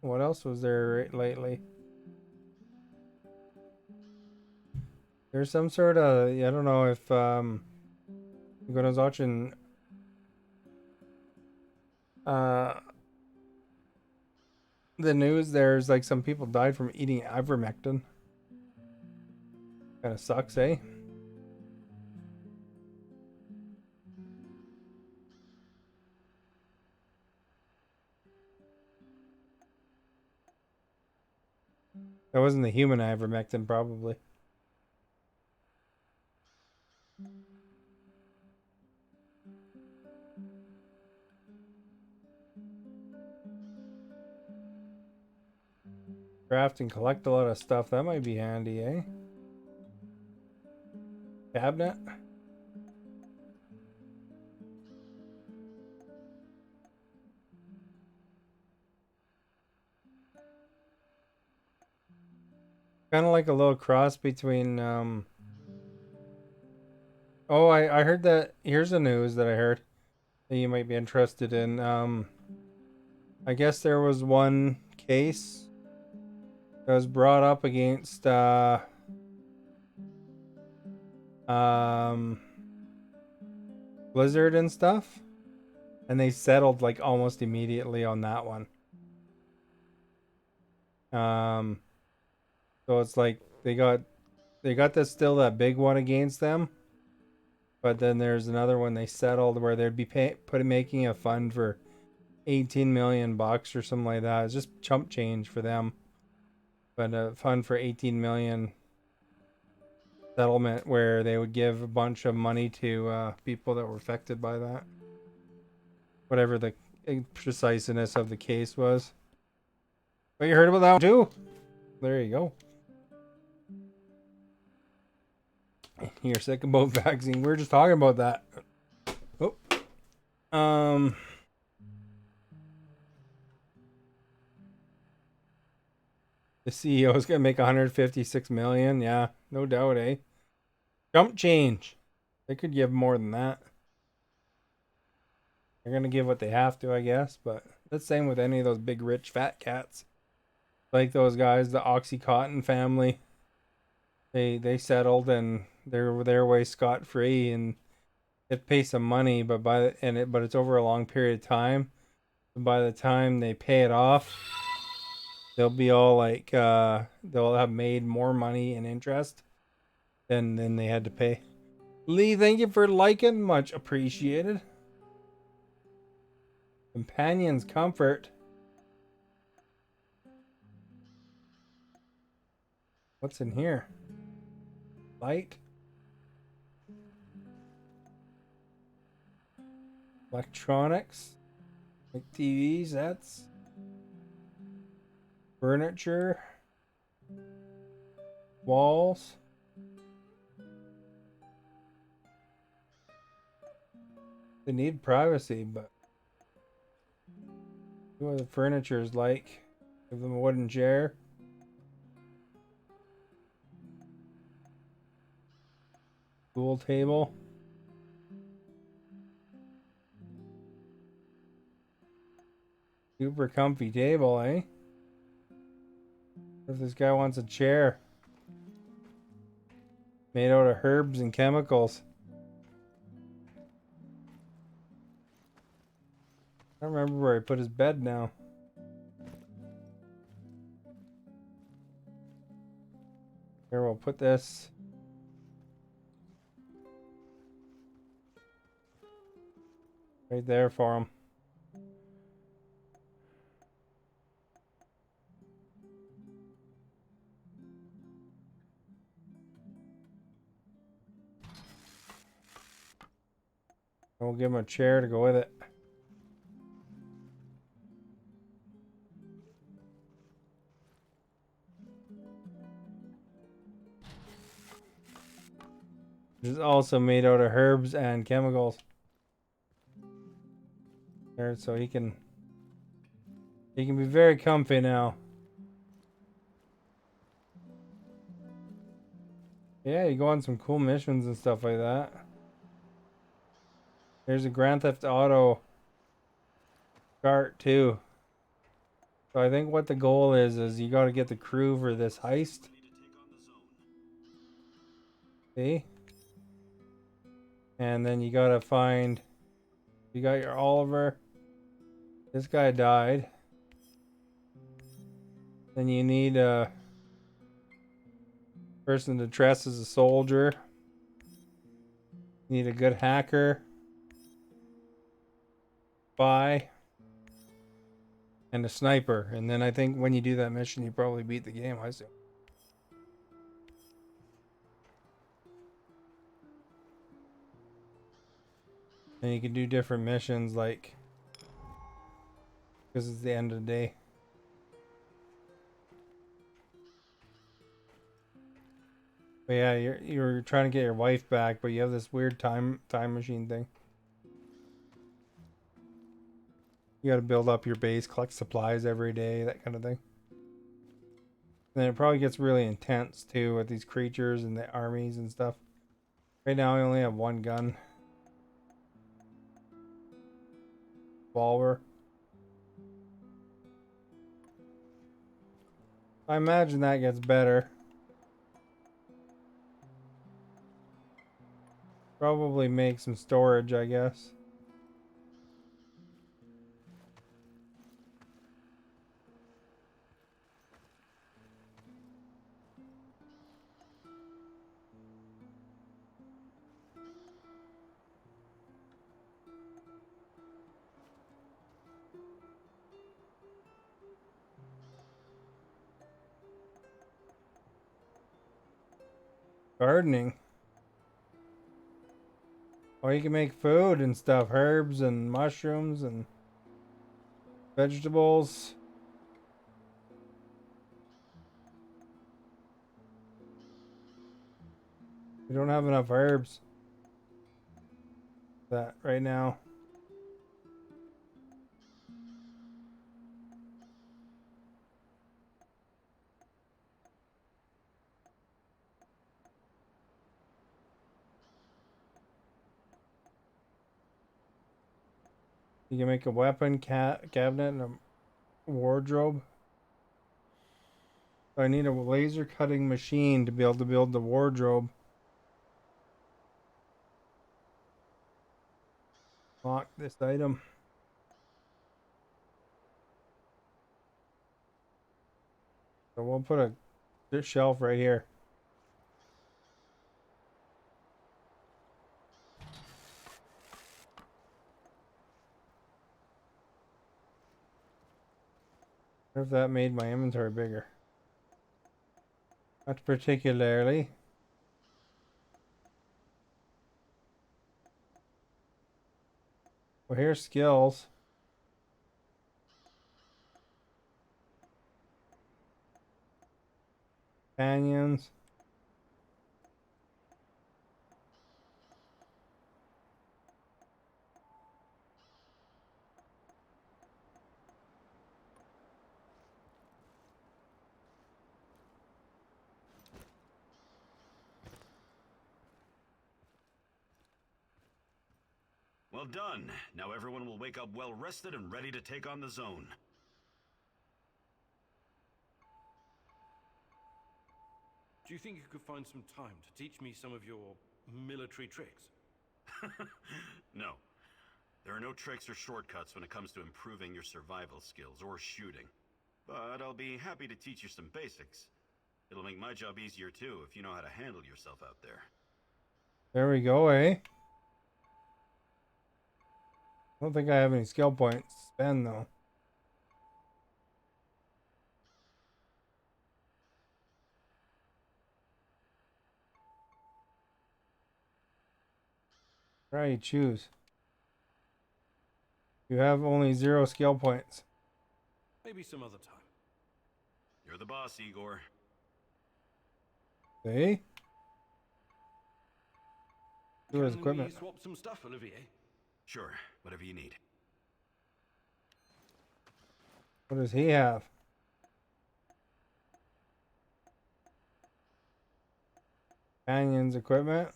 What else was there lately? There's some sort of, I don't know if when I was watching the news, there's like some people died from eating ivermectin. Kind of sucks, eh? That wasn't the human ivermectin, probably. Craft and collect a lot of stuff. That might be handy, eh? Cabinet. Kind of like a little cross between oh, I heard that. Here's the news that I heard. that you might be interested in. I guess there was one case that was brought up against Blizzard and stuff, and they settled like almost immediately on that one. So it's like they got this still that big one against them, but then there's another one they settled where they'd be making a fund for 18 million bucks or something like that. It's just chump change for them, but a fund for 18 million settlement where they would give a bunch of money to people that were affected by that, whatever the preciseness of the case was. But you heard about that one too? There you go. You're sick about vaccine. We were just talking about that. Oh. The CEO is gonna make 156 million. Yeah, no doubt, eh? Jump change. They could give more than that. They're gonna give what they have to, I guess. But that's the same with any of those big, rich, fat cats. Like those guys, the Oxycontin family. They settled and they're their way scot free, and it pays some money, but but it's over a long period of time. By the time they pay it off, they'll be all like they'll have made more money in interest than they had to pay. Lee, thank you for liking, much appreciated. Companion's comfort. What's in here? Light. Electronics. Like TVs, that's furniture. Walls. They need privacy, but see what the furniture is like. Give them a wooden chair. Pool table. Super comfy table, eh? What if this guy wants a chair made out of herbs and chemicals? I don't remember where he put his bed now. Here, we'll put this right there for him. And we'll give him a chair to go with it. This is also made out of herbs and chemicals. There, so he can be very comfy now. Yeah, you go on some cool missions and stuff like that. There's a Grand Theft Auto chart too. So I think what the goal is you got to get the crew for this heist. See? And then you got to find, you got your Oliver. This guy died. Then you need a person to dress as a soldier. You need a good hacker. Spy. And a sniper. And then I think when you do that mission, you probably beat the game, I assume. And you can do different missions, like, because it's the end of the day. But yeah, you're trying to get your wife back, but you have this weird time machine thing. You got to build up your base, collect supplies every day, that kind of thing. And then it probably gets really intense too with these creatures and the armies and stuff. Right now I only have one gun. revolver. I imagine that gets better. Probably make some storage, I guess. Gardening. Oh, you can make food and stuff. Herbs and mushrooms and vegetables. We don't have enough herbs. That right now. You can make a weapon cabinet and a wardrobe. So I need a laser cutting machine to be able to build the wardrobe. Lock this item. So we'll put this shelf right here. I wonder if that made my inventory bigger. Not particularly. Well, here's skills. Companions. Well done. Now everyone will wake up well rested and ready to take on the zone. Do you think you could find some time to teach me some of your military tricks? No. There are no tricks or shortcuts when it comes to improving your survival skills or shooting. But I'll be happy to teach you some basics. It'll make my job easier too if you know how to handle yourself out there. There we go, eh? I don't think I have any skill points to spend though. Right, choose. You have only 0 skill points. Maybe some other time. You're the boss, Igor. See? Do his Can equipment. we swap some stuff, Olivier? Sure, whatever you need. What does he have? Companions equipment.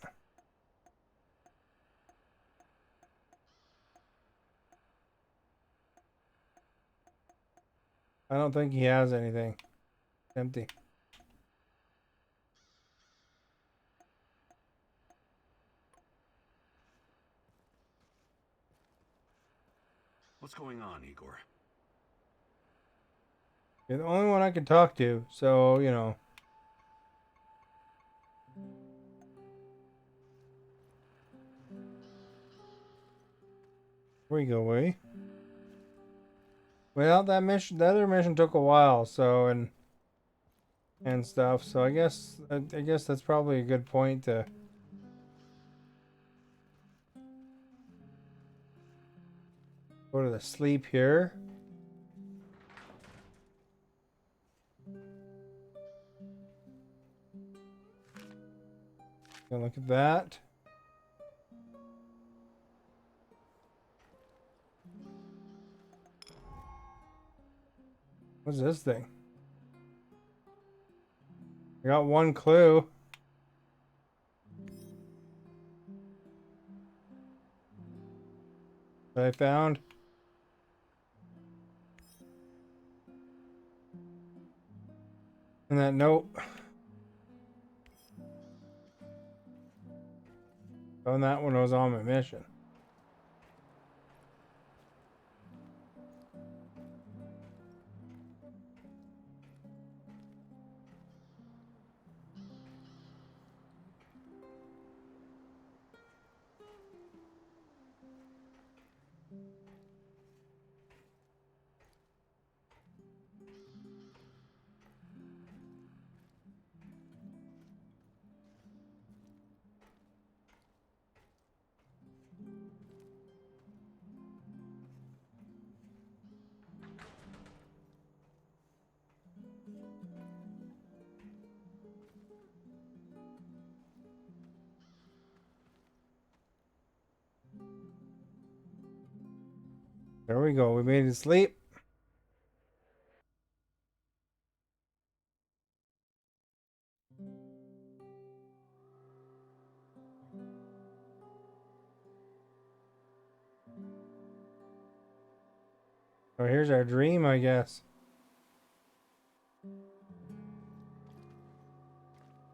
I don't think he has anything. Empty. What's going on, Igor? You're the only one I can talk to, so, you know. Where you go, eh? Well, that mission, the other mission took a while, so, and stuff, so I guess that's probably a good point to go to the sleep here. Gonna look at that. What's this thing? I got one clue. That I found. find that note. Found that when I was on my mission. There we go. We made it sleep. Oh, here's our dream, I guess.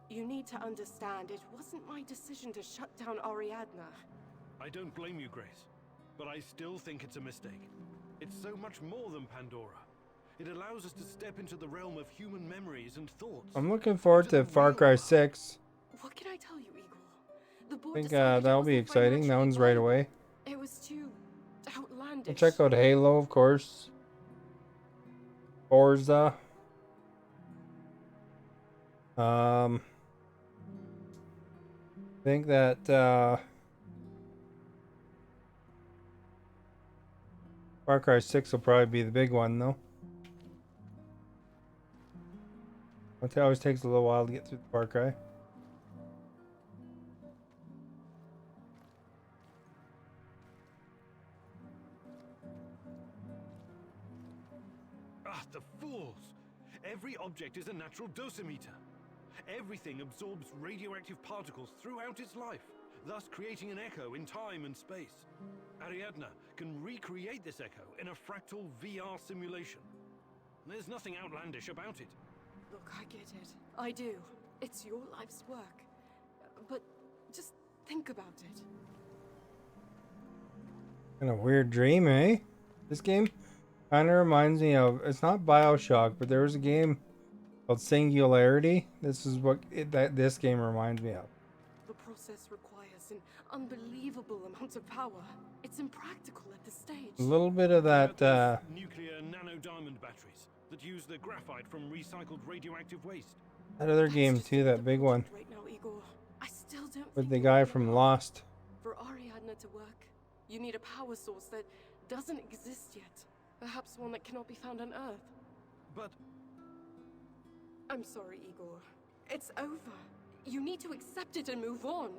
You need to understand, it wasn't my decision to shut down Ariadna. I don't blame you, Grace, but I still think it's a mistake. It's so much more than Pandora. It allows us to step into the realm of human memories and thoughts. I'm looking forward to Far Cry 6. What can I tell you, Igor? The board I think decided it that'll be wasn't exciting. That one's right financially away. viable. It was too outlandish. We'll check out Halo, of course. Forza. I think that Far Cry 6 will probably be the big one, though. It always takes a little while to get through the Far Cry. Ah, the fools! Every object is a natural dosimeter. Everything absorbs radioactive particles throughout its life, thus creating an echo in time and space. Ariadna can recreate this echo in a fractal VR simulation. There's nothing outlandish about it. Look, I get it. I do. It's your life's work. But just think about it. Kind of weird dream, eh? This game kind of reminds me of, it's not BioShock, but there was a game called Singularity. This is what this game reminds me of. The process requires an unbelievable amount of power. It's impractical at this stage. A little bit of that nuclear nanodiamond batteries that use the graphite from recycled radioactive waste. that other game too, that big one Right now, Igor, I still don't with think the we're guy good from enough. Lost. For Ariadna to work, you need a power source that doesn't exist yet. Perhaps one that cannot be found on Earth. But I'm sorry, Igor. It's over. You need to accept it and move on.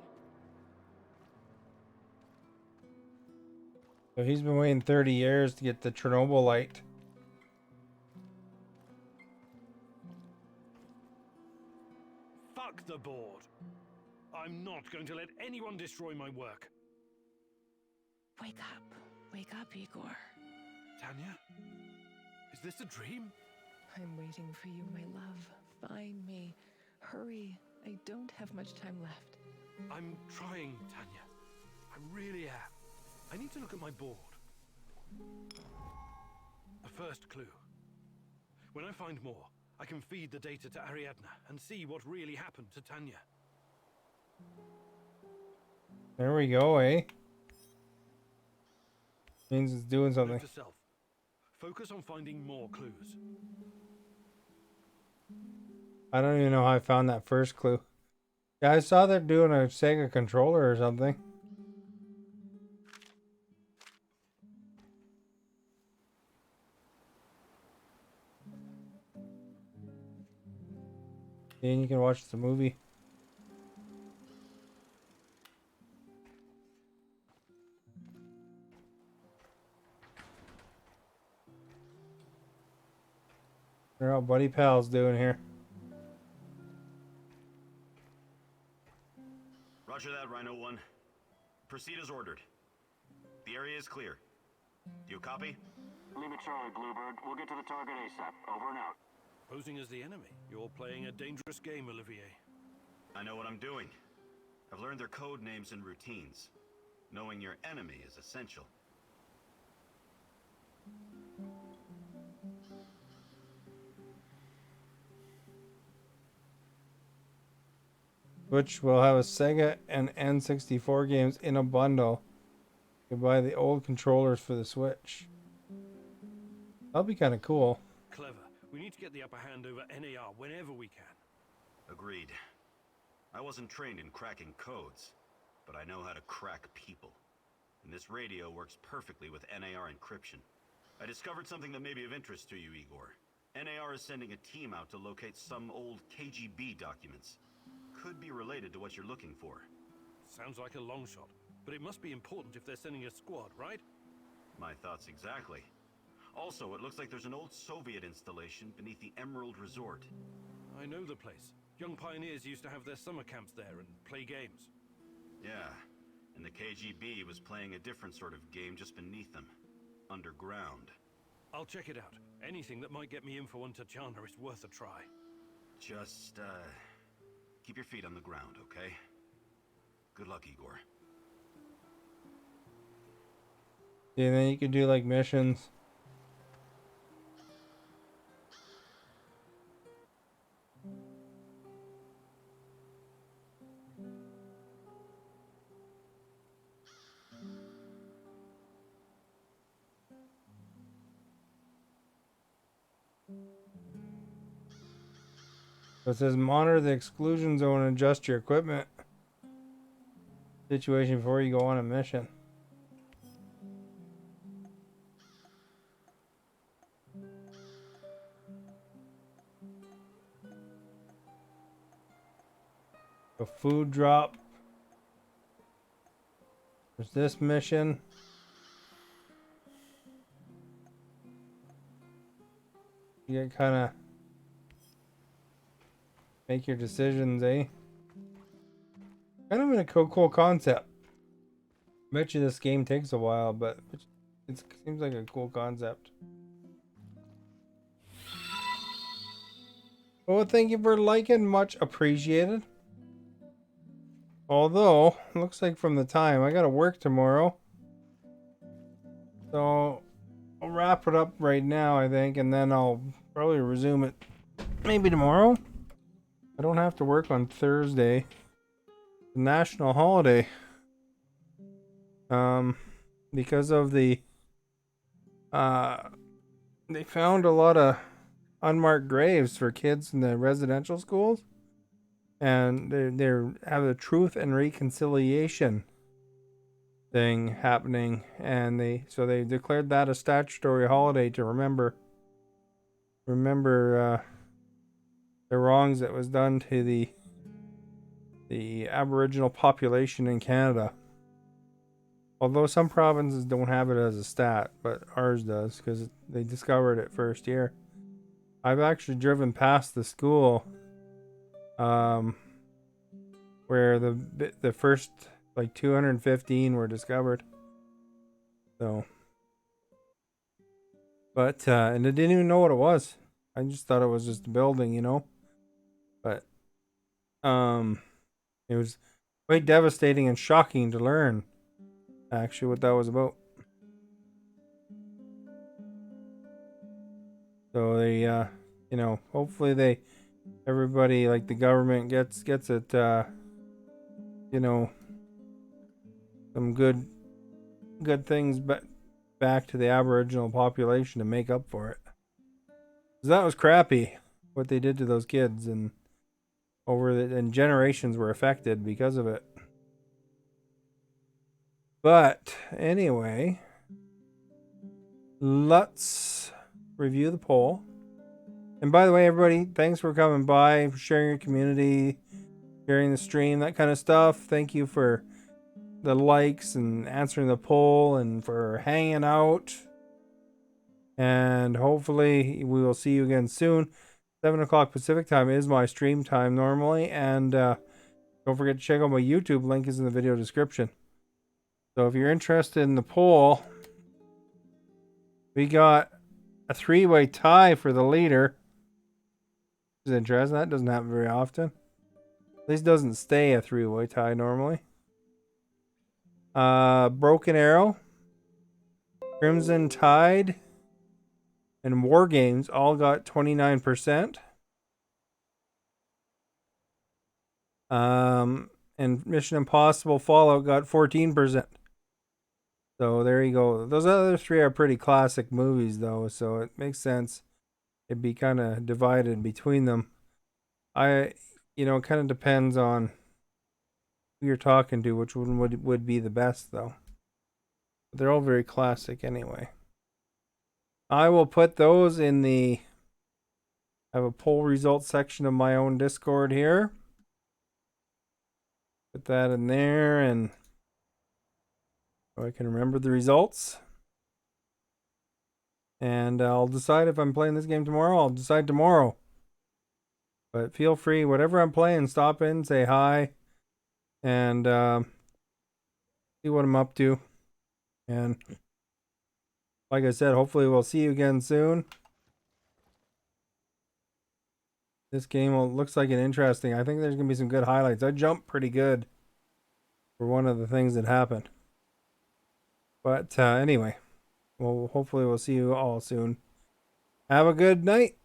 So he's been waiting 30 years to get the Chernobylite. fuck the board. I'm not going to let anyone destroy my work. Wake up, Igor. Tanya? Is this a dream? I'm waiting for you, my love. Find me. Hurry. I don't have much time left. I'm trying, Tanya. I really am. I need to look at my board. A first clue. When I find more, I can feed the data to Ariadna and see what really happened to Tanya. There we go, eh? Means it's doing something. Note to self. Focus on finding more clues. I don't even know how I found that first clue. Yeah, I saw they're doing a Sega controller or something. And you can watch the movie. They're all buddy pals doing here. Roger that, Rhino 1. Proceed as ordered. The area is clear. Do you copy? Leave it Charlie, Bluebird. We'll get to the target ASAP. Over and out. Posing as the enemy. You're playing a dangerous game, Olivier. I know what I'm doing. I've learned their code names and routines. Knowing your enemy is essential. Which will have a Sega and N64 games in a bundle. You can buy the old controllers for the Switch. That'll be kind of cool. Clever. We need to get the upper hand over NAR whenever we can. Agreed. I wasn't trained in cracking codes, but I know how to crack people. And this radio works perfectly with NAR encryption. I discovered something that may be of interest to you, Igor. NAR is sending a team out to locate some old KGB documents. Could be related to what you're looking for. Sounds like a long shot, but it must be important if they're sending a squad, right? My thoughts exactly. Also, it looks like there's an old Soviet installation beneath the Emerald Resort. I know the place. Young pioneers used to have their summer camps there and play games. Yeah, and the KGB was playing a different sort of game just beneath them. Underground. I'll check it out. Anything that might get me info on Tatiana is worth a try. Just, keep your feet on the ground, okay? Good luck, Igor. Yeah, then you can do like missions. So it says monitor the exclusion zone and adjust your equipment situation before you go on a mission. A food drop. There's this mission. You get kind of make your decisions, eh? Kind of in a cool concept. Bet you this game takes a while, but it seems like a cool concept. Well, thank you for liking, much appreciated. Although, looks like from the time I gotta work tomorrow, so I'll wrap it up right now, I think, and then I'll probably resume it maybe tomorrow. I don't have to work on Thursday, the national holiday, because of the they found a lot of unmarked graves for kids in the residential schools, and they have a truth and reconciliation thing happening, and they declared that a statutory holiday to remember the wrongs that was done to the Aboriginal population in Canada. Although some provinces don't have it as a stat, but ours does because they discovered it first year. I've actually driven past the school where the first like 215 were discovered. So, but and I didn't even know what it was. I just thought it was just a building, you know. But it was quite devastating and shocking to learn actually what that was about. So they you know, hopefully everybody, like the government gets it you know, some good things back to the Aboriginal population to make up for it. 'Cause that was crappy what they did to those kids, and and generations were affected because of it. But anyway, let's review the poll. And by the way, everybody, thanks for coming by, for sharing your community, sharing the stream, that kind of stuff. Thank you for the likes and answering the poll and for hanging out. And hopefully we will see you again soon. 7 o'clock Pacific time is my stream time normally. And don't forget to check out my YouTube. Link is in the video description. So if you're interested in the poll, we got a 3-way tie for the leader. Is interesting. That doesn't happen very often. At least doesn't stay a three-way tie normally. Broken Arrow, Crimson Tide, and War Games all got 29%. And Mission Impossible Fallout got 14%. So there you go. Those other three are pretty classic movies, though, so it makes sense it'd be kind of divided between them. It kind of depends on who you're talking to, which one would be the best, though. But they're all very classic anyway. I will put those in I have a poll results section of my own Discord here. Put that in there, and so I can remember the results. And I'll decide if I'm playing this game tomorrow. I'll decide tomorrow. But feel free, whatever I'm playing, stop in, say hi, and see what I'm up to. And like I said, hopefully we'll see you again soon. This game looks like an interesting. I think there's going to be some good highlights. I jumped pretty good for one of the things that happened. But anyway, well, hopefully we'll see you all soon. Have a good night.